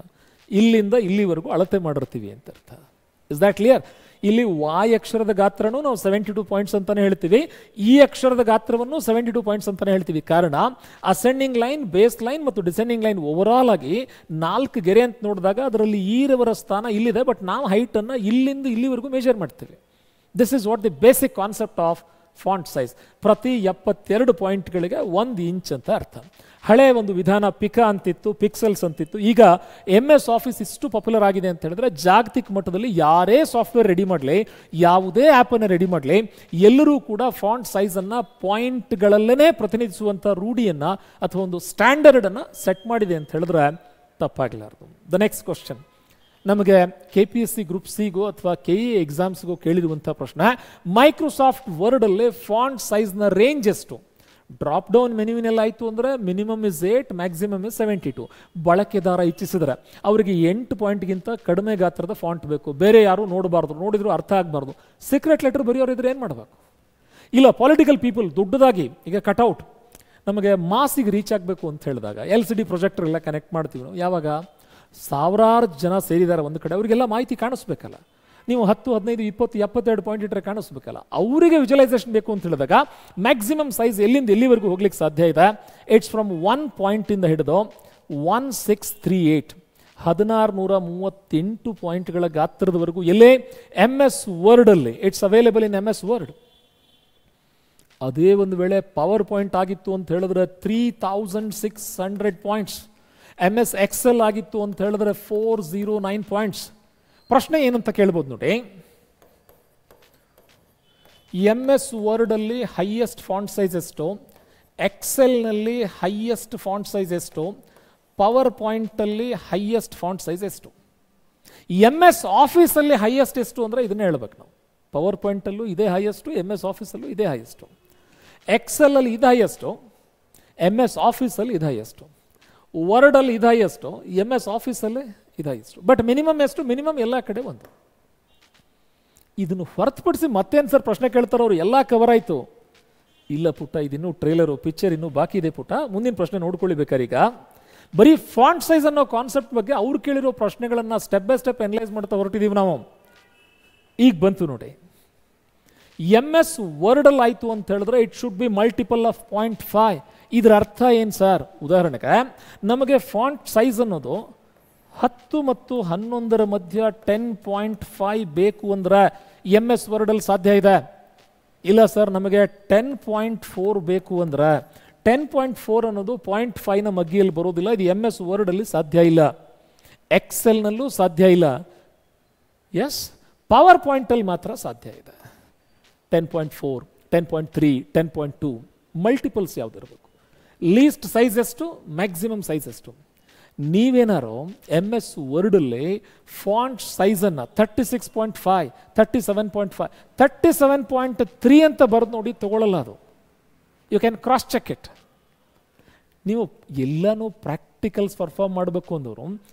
ಇಲ್ಲಿಂದ ಇಲ್ಲಿವರೆಗೂ ಅಳತೆ ಮಾಡಿರ್ತೀವಿ ಅಂತ ಅರ್ಥ. Is that clear? ಇಲ್ಲಿ ವಾಯ್ ಅಕ್ಷರದ ಗಾತ್ರನೂ ನಾವು 72 ಪಾಯಿಂಟ್ಸ್ ಅಂತಾನೆ ಹೇಳ್ತೀವಿ, ಈ ಅಕ್ಷರದ ಗಾತ್ರವನ್ನು 72 ಪಾಯಿಂಟ್ಸ್ ಅಂತಾನೆ ಹೇಳ್ತೀವಿ. ಕಾರಣ ಅಸೆಂಡಿಂಗ್ ಲೈನ್, ಬೇಸ್ ಲೈನ್ ಮತ್ತು ಡಿಸೆಂಡಿಂಗ್ ಲೈನ್ ಓವರ್ ಆಲ್ ಆಗಿ 4 ಗೆರೆ ಅಂತ ನೋಡಿದಾಗ ಅದರಲ್ಲಿ ಈರವರ ಸ್ಥಾನ ಇಲ್ಲಿದೆ, ಬಟ್ ನಾವು ಹೈಟನ್ನು ಇಲ್ಲಿಂದ ಇಲ್ಲಿವರೆಗೂ ಮೆಜರ್ ಮಾಡ್ತೀವಿ. This is what the basic concept of font size. ಪ್ರತಿ 72 ಪಾಯಿಂಟ್ಗಳಿಗೆ 1 ಇಂಚ್ ಅಂತ ಅರ್ಥ. ಹಳೆ ಒಂದು ವಿಧಾನ ಪಿಕಾ ಅಂತಿತ್ತು, ಪಿಕ್ಸೆಲ್ಸ್ ಅಂತಿತ್ತು. ಈಗ MS ಆಫೀಸ್ ಇಷ್ಟು ಪಾಪ್ಯುಲರ್ ಆಗಿದೆ ಅಂತ ಹೇಳಿದ್ರೆ ಜಾಗತಿಕ ಮಟ್ಟದಲ್ಲಿ ಯಾರೇ ಸಾಫ್ಟ್ವೇರ್ ರೆಡಿ ಮಾಡಲಿ, ಯಾವುದೇ ಆ್ಯಪನ್ನು ರೆಡಿ ಮಾಡಲಿ, ಎಲ್ಲರೂ ಕೂಡ ಫಾಂಟ್ ಸೈಜನ್ನು ಪಾಯಿಂಟ್ಗಳಲ್ಲೇ ಪ್ರತಿನಿಧಿಸುವಂಥ ರೂಢಿಯನ್ನು ಅಥವಾ ಒಂದು ಸ್ಟ್ಯಾಂಡರ್ಡನ್ನು ಸೆಟ್ ಮಾಡಿದೆ ಅಂತ ಹೇಳಿದ್ರೆ ತಪ್ಪಾಗಲಾರದು. ದ ನೆಕ್ಸ್ಟ್ ಕ್ವಶನ್ ನಮಗೆ KPSC ಗ್ರೂಪ್ ಸಿಗೋ ಅಥವಾ KE ಎಕ್ಸಾಮ್ಸ್ಗೋ ಕೇಳಿರುವಂಥ ಪ್ರಶ್ನೆ, ಮೈಕ್ರೋಸಾಫ್ಟ್ ವರ್ಡಲ್ಲಿ ಫಾಂಟ್ ಸೈಜ್ನ ರೇಂಜ್ ಎಷ್ಟು? ಡ್ರಾಪ್ ಡೌನ್ ಮೆನ್ಯೂವಿನಲ್ಲಿ ಆಯಿತು ಅಂದರೆ ಮಿನಿಮಮ್ ಇಸ್ 8, ಮ್ಯಾಕ್ಸಿಮಮ್ ಇಸ್ 72. ಬಳಕೆದಾರ ಇಚ್ಛಿಸಿದರೆ ಅವರಿಗೆ 8 ಪಾಯಿಂಟ್ಗಿಂತ ಕಡಿಮೆ ಗಾತ್ರದ ಫಾಂಟ್ ಬೇಕು, ಬೇರೆ ಯಾರು ನೋಡಬಾರ್ದು, ನೋಡಿದ್ರು ಅರ್ಥ ಆಗಬಾರ್ದು. ಸೀಕ್ರೆಟ್ ಲೆಟರ್ ಬರೆಯೋರಿದ್ರೆ ಏನು ಮಾಡಬೇಕು? ಇಲ್ಲ ಪೊಲಿಟಿಕಲ್ ಪೀಪಲ್ ದೊಡ್ಡದಾಗಿ ಈಗ ಕಟ್ಔಟ್ ನಮಗೆ ಮಾಸಿಗೆ ರೀಚ್ ಆಗಬೇಕು ಅಂತ ಹೇಳಿದಾಗ LCD ಪ್ರೊಜೆಕ್ಟರ್ ಎಲ್ಲ ಕನೆಕ್ಟ್ ಮಾಡ್ತೀವಿ ನಾವು. ಯಾವಾಗ ಸಾವಿರಾರು ಜನ ಸೇರಿದ್ದಾರೆ ಒಂದು ಕಡೆ, ಅವರಿಗೆಲ್ಲ ಮಾಹಿತಿ ಕಾಣಿಸ್ಬೇಕಲ್ಲ. ನೀವು 10, 15, 20, 72 ಪಾಯಿಂಟ್ ಇಟ್ಟರೆ ಕಾಣಿಸ್ಬೇಕಲ್ಲ. ಅವರಿಗೆ ವಿಜುವಲೈಸೇಷನ್ ಬೇಕು ಅಂತ ಹೇಳಿದಾಗ ಮ್ಯಾಕ್ಸಿಮಮ್ ಸೈಜ್ ಎಲ್ಲಿಂದ ಎಲ್ಲಿವರೆಗೂ ಹೋಗ್ಲಿಕ್ಕೆ ಸಾಧ್ಯ ಇದೆ? ಇಟ್ಸ್ ಫ್ರಮ್ 1 ಪಾಯಿಂಟಿಂದ ಹಿಡಿದು 1638 1638 ಪಾಯಿಂಟ್ಗಳ ಗಾತ್ರದವರೆಗೂ ಎಲ್ಲೇ MS ವರ್ಡಲ್ಲಿ it's available in MS word. ಅದೇ ಒಂದು ವೇಳೆ ಪವರ್ ಪಾಯಿಂಟ್ ಆಗಿತ್ತು ಅಂತ ಹೇಳಿದ್ರೆ 3600 ಪಾಯಿಂಟ್ಸ್. MS ಎಕ್ಸೆಲ್ ಆಗಿತ್ತು ಅಂತ ಹೇಳಿದ್ರೆ 409 ಪಾಯಿಂಟ್ಸ್. ಪ್ರಶ್ನೆ ಏನಂತ ಕೇಳ್ಬೋದು ನೋಡಿ, MS ವರ್ಡಲ್ಲಿ ಹೈಯೆಸ್ಟ್ ಫಾಂಟ್ ಸೈಜ್ ಎಷ್ಟು, ಎಕ್ಸೆಲ್ನಲ್ಲಿ ಹೈಯೆಸ್ಟ್ ಫಾಂಟ್ ಸೈಜ್ ಎಷ್ಟು, ಪವರ್ ಪಾಯಿಂಟಲ್ಲಿ ಹೈಯೆಸ್ಟ್ ಫಾಂಟ್ ಸೈಜ್ ಎಷ್ಟು? MS ಆಫೀಸಲ್ಲಿ ಹೈಯೆಸ್ಟ್ ಎಷ್ಟು ಅಂದರೆ ಇದನ್ನೇ ಹೇಳ್ಬೇಕು ನಾವು. ಪವರ್ ಪಾಯಿಂಟಲ್ಲೂ ಇದೇ ಹೈಯೆಸ್ಟು, MS ಆಫೀಸಲ್ಲೂ ಇದೇ ಹೈಯೆಸ್ಟು. ಎಕ್ಸೆಲಲ್ಲಿ ಇದು ಹೈಯೆಸ್ಟು, MS ಆಫೀಸಲ್ಲಿ ಇದು ಹೈಯೆಸ್ಟು. ವರ್ಡಲ್ಲಿ ಇದು ಹೈಯೆಸ್ಟು, MS ಆಫೀಸಲ್ಲಿ ಇದು ಹೈಯೆಸ್ಟು. ಬಟ್ ಮಿನಿಮಮ್ ಎಷ್ಟು? ಮಿನಿಮಮ್ ಎಲ್ಲ ಕಡೆ ಒಂದು. ಇದನ್ನು ಹೊರತುಪಡಿಸಿ ಮತ್ತೇನು ಸರ್ ಪ್ರಶ್ನೆ ಕೇಳ್ತಾರೆ ಅವರು, ಎಲ್ಲ ಕವರ್ ಆಯಿತು. ಇಲ್ಲ ಪುಟ್ಟ, ಇದಿನ್ನೂ ಟ್ರೇಲರು, ಪಿಕ್ಚರ್ ಇನ್ನೂ ಬಾಕಿ ಇದೆ ಪುಟ್ಟ, ಮುಂದಿನ ಪ್ರಶ್ನೆ ನೋಡ್ಕೊಳ್ಳಿಬೇಕಾರೀಗ. ಬರೀ ಫಾಂಟ್ ಸೈಜ್ ಅನ್ನೋ ಕಾನ್ಸೆಪ್ಟ್ ಬಗ್ಗೆ ಅವ್ರು ಕೇಳಿರೋ ಪ್ರಶ್ನೆಗಳನ್ನು ಸ್ಟೆಪ್ ಬೈ ಸ್ಟೆಪ್ ಅನಲೈಸ್ ಮಾಡ್ತಾ ಹೊರಟಿದ್ದೀವಿ ನಾವು. ಈಗ ಬಂತು ನೋಡಿ, MS ವರ್ಡಲ್ಲಿ ಆಯಿತು ಅಂತ ಹೇಳಿದ್ರೆ it should be multiple of 0.5. ಇದರ ಅರ್ಥ ಏನು ಸರ್? ಉದಾಹರಣೆಗೆ ನಮಗೆ ಫಾಂಟ್ ಸೈಜ್ ಅನ್ನೋದು 10 ಮತ್ತು 11ರ ಮಧ್ಯ 10.5 ಬೇಕು ಅಂದ್ರೆ MS ವರ್ಡಲ್ಲಿ ಸಾಧ್ಯ ಇದೆ. ಇಲ್ಲ ಸರ್ ನಮಗೆ 10.4 ಬೇಕು ಅಂದ್ರೆ 10.4 ಅನ್ನೋದು 0.5ನ ಮಗ್ಗಿಯಲ್ಲಿ ಬರೋದಿಲ್ಲ. ಇದು MS ವರ್ಡಲ್ಲಿ ಸಾಧ್ಯ ಇಲ್ಲ, ಎಕ್ಸೆಲ್ನಲ್ಲೂ ಸಾಧ್ಯ ಇಲ್ಲ. ಎಸ್, ಪವರ್ ಪಾಯಿಂಟಲ್ಲಿ ಮಾತ್ರ ಸಾಧ್ಯ ಇದೆ. 10.4, 10.3, 10.2 ಮಲ್ಟಿಪಲ್ಸ್ ಯಾವುದಿರಬೇಕು? ಲೀಸ್ಟ್ ಸೈಜ್ ಎಷ್ಟು, ಮ್ಯಾಕ್ಸಿಮಮ್ ಸೈಜ್ ಎಷ್ಟು? ನೀವೇನಾರು MS ವರ್ಡಲ್ಲಿ ಫಾಂಟ್ ಸೈಜನ್ನು 36.5, 37.5, 37.3 ಅಂತ ಬರೆದು ನೋಡಿ, ತಗೊಳ್ಳಲ್ಲ ಅದು. You can cross check it. ನೀವು ಎಲ್ಲನೂ ಪ್ರಾಕ್ಟಿಕಲ್ಸ್ ಪರ್ಫಾರ್ಮ್ ಮಾಡಬೇಕು ಅಂದವರು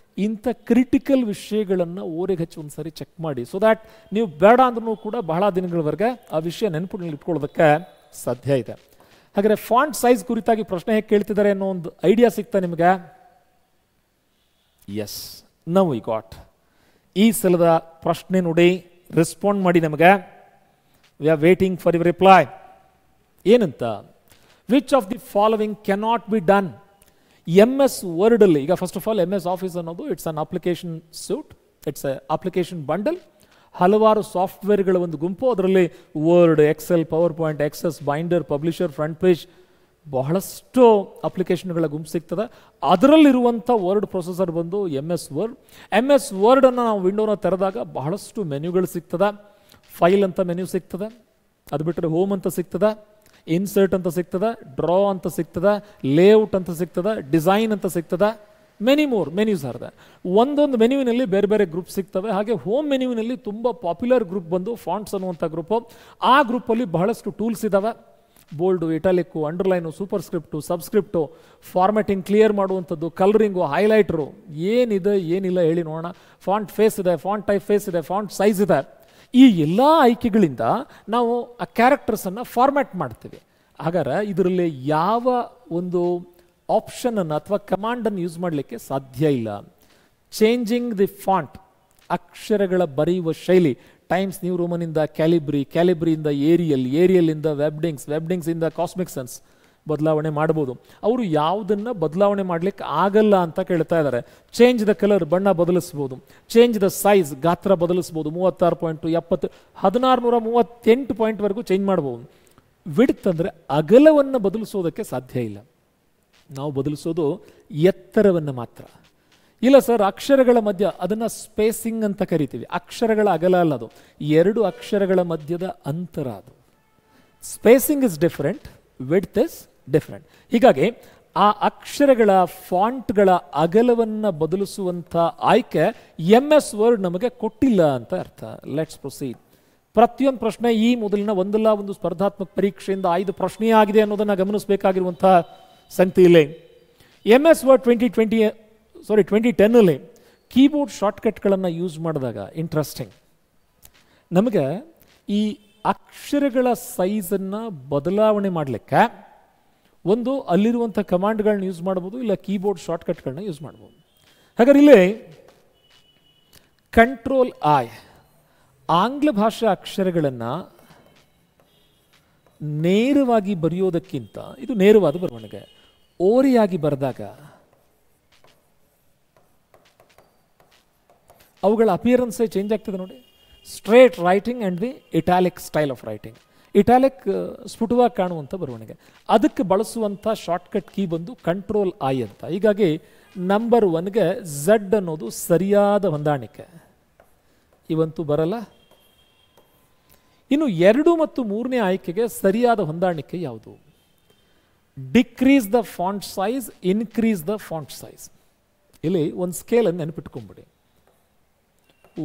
ಇಂಥ ಕ್ರಿಟಿಕಲ್ ವಿಷಯಗಳನ್ನು ಓರಿಗೆ ಹಚ್ಚಿ ಒಂದು ಸರಿ ಚೆಕ್ ಮಾಡಿ, ಸೊ ದ್ಯಾಟ್ ನೀವು ಬೇಡ ಅಂದ್ರೂ ಕೂಡ ಬಹಳ ದಿನಗಳವರೆಗೆ ಆ ವಿಷಯ ನೆನಪಿನಲ್ಲಿ ಇಟ್ಕೊಳ್ಳೋದಕ್ಕೆ ಸಾಧ್ಯ ಇದೆ. ಹಾಗಾದರೆ ಫಾಂಟ್ ಸೈಜ್ ಕುರಿತಾಗಿ ಪ್ರಶ್ನೆ ಹೇಗೆ ಕೇಳ್ತಿದ್ದಾರೆ ಅನ್ನೋ ಒಂದು ಐಡಿಯಾ ಸಿಗ್ತಾ ನಿಮಗೆ? Yes, now we got. ಈ ಸಲದ ಪ್ರಶ್ನೆ ನೋಡಿ, ರೆಸ್ಪಾಂಡ್ ಮಾಡಿ ನಮಗೆ. We are waiting for your reply. ಏನಂತ? Which of the following cannot be done? MS ವರ್ಡಲ್ಲಿ ಈಗ first of all MS office ಅನ್ನೋದು it's an application suite, it's a application bundle. ಹಲವಾರು ಸಾಫ್ಟ್ವೇರ್ಗಳ ಒಂದು ಗುಂಪು. ಅದರಲ್ಲಿ Word, Excel, PowerPoint, Access, Binder, Publisher, FrontPage, ಬಹಳಷ್ಟು ಅಪ್ಲಿಕೇಶನ್ಗಳ ಗುಂಪು ಸಿಗ್ತದೆ. ಅದರಲ್ಲಿರುವಂಥ ವರ್ಡ್ ಪ್ರೊಸೆಸರ್ ಬಂದು MS ವರ್ಡ್. MS ವರ್ಡನ್ನು ನಾವು ವಿಂಡೋನ ತೆರೆದಾಗ ಬಹಳಷ್ಟು ಮೆನ್ಯೂಗಳು ಸಿಗ್ತದೆ. ಫೈಲ್ ಅಂತ ಮೆನ್ಯೂ ಸಿಗ್ತದೆ, ಅದು ಬಿಟ್ಟರೆ ಹೋಮ್ ಅಂತ ಸಿಗ್ತದೆ, ಇನ್ಸರ್ಟ್ ಅಂತ ಸಿಗ್ತದೆ, ಡ್ರಾ ಅಂತ ಸಿಗ್ತದೆ, ಲೇಔಟ್ ಅಂತ ಸಿಗ್ತದೆ, ಡಿಸೈನ್ ಅಂತ ಸಿಗ್ತದೆ, many more menus are there. ಒಂದೊಂದು ಮೆನ್ಯೂವಿನಲ್ಲಿ ಬೇರೆ ಬೇರೆ ಗ್ರೂಪ್ ಸಿಗ್ತವೆ. ಹಾಗೆ ಹೋಮ್ ಮೆನ್ಯೂವಿನಲ್ಲಿ ತುಂಬ ಪಾಪ್ಯುಲರ್ ಗ್ರೂಪ್ ಬಂದು ಫಾಂಟ್ಸ್ ಅನ್ನುವಂಥ ಗ್ರೂಪು. ಆ ಗ್ರೂಪಲ್ಲಿ ಬಹಳಷ್ಟು ಟೂಲ್ಸ್ ಇದ್ದಾವೆ. ಬೋಲ್ಡು, ಇಟಾಲಿಕ್ಕು, underline, super script, ಸಬ್ಸ್ಕ್ರಿಪ್ಟು, formatting clear ಮಾಡುವಂಥದ್ದು, ಕಲರಿಂಗು, ಹೈಲೈಟ್ರು, ಏನಿದೆ ಏನಿಲ್ಲ ಹೇಳಿ ನೋಡೋಣ. ಫಾಂಟ್ ಫೇಸ್ ಇದೆ, ಫಾಂಟ್ ಟೈಪ್ ಫೇಸ್ ಇದೆ, ಫಾಂಟ್ ಸೈಜ್ ಇದೆ. ಈ ಎಲ್ಲ ಆಯ್ಕೆಗಳಿಂದ ನಾವು ಆ ಕ್ಯಾರೆಕ್ಟರ್ಸನ್ನು ಫಾರ್ಮ್ಯಾಟ್ ಮಾಡ್ತೀವಿ. ಹಾಗಾದ್ರೆ ಇದರಲ್ಲಿ ಯಾವ ಒಂದು ಆಪ್ಷನನ್ನು ಅಥವಾ ಕಮಾಂಡನ್ನು ಯೂಸ್ ಮಾಡಲಿಕ್ಕೆ ಸಾಧ್ಯ ಇಲ್ಲ. ಚೇಂಜಿಂಗ್ ದಿ ಫಾಂಟ್, ಅಕ್ಷರಗಳ ಬರೆಯುವ ಶೈಲಿ. ಟೈಮ್ಸ್ ನ್ಯೂ ರೋಮನಿಂದ ಕ್ಯಾಲಿಬ್ರಿ, ಕ್ಯಾಲಿಬ್ರಿಯಿಂದ ಏರಿಯಲ್, ಏರಿಯಲ್ಲಿಂದ ವೆಬ್ಡಿಂಗ್ಸ್, ವೆಬ್ಡಿಂಗ್ಸಿಂದ ಕಾಸ್ಮಿಕ್ ಸೆನ್ಸ್ ಬದಲಾವಣೆ ಮಾಡ್ಬೋದು. ಅವರು ಯಾವುದನ್ನು ಬದಲಾವಣೆ ಮಾಡಲಿಕ್ಕೆ ಆಗಲ್ಲ ಅಂತ ಕೇಳ್ತಾ ಇದ್ದಾರೆ. ಚೇಂಜ್ ದ ಕಲರ್, ಬಣ್ಣ ಬದಲಿಸ್ಬೋದು. ಚೇಂಜ್ ದ ಸೈಜ್, ಗಾತ್ರ ಬದಲಿಸ್ಬೋದು. 36 ಪಾಯಿಂಟು, 70, 1638 ಪಾಯಿಂಟ್ವರೆಗೂ ಚೇಂಜ್ ಮಾಡ್ಬೋದು. ವಿಡ್ತ್ ಅಂದರೆ ಅಗಲವನ್ನು ಬದಲಿಸೋದಕ್ಕೆ ಸಾಧ್ಯ ಇಲ್ಲ. ನಾವು ಬದಲಿಸೋದು ಎತ್ತರವನ್ನು ಮಾತ್ರ. ಇಲ್ಲ ಸರ್, ಅಕ್ಷರಗಳ ಮಧ್ಯ, ಅದನ್ನು ಸ್ಪೇಸಿಂಗ್ ಅಂತ ಕರಿತೀವಿ. ಅಕ್ಷರಗಳ ಅಗಲ ಅಲ್ಲ, ಅದು ಎರಡು ಅಕ್ಷರಗಳ ಮಧ್ಯದ ಅಂತರ. ಅದು spacing is different, width is different. ಹೀಗಾಗಿ ಆ ಅಕ್ಷರಗಳ ಫಾಂಟ್ಗಳ ಅಗಲವನ್ನು ಬದಲಿಸುವಂಥ ಆಯ್ಕೆ MS ವರ್ಡ್ ನಮಗೆ ಕೊಟ್ಟಿಲ್ಲ ಅಂತ ಅರ್ಥ. Let's proceed. ಪ್ರತಿಯೊಂದು ಪ್ರಶ್ನೆ ಈ ಮೊದಲಿನ ಒಂದಲ್ಲ ಒಂದು ಸ್ಪರ್ಧಾತ್ಮಕ ಪರೀಕ್ಷೆಯಿಂದ 5 ಪ್ರಶ್ನೆ ಆಗಿದೆ ಅನ್ನೋದನ್ನು ಗಮನಿಸಬೇಕಾಗಿರುವಂಥ ಸಂಗತಿ ಇಲ್ಲಿ. MS ವರ್ಡ್ 2010 ಕೀಬೋರ್ಡ್ ಶಾರ್ಟ್ಕಟ್ಗಳನ್ನು ಯೂಸ್ ಮಾಡಿದಾಗ ಇಂಟ್ರೆಸ್ಟಿಂಗ್, ನಮಗೆ ಈ ಅಕ್ಷರಗಳ ಸೈಜನ್ನು ಬದಲಾವಣೆ ಮಾಡಲಿಕ್ಕೆ ಒಂದು ಅಲ್ಲಿರುವಂಥ ಕಮಾಂಡ್ಗಳನ್ನ ಯೂಸ್ ಮಾಡ್ಬೋದು, ಇಲ್ಲ ಕೀಬೋರ್ಡ್ ಶಾರ್ಟ್ಕಟ್ಗಳನ್ನ ಯೂಸ್ ಮಾಡ್ಬೋದು. ಹಾಗಾದ್ರೆ ಇಲ್ಲಿ ಕಂಟ್ರೋಲ್ I ಆಂಗ್ಲ ಭಾಷಾ ಅಕ್ಷರಗಳನ್ನು ನೇರವಾಗಿ ಬರೆಯೋದಕ್ಕಿಂತ ಇದು ನೇರವಾದ ಬರವಣಿಗೆ. ಓರೆಯಾಗಿ ಬರೆದಾಗ ಅವುಗಳ ಅಪಿಯರೆನ್ಸೇ ಚೇಂಜ್ ಆಗ್ತದೆ ನೋಡಿ. Straight writing and the italic style of writing. Italic ಸ್ಫುಟವಾಗಿ ಕಾಣುವಂಥ ಬರವಣಿಗೆ, ಅದಕ್ಕೆ ಬಳಸುವಂಥ ಶಾರ್ಟ್ಕಟ್ ಕೀ ಬಂದು ಕಂಟ್ರೋಲ್ I ಅಂತ. ಹೀಗಾಗಿ ನಂಬರ್ 1ಗೆ Z ಅನ್ನೋದು ಸರಿಯಾದ ಹೊಂದಾಣಿಕೆ. ಇವಂತೂ ಬರಲ್ಲ. ಇನ್ನು 2 ಮತ್ತು 3ನೇ ಆಯ್ಕೆಗೆ ಸರಿಯಾದ ಹೊಂದಾಣಿಕೆ ಯಾವುದು? Decrease the font size, increase the font size. ಇಲ್ಲಿ ಒಂದು ಸ್ಕೇಲನ್ನು ನೆನಪಿಟ್ಕೊಂಡ್ಬಿಡಿ.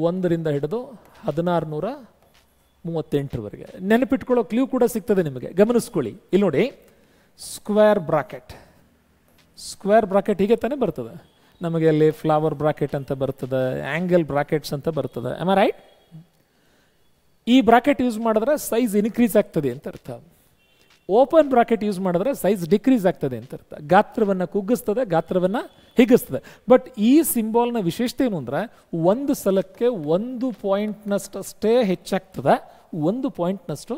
1ರಿಂದ ಹಿಡಿದು 1638ವರೆಗೆ ನೆನಪಿಟ್ಕೊಳ್ಳೋ ಕ್ಲೂ ಕೂಡ ಸಿಗ್ತದೆ ನಿಮಗೆ. ಗಮನಿಸ್ಕೊಳ್ಳಿ. ಇಲ್ಲಿ ನೋಡಿ, ಸ್ಕ್ವೇರ್ ಬ್ರಾಕೆಟ್, ಸ್ಕ್ವೇರ್ ಬ್ರಾಕೆಟ್ ಹೀಗೆ ತಾನೇ ಬರ್ತದೆ. ನಮಗೆ ಅಲ್ಲಿ ಫ್ಲವರ್ ಬ್ರಾಕೆಟ್ ಅಂತ ಬರ್ತದೆ, ಆ್ಯಂಗಲ್ ಬ್ರಾಕೆಟ್ಸ್ ಅಂತ ಬರ್ತದೆ. Am I right? ಈ ಬ್ರಾಕೆಟ್ ಯೂಸ್ ಮಾಡಿದ್ರೆ ಸೈಜ್ ಇನ್ಕ್ರೀಸ್ ಆಗ್ತದೆ ಅಂತ ಅರ್ಥ. ಓಪನ್ ಬ್ರಾಕೆಟ್ ಯೂಸ್ ಮಾಡಿದ್ರೆ ಸೈಜ್ ಡಿಕ್ರೀಸ್ ಆಗ್ತದೆ ಅಂತ ಅರ್ಥ. ಗಾತ್ರವನ್ನು ಕುಗ್ಗಿಸ್ತದೆ, ಗಾತ್ರವನ್ನು ಹಿಗ್ಗಿಸ್ತದೆ. ಬಟ್ ಈ ಸಿಂಬಾಲ್ನ ವಿಶೇಷತೆ ಏನು ಅಂದರೆ, ಒಂದು ಸಲಕ್ಕೆ 1 ಪಾಯಿಂಟ್ನಷ್ಟೇ ಹೆಚ್ಚಾಗ್ತದೆ, 1 ಪಾಯಿಂಟ್ನಷ್ಟು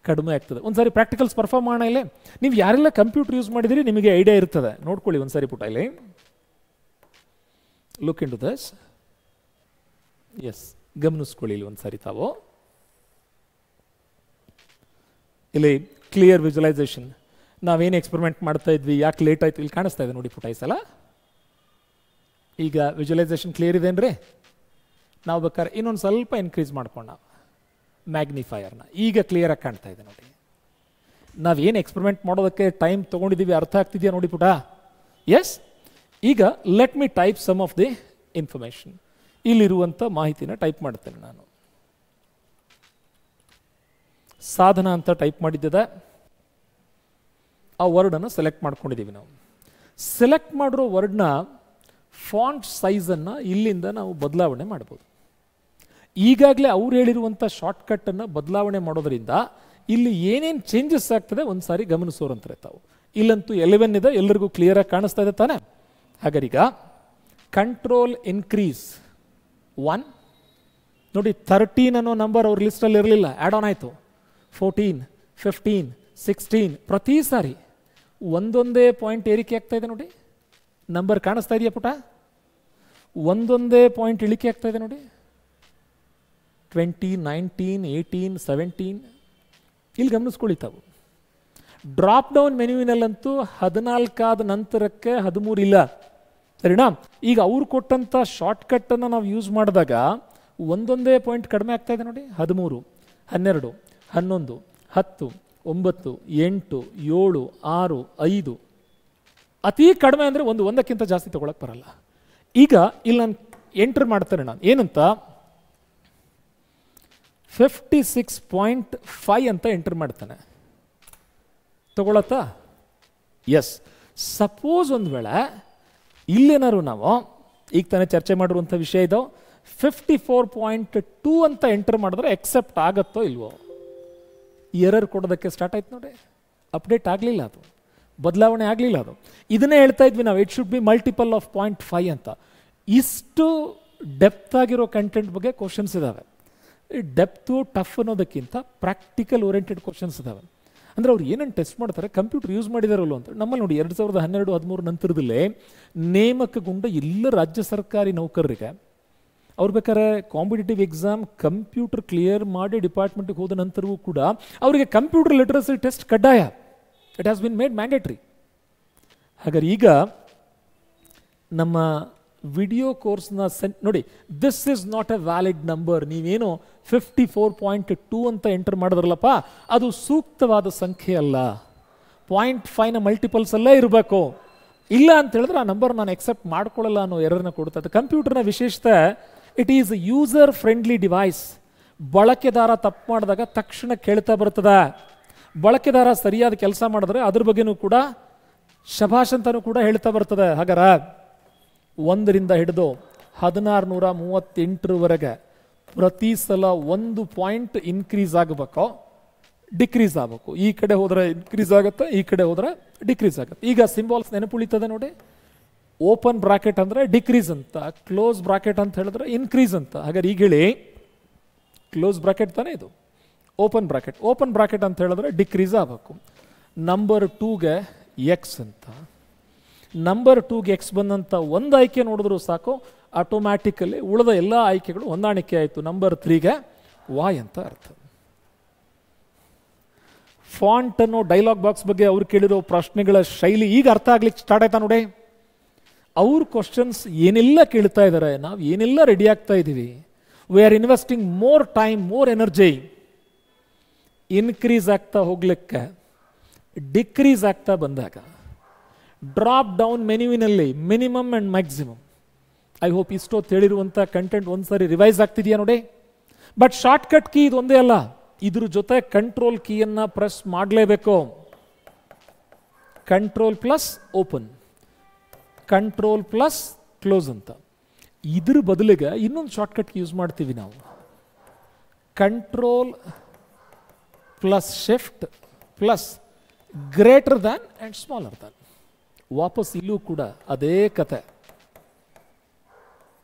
ಕಡಿಮೆ ಆಗ್ತದೆ. ಒಂದ್ಸಾರಿ ಪ್ರಾಕ್ಟಿಕಲ್ಸ್ ಪರ್ಫಾರ್ಮ್ ಮಾಡೋಣ. ಇಲ್ಲಿ ನೀವು ಯಾರೆಲ್ಲ ಕಂಪ್ಯೂಟರ್ ಯೂಸ್ ಮಾಡಿದಿರಿ ನಿಮಗೆ ಐಡಿಯಾ ಇರ್ತದೆ. ನೋಡ್ಕೊಳ್ಳಿ ಒಂದ್ಸಾರಿ ಪುಟ ಇಲ್ಲಿ. Look into this. Yes, ಗಮನಿಸ್ಕೊಳ್ಳಿ ಇಲ್ಲಿ ಒಂದ್ಸಾರಿ ತಾವು. ಇಲ್ಲಿ ಕ್ಲಿಯರ್ ವಿಜುವಲೈಸೇಷನ್. ನಾವೇನು ಎಕ್ಸ್ಪೆರಿಮೆಂಟ್ ಮಾಡ್ತಾ ಇದ್ವಿ, ಯಾಕೆ ಲೇಟ್ ಆಯ್ತು, ಇಲ್ಲಿ ಕಾಣಿಸ್ತಾ ಇದೆ ನೋಡಿ ಪುಟ ಈ ಸಲ. ಈಗ ವಿಜುವಲೈಸೇಷನ್ ಕ್ಲಿಯರ್ ಇದೇನ್ರಿ? ನಾವು ಬೇಕಾದ್ರೆ ಇನ್ನೊಂದು ಸ್ವಲ್ಪ ಇನ್ಕ್ರೀಸ್ ಮಾಡ್ಕೊಂಡು ಮ್ಯಾಗ್ನಿಫೈಯರ್ನ, ಈಗ ಕ್ಲಿಯರಾಗಿ ಕಾಣ್ತಾ ಇದೆ ನೋಡಿ. ನಾವೇನು ಎಕ್ಸ್ಪೆರಿಮೆಂಟ್ ಮಾಡೋದಕ್ಕೆ ಟೈಮ್ ತೊಗೊಂಡಿದ್ದೀವಿ ಅರ್ಥ ಆಗ್ತಿದೆಯಾ ನೋಡಿ ಪುಟ? ಎಸ್. ಈಗ let me type some of the information. ಇಲ್ಲಿರುವಂಥ ಮಾಹಿತಿನ ಟೈಪ್ ಮಾಡ್ತೇನೆ ನಾನು. ಸಾಧನ ಅಂತ ಟೈಪ್ ಮಾಡಿದ್ದೆ. ಆ ವರ್ಡನ್ನು ಸೆಲೆಕ್ಟ್ ಮಾಡ್ಕೊಂಡಿದ್ದೀವಿ ನಾವು. ಸೆಲೆಕ್ಟ್ ಮಾಡಿರೋ ವರ್ಡ್ನ ಫಾಂಟ್ ಸೈಜನ್ನು ಇಲ್ಲಿಂದ ನಾವು ಬದಲಾವಣೆ ಮಾಡ್ಬೋದು. ಈಗಾಗಲೇ ಅವ್ರು ಹೇಳಿರುವಂಥ ಶಾರ್ಟ್ಕಟ್ಟನ್ನು ಬದಲಾವಣೆ ಮಾಡೋದರಿಂದ ಇಲ್ಲಿ ಏನೇನು ಚೇಂಜಸ್ ಆಗ್ತದೆ ಒಂದು ಸಾರಿ ಗಮನಿಸೋರಂತಾರೆ ತಾವು. ಇಲ್ಲಂತೂ 11 ಇದೆ, ಎಲ್ಲರಿಗೂ ಕ್ಲಿಯರಾಗಿ ಕಾಣಿಸ್ತಾ ಇದೆ ತಾನೆ? ಹಾಗಾರೀಗ ಕಂಟ್ರೋಲ್ ಇನ್ಕ್ರೀಸ್ 1 ನೋಡಿ. 13 ಅನ್ನೋ ನಂಬರ್ ಅವ್ರ ಲಿಸ್ಟಲ್ಲಿ ಇರಲಿಲ್ಲ, ಆ್ಯಡ್ ಆನ್ ಆಯಿತು. 14, 15, 16 ಪ್ರತಿ ಸಾರಿ ಒಂದೊಂದೇ ಪಾಯಿಂಟ್ ಏರಿಕೆ ಆಗ್ತಾ ಇದೆ ನೋಡಿ. ನಂಬರ್ ಕಾಣಿಸ್ತಾ ಇದೆಯಾ ಪುಟ? ಒಂದೊಂದೇ ಪಾಯಿಂಟ್ ಇಳಿಕೆ ಆಗ್ತಾ ಇದೆ ನೋಡಿ. 20, 19, 18, 17 ಇಲ್ಲಿ ಗಮನಿಸ್ಕೊಳ್ಳಿ ತಾವು. ಡ್ರಾಪ್ ಡೌನ್ ಮೆನ್ಯೂವಿನಲ್ಲಂತೂ 14 ಆದ ನಂತರಕ್ಕೆ 13 ಇಲ್ಲ, ಸರಿನಾ? ಈಗ ಅವ್ರು ಕೊಟ್ಟಂಥ ಶಾರ್ಟ್ಕಟ್ಟನ್ನು ನಾವು ಯೂಸ್ ಮಾಡಿದಾಗ ಒಂದೊಂದೇ ಪಾಯಿಂಟ್ ಕಡಿಮೆ ಆಗ್ತಾ ಇದೆ ನೋಡಿ. 13, 12, 11, 10, 9, 8, 7, 6, 5 ಅತಿ ಕಡಿಮೆ ಅಂದರೆ ಒಂದಕ್ಕಿಂತ ಜಾಸ್ತಿ ತಗೊಳಕ್ಕೆ ಬರಲ್ಲ. ಈಗ ಇಲ್ಲಿ ನಾನು ಎಂಟರ್ ಮಾಡ್ತೇನೆ. ನಾನು ಏನಂತ 56.5 ಅಂತ ಎಂಟರ್ ಮಾಡ್ತಾನೆ. ತಗೊಳತ್ತಾ? ಎಸ್. ಸಪೋಸ್ ಒಂದು ವೇಳೆ ಇಲ್ಲೇನಾದ್ರು ನಾವು ಈಗ ತಾನೇ ಚರ್ಚೆ ಮಾಡಿರುವಂಥ ವಿಷಯ ಇದು 54.2 ಅಂತ ಎಂಟರ್ ಮಾಡಿದ್ರೆ ಎಕ್ಸೆಪ್ಟ್ ಆಗತ್ತೋ ಇಲ್ವೋ? ಎರರ್ ಕೊಡೋದಕ್ಕೆ ಸ್ಟಾರ್ಟ್ ಆಯ್ತು ನೋಡಿ. ಅಪ್ಡೇಟ್ ಆಗಲಿಲ್ಲ, ಅದು ಬದಲಾವಣೆ ಆಗಲಿಲ್ಲ. ಅದು ಇದನ್ನೇ ಹೇಳ್ತಾ ಇದ್ವಿ ನಾವು, it should be multiple of 0.5 ಅಂತ. ಇಷ್ಟು ಡೆಪ್ತ್ ಆಗಿರೋ ಕಂಟೆಂಟ್ ಬಗ್ಗೆ ಕ್ವಶನ್ಸ್ ಇದ್ದಾವೆ. ಡೆಪ್ತು ಟಫ್ ಅನ್ನೋದಕ್ಕಿಂತ ಪ್ರಾಕ್ಟಿಕಲ್ ಓರಿಯೆಂಟೆಡ್ ಕ್ವಶನ್ಸ್ ಇದ್ದಾವೆ. ಅಂದರೆ ಅವ್ರು ಏನೇನು ಟೆಸ್ಟ್ ಮಾಡ್ತಾರೆ, ಕಂಪ್ಯೂಟರ್ ಯೂಸ್ ಮಾಡಿದಾರಲ್ಲ ಅಂತ. ನಮ್ಮಲ್ಲಿ ನೋಡಿ 2012-13 ನಂತರದಲ್ಲೇ ನೇಮಕಗೊಂಡ ಎಲ್ಲ ರಾಜ್ಯ ಸರ್ಕಾರಿ ನೌಕರರಿಗೆ ಅವ್ರು ಬೇಕಾದ್ರೆ ಕಾಂಪಿಟೇಟಿವ್ ಎಕ್ಸಾಮ್ ಕಂಪ್ಯೂಟರ್ ಕ್ಲಿಯರ್ ಮಾಡಿ ಡಿಪಾರ್ಟ್ಮೆಂಟಿಗೆ ಹೋದ ನಂತರವೂ ಕೂಡ ಅವರಿಗೆ ಕಂಪ್ಯೂಟರ್ ಲಿಟರಸಿ ಟೆಸ್ಟ್ ಕಡ್ಡಾಯ. It has been made mandatory. ಹಾಗಾದ್ರೆ ಈಗ ನಮ್ಮ ವಿಡಿಯೋ ಕೋರ್ಸ್ನ ನೋಡಿ, this is not A valid number. ನೀವೇನು 54.2 ಅಂತ ಎಂಟರ್ ಮಾಡಿದ್ರಲ್ಲಪ್ಪ, ಅದು ಸೂಕ್ತವಾದ ಸಂಖ್ಯೆ ಅಲ್ಲ. 0.5ನ ಮಲ್ಟಿಪಲ್ಸ್ ಅಲ್ಲೇ ಇರಬೇಕು. ಇಲ್ಲ ಅಂತ ಹೇಳಿದ್ರೆ ಆ ನಂಬರ್ ನಾನು ಎಕ್ಸೆಪ್ಟ್ ಮಾಡ್ಕೊಳ್ಳಲ್ಲ ಅನ್ನೋ ಎರರ್ನ ಕೊಡ್ತದೆ. ಕಂಪ್ಯೂಟರ್ನ ವಿಶೇಷತೆ, it is user friendly device. ಬಳಕೆದಾರ ತಪ್ಪು ಮಾಡಿದಾಗ ತಕ್ಷಣ ಕೇಳ್ತಾ ಬರ್ತದೆ. ಬಳಕೆದಾರ ಸರಿಯಾದ ಕೆಲಸ ಮಾಡಿದ್ರೆ ಅದ್ರ ಬಗ್ಗೆನೂ ಕೂಡ ಶಭಾಷ್ ಅಂತಲೂ ಕೂಡ ಹೇಳ್ತಾ ಬರ್ತದೆ. ಹಾಗಾರ 1ರಿಂದ ಹಿಡಿದು 1638 ಪ್ರತಿ ಸಲ 1 ಪಾಯಿಂಟ್ ಇನ್ಕ್ರೀಸ್ ಆಗಬೇಕೋ ಡಿಕ್ರೀಸ್ ಆಗಬೇಕು. ಈ ಕಡೆ ಹೋದರೆ ಇನ್ಕ್ರೀಸ್ ಆಗುತ್ತೆ, ಈ ಕಡೆ ಹೋದರೆ ಡಿಕ್ರೀಸ್ ಆಗುತ್ತೆ. ಈಗ ಸಿಂಬಾಲ್ಸ್ ನೆನಪುಳಿತದೆ ನೋಡಿ. ಓಪನ್ ಬ್ರಾಕೆಟ್ ಅಂದರೆ ಡಿಕ್ರೀಸ್ ಅಂತ, ಕ್ಲೋಸ್ ಬ್ರಾಕೆಟ್ ಅಂತ ಹೇಳಿದ್ರೆ ಇನ್ಕ್ರೀಸ್ ಅಂತ. ಹಾಗಾದ್ರೆ ಈಗ ಹೇಳಿ, ಕ್ಲೋಸ್ ಬ್ರಾಕೆಟ್ ತಾನೇ ಇದು, ಓಪನ್ ಬ್ರಾಕೆಟ್. ಓಪನ್ ಬ್ರಾಕೆಟ್ ಅಂತ ಹೇಳಿದ್ರೆ ಡಿಕ್ರೀಸ್ ಆಗಬೇಕು. ನಂಬರ್ 2ಗೆ ಎಕ್ಸ್ ಅಂತ, ನಂಬರ್ 2ಗೆ ಎಕ್ಸ್ ಬಂದಂಥ ಒಂದು ಆಯ್ಕೆ ನೋಡಿದ್ರು ಸಾಕು, ಆಟೋಮ್ಯಾಟಿಕಲಿ ಉಳಿದ ಎಲ್ಲ ಆಯ್ಕೆಗಳು ಹೊಂದಾಣಿಕೆ ಆಯಿತು. ನಂಬರ್ 3ಗೆ ವಾಯ್ ಅಂತ ಅರ್ಥ. ಫಾಂಟ್ ಅನ್ನೋ ಡೈಲಾಗ್ ಬಾಕ್ಸ್ ಬಗ್ಗೆ ಅವ್ರು ಕೇಳಿರೋ ಪ್ರಶ್ನೆಗಳ ಶೈಲಿ ಈಗ ಅರ್ಥ ಆಗ್ಲಿಕ್ಕೆ ಸ್ಟಾರ್ಟ್ ಆಯ್ತಾ ನೋಡಿ. ಅವ್ರ ಕ್ವಶನ್ಸ್ ಏನೆಲ್ಲ ಕೇಳ್ತಾ ಇದ್ದಾರೆ, ನಾವು ಏನೆಲ್ಲ ರೆಡಿ ಆಗ್ತಾ ಇದ್ದೀವಿ. We are investing more time, more energy. Increase ಆಗ್ತಾ ಹೋಗ್ಲಿಕ್ಕೆ ಡಿಕ್ರೀಸ್ ಆಗ್ತಾ ಬಂದಾಗ ಡ್ರಾಪ್ ಡೌನ್ ಮೆನ್ಯೂವಿನಲ್ಲಿ minimum and maximum. I hope ಇಷ್ಟೊತ್ತು ಹೇಳಿರುವಂಥ ಕಂಟೆಂಟ್ ಒಂದ್ಸರಿ ರಿವೈಸ್ ಆಗ್ತಿದೆಯಾ ನೋಡಿ. ಬಟ್ ಶಾರ್ಟ್ಕಟ್ ಕೀ ಇದು ಒಂದೇ ಅಲ್ಲ, ಇದ್ರ ಜೊತೆ ಕಂಟ್ರೋಲ್ ಕೀಯನ್ನು ಪ್ರೆಸ್ ಮಾಡಲೇಬೇಕು. Control plus open, control plus close ಅಂತ. ಇದ್ರ ಬದಲಿಗೆ ಇನ್ನೊಂದು ಶಾರ್ಟ್ಕಟ್ ಯೂಸ್ ಮಾಡ್ತೀವಿ ನಾವು, control plus shift plus greater than and smaller than. ವಾಪಸ್ ಇಲ್ಲೂ ಕೂಡ ಅದೇ ಕತೆ,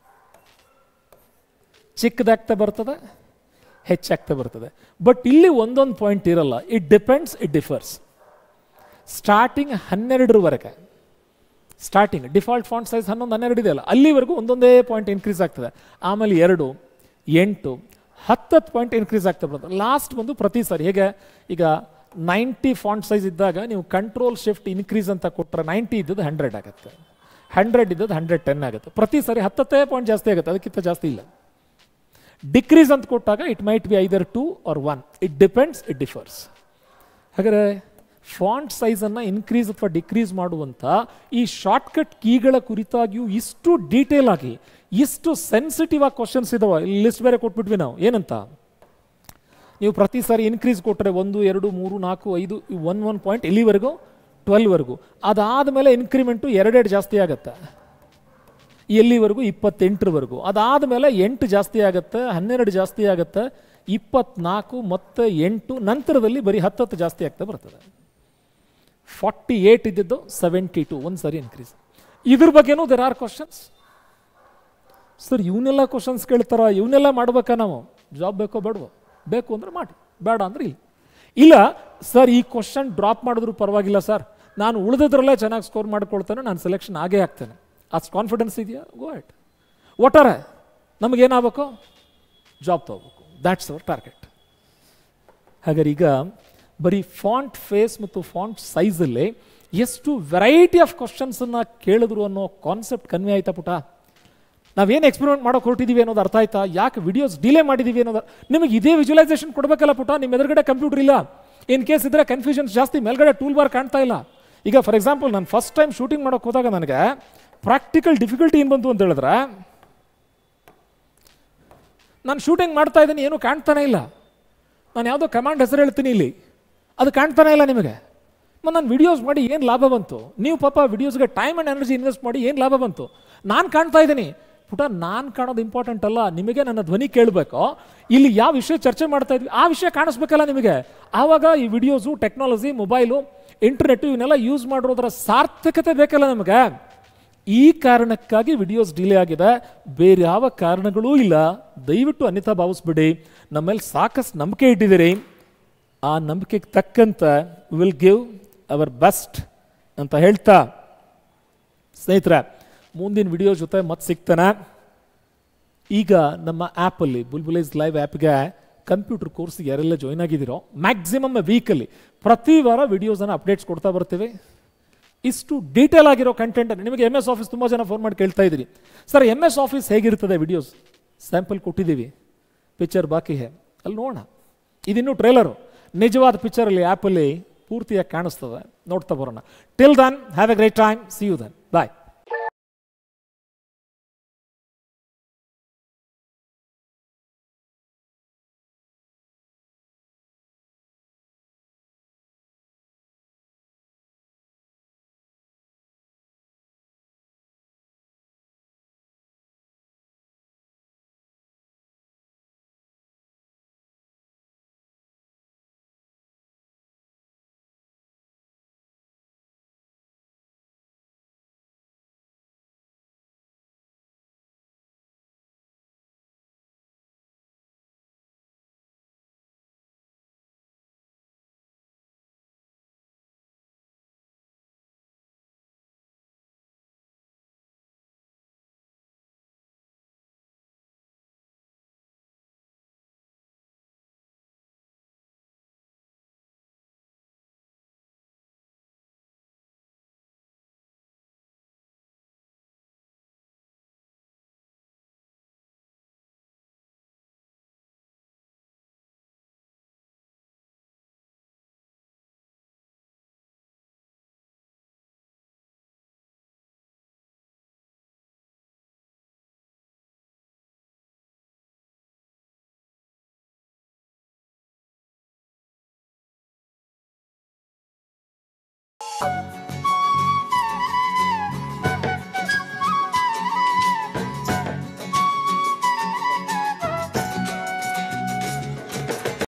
ಚಿಕ್ಕದಾಗ್ತಾ ಬರ್ತದೆ, ಹೆಚ್ಚಾಗ್ತಾ ಬರ್ತದೆ. ಬಟ್ ಇಲ್ಲಿ ಒಂದೊಂದು ಪಾಯಿಂಟ್ ಇರಲ್ಲ, it depends, it differs. Starting 12ವರೆಗೆ, ಸ್ಟಾರ್ಟಿಂಗ್ ಡಿಫಾಲ್ಟ್ ಫಾಂಟ್ ಸೈಜ್ 11, 12 ಇದೆ ಅಲ್ಲ, ಅಲ್ಲಿವರೆಗೂ ಒಂದೊಂದೇ ಪಾಯಿಂಟ್ ಇನ್ಕ್ರೀಸ್ ಆಗ್ತದೆ. ಆಮೇಲೆ 2, 8, 10 ಪಾಯಿಂಟ್ ಇನ್ಕ್ರೀಸ್ ಆಗ್ತಾ ಬರ್ತದೆ. ಲಾಸ್ಟ್ ಬಂದು ಪ್ರತಿ ಸಾರಿ ಹೇಗೆ, ಈಗ 90 ಫಾಂಟ್ ಸೈಜ್ ಇದ್ದಾಗ ನೀವು ಕಂಟ್ರೋಲ್ ಶಿಫ್ಟ್ ಇನ್ಕ್ರೀಸ್ ಅಂತ ಕೊಟ್ಟರೆ 90 ಇದ್ದದ್ದು 100 ಆಗುತ್ತೆ, 100 ಇದ್ದದ್ದು 110 ಆಗುತ್ತೆ. ಪ್ರತಿ ಸಾರಿ 10 ಪಾಯಿಂಟ್ ಜಾಸ್ತಿ ಆಗುತ್ತೆ, ಅದಕ್ಕಿಂತ ಜಾಸ್ತಿ ಇಲ್ಲ. ಡಿಕ್ರೀಸ್ ಅಂತ ಕೊಟ್ಟಾಗ it might be either 2 or 1, it depends, it differs. ಹಾಗಾದರೆ ಫಾಂಟ್ ಸೈಜನ್ನು ಇನ್ಕ್ರೀಸ್ ಅಥವಾ ಡಿಕ್ರೀಸ್ ಮಾಡುವಂಥ ಈ ಶಾರ್ಟ್ಕಟ್ ಕೀಗಳ ಕುರಿತಾಗಿಯೂ ಇಷ್ಟು ಡೀಟೇಲ್ ಆಗಿ, ಇಷ್ಟು ಸೆನ್ಸಿಟಿವ್ ಆಗಿ ಕ್ವಶನ್ಸ್ ಇದಾವೆ. ಇಲ್ಲಿ ಲಿಸ್ಟ್ ಬೇರೆ ಕೊಟ್ಬಿಟ್ವಿ ನಾವು, ಏನಂತ ನೀವು ಪ್ರತಿ ಸಾರಿ ಇನ್ಕ್ರೀಸ್ ಕೊಟ್ಟರೆ 1, 2, 3, 4, 5 1 ಪಾಯಿಂಟ್ ಇಲ್ಲಿವರೆಗೂ 12ವರೆಗೂ, ಅದಾದಮೇಲೆ ಇನ್ಕ್ರಿಮೆಂಟು 2 ಜಾಸ್ತಿ ಆಗುತ್ತೆ, ಎಲ್ಲಿವರೆಗೂ 28ವರೆಗೂ. ಅದಾದಮೇಲೆ 8 ಜಾಸ್ತಿ ಆಗುತ್ತೆ, 12 ಜಾಸ್ತಿ ಆಗುತ್ತೆ, 24 ಮತ್ತು 8, ನಂತರದಲ್ಲಿ ಬರೀ 10 ಜಾಸ್ತಿ ಆಗ್ತಾ ಬರ್ತದೆ. 48 ಇದ್ದಿದ್ದು 72 ಒಂದು ಸಾರಿ ಇನ್ಕ್ರೀಸ್. ಇದ್ರ ಬಗ್ಗೆನೂ ದೇರ್ ಆರ್ ಕ್ವಶನ್ಸ್. ಸರ್ ಇವನ್ನೆಲ್ಲ ಕ್ವಶನ್ಸ್ ಕೇಳ್ತಾರ, ಇವನ್ನೆಲ್ಲ ಮಾಡ್ಬೇಕಾ ನಾವು? ಜಾಬ್ ಬೇಕೋ ಬೇಡವೋ? ಬೇಕು ಅಂದರೆ ಮಾಡಿ, ಬೇಡ ಅಂದರೆ ಇಲ್ಲ. ಇಲ್ಲ ಸರ್ ಈ ಕ್ವಶನ್ ಡ್ರಾಪ್ ಮಾಡಿದ್ರು ಪರವಾಗಿಲ್ಲ ಸರ್, ನಾನು ಉಳಿದಿದ್ರಲ್ಲೇ ಚೆನ್ನಾಗಿ ಸ್ಕೋರ್ ಮಾಡ್ಕೊಳ್ತೇನೆ, ನಾನು ಸೆಲೆಕ್ಷನ್ ಆಗೇ ಆಗ್ತೇನೆ, ಅಷ್ಟು ಕಾನ್ಫಿಡೆನ್ಸ್ ಇದೆಯಾ? Go it. ಒಟ್ಟಾರೆ ನಮಗೇನಾಗಬೇಕು? ಜಾಬ್ ತಗೋಬೇಕು, ದ್ಯಾಟ್ಸ್ ಅವರ್ ಟಾರ್ಗೆಟ್. ಹಾಗಾದ್ರೆ ಈಗ ಬರೀ ಫಾಂಟ್ ಫೇಸ್ ಮತ್ತು ಫಾಂಟ್ ಸೈಜಲ್ಲಿ ಎಷ್ಟು ವೆರೈಟಿ ಆಫ್ ಕ್ವಶನ್ಸನ್ನು ಕೇಳಿದ್ರು ಅನ್ನೋ ಕಾನ್ಸೆಪ್ಟ್ ಕನ್ವೆ ಆಯ್ತಾ ಪುಟ? ನಾವೇನು ಎಕ್ಸ್ಪೆರಿಮೆಂಟ್ ಮಾಡೋಕೆ ಹೊರಟಿದ್ದೀವಿ ಅನ್ನೋದು ಅರ್ಥ ಆಯ್ತಾ? ಯಾಕೆ ವಿಡಿಯೋಸ್ ಡಿಲೇ ಮಾಡಿದ್ದೀವಿ ಅನ್ನೋದು ನಿಮಗೆ ಇದೇ ವಿಜುವಲೈಸೇಷನ್ ಕೊಡಬೇಕಲ್ಲ ಪುಟ. ನಿಮ್ಮ ಎದುರುಗಡೆ ಕಂಪ್ಯೂಟರ್ ಇಲ್ಲ, ಇನ್ ಕೇಸ್ ಇದ್ರೆ ಕನ್ಫ್ಯೂಷನ್ಸ್ ಜಾಸ್ತಿ, ಮೇಲ್ಗಡೆ ಟೂಲ್ ಬಾರ್ ಕಾಣ್ತಾ ಇಲ್ಲ. ಈಗ ಫಾರ್ ಎಕ್ಸಾಂಪಲ್ ನಾನು ಫಸ್ಟ್ ಟೈಮ್ ಶೂಟಿಂಗ್ ಮಾಡೋಕೆ ಹೋದಾಗ ನನಗೆ ಪ್ರಾಕ್ಟಿಕಲ್ ಡಿಫಿಕಲ್ಟಿ ಏನು ಬಂತು ಅಂತ ಹೇಳಿದ್ರೆ, ನಾನು ಶೂಟಿಂಗ್ ಮಾಡ್ತಾ ಇದ್ದೀನಿ, ಏನೂ ಕಾಣ್ತಾನೆ ಇಲ್ಲ. ನಾನು ಯಾವುದೋ ಕಮಾಂಡ್ ಹೆಸರು ಹೇಳ್ತೀನಿ ಇಲ್ಲಿ, ಅದು ಕಾಣ್ತಾನೆ ಇಲ್ಲ ನಿಮಗೆ. ಮತ್ತು ನಾನು ವಿಡಿಯೋಸ್ ಮಾಡಿ ಏನು ಲಾಭ ಬಂತು? ನೀವು ಪಾಪ ವಿಡಿಯೋಸ್ಗೆ ಟೈಮ್ ಆ್ಯಂಡ್ ಎನರ್ಜಿ ಇನ್ವೆಸ್ಟ್ ಮಾಡಿ ಏನು ಲಾಭ ಬಂತು? ನಾನು ಕಾಣ್ತಾ ಇದ್ದೀನಿ ಪುಟ, ನಾನು ಕಾಣೋದು ಇಂಪಾರ್ಟೆಂಟ್ ಅಲ್ಲ, ನಿಮಗೆ ನನ್ನ ಧ್ವನಿ ಕೇಳಬೇಕು. ಇಲ್ಲಿ ಯಾವ ವಿಷಯ ಚರ್ಚೆ ಮಾಡ್ತಾ ಇದ್ವಿ ಆ ವಿಷಯ ಕಾಣಿಸ್ಬೇಕಲ್ಲ ನಿಮಗೆ. ಆವಾಗ ಈ ವಿಡಿಯೋಸು, ಟೆಕ್ನಾಲಜಿ, ಮೊಬೈಲು, ಇಂಟರ್ನೆಟ್ಟು ಇವನ್ನೆಲ್ಲ ಯೂಸ್ ಮಾಡಿರೋದ್ರ ಸಾರ್ಥಕತೆ ಬೇಕಲ್ಲ ನಮಗೆ. ಈ ಕಾರಣಕ್ಕಾಗಿ ವಿಡಿಯೋಸ್ ಡಿಲೇ ಆಗಿದೆ, ಬೇರೆ ಯಾವ ಕಾರಣಗಳೂ ಇಲ್ಲ. ದಯವಿಟ್ಟು ಅನ್ಯಥಾ ಭಾವಿಸ್ಬಿಡಿ. ನಮ್ಮೇಲೆ ಸಾಕಷ್ಟು ನಂಬಿಕೆ ಇಟ್ಟಿದ್ದೀರಿ, ಆ ನಂಬಿಕೆಗೆ ತಕ್ಕಂತೆ ವಿಲ್ ಗಿವ್ ಅವರ್ ಬೆಸ್ಟ್ ಅಂತ ಹೇಳ್ತಾ, ಸ್ನೇಹಿತರೆ ಮುಂದಿನ ವಿಡಿಯೋ ಜೊತೆ ಮತ್ತೆ ಸಿಗ್ತಾನೆ. ಈಗ ನಮ್ಮ ಆ್ಯಪಲ್ಲಿ ಬುಲ್ಬುಲೈಸ್ ಲೈವ್ ಆ್ಯಪ್ಗೆ ಕಂಪ್ಯೂಟರ್ ಕೋರ್ಸ್ಗೆ ಯಾರೆಲ್ಲ ಜಾಯ್ನ್ ಆಗಿದ್ದೀರೋ ಮ್ಯಾಕ್ಸಿಮಮ್ ವೀಕಲ್ಲಿ ಪ್ರತಿ ವಾರ ವಿಡಿಯೋಸನ್ನು ಅಪ್ಡೇಟ್ಸ್ ಕೊಡ್ತಾ ಬರ್ತೀವಿ. ಇಷ್ಟು ಡೀಟೇಲ್ ಆಗಿರೋ ಕಂಟೆಂಟ್. ನಿಮಗೆ MS ಆಫೀಸ್ ತುಂಬ ಜನ ಫೋನ್ ಮಾಡಿ ಕೇಳ್ತಾ ಇದ್ದೀರಿ, ಸರ್ MS ಆಫೀಸ್ ಹೇಗಿರ್ತದೆ? ವಿಡಿಯೋಸ್ ಸ್ಯಾಂಪಲ್ ಕೊಟ್ಟಿದ್ದೀವಿ, ಪಿಕ್ಚರ್ ಬಾಕಿ ಹೇ, ಅಲ್ಲಿ ನೋಡೋಣ. ಇದಿನ್ನೂ ಟ್ರೇಲರು, ನಿಜವಾದ ಪಿಕ್ಚರಲ್ಲಿ ಆ್ಯಪಲ್ಲಿ ಪೂರ್ತಿಯಾಗಿ ಕಾಣಿಸ್ತದೆ, ನೋಡ್ತಾ ಬರೋಣ. Till then have a great time, see you then, bye.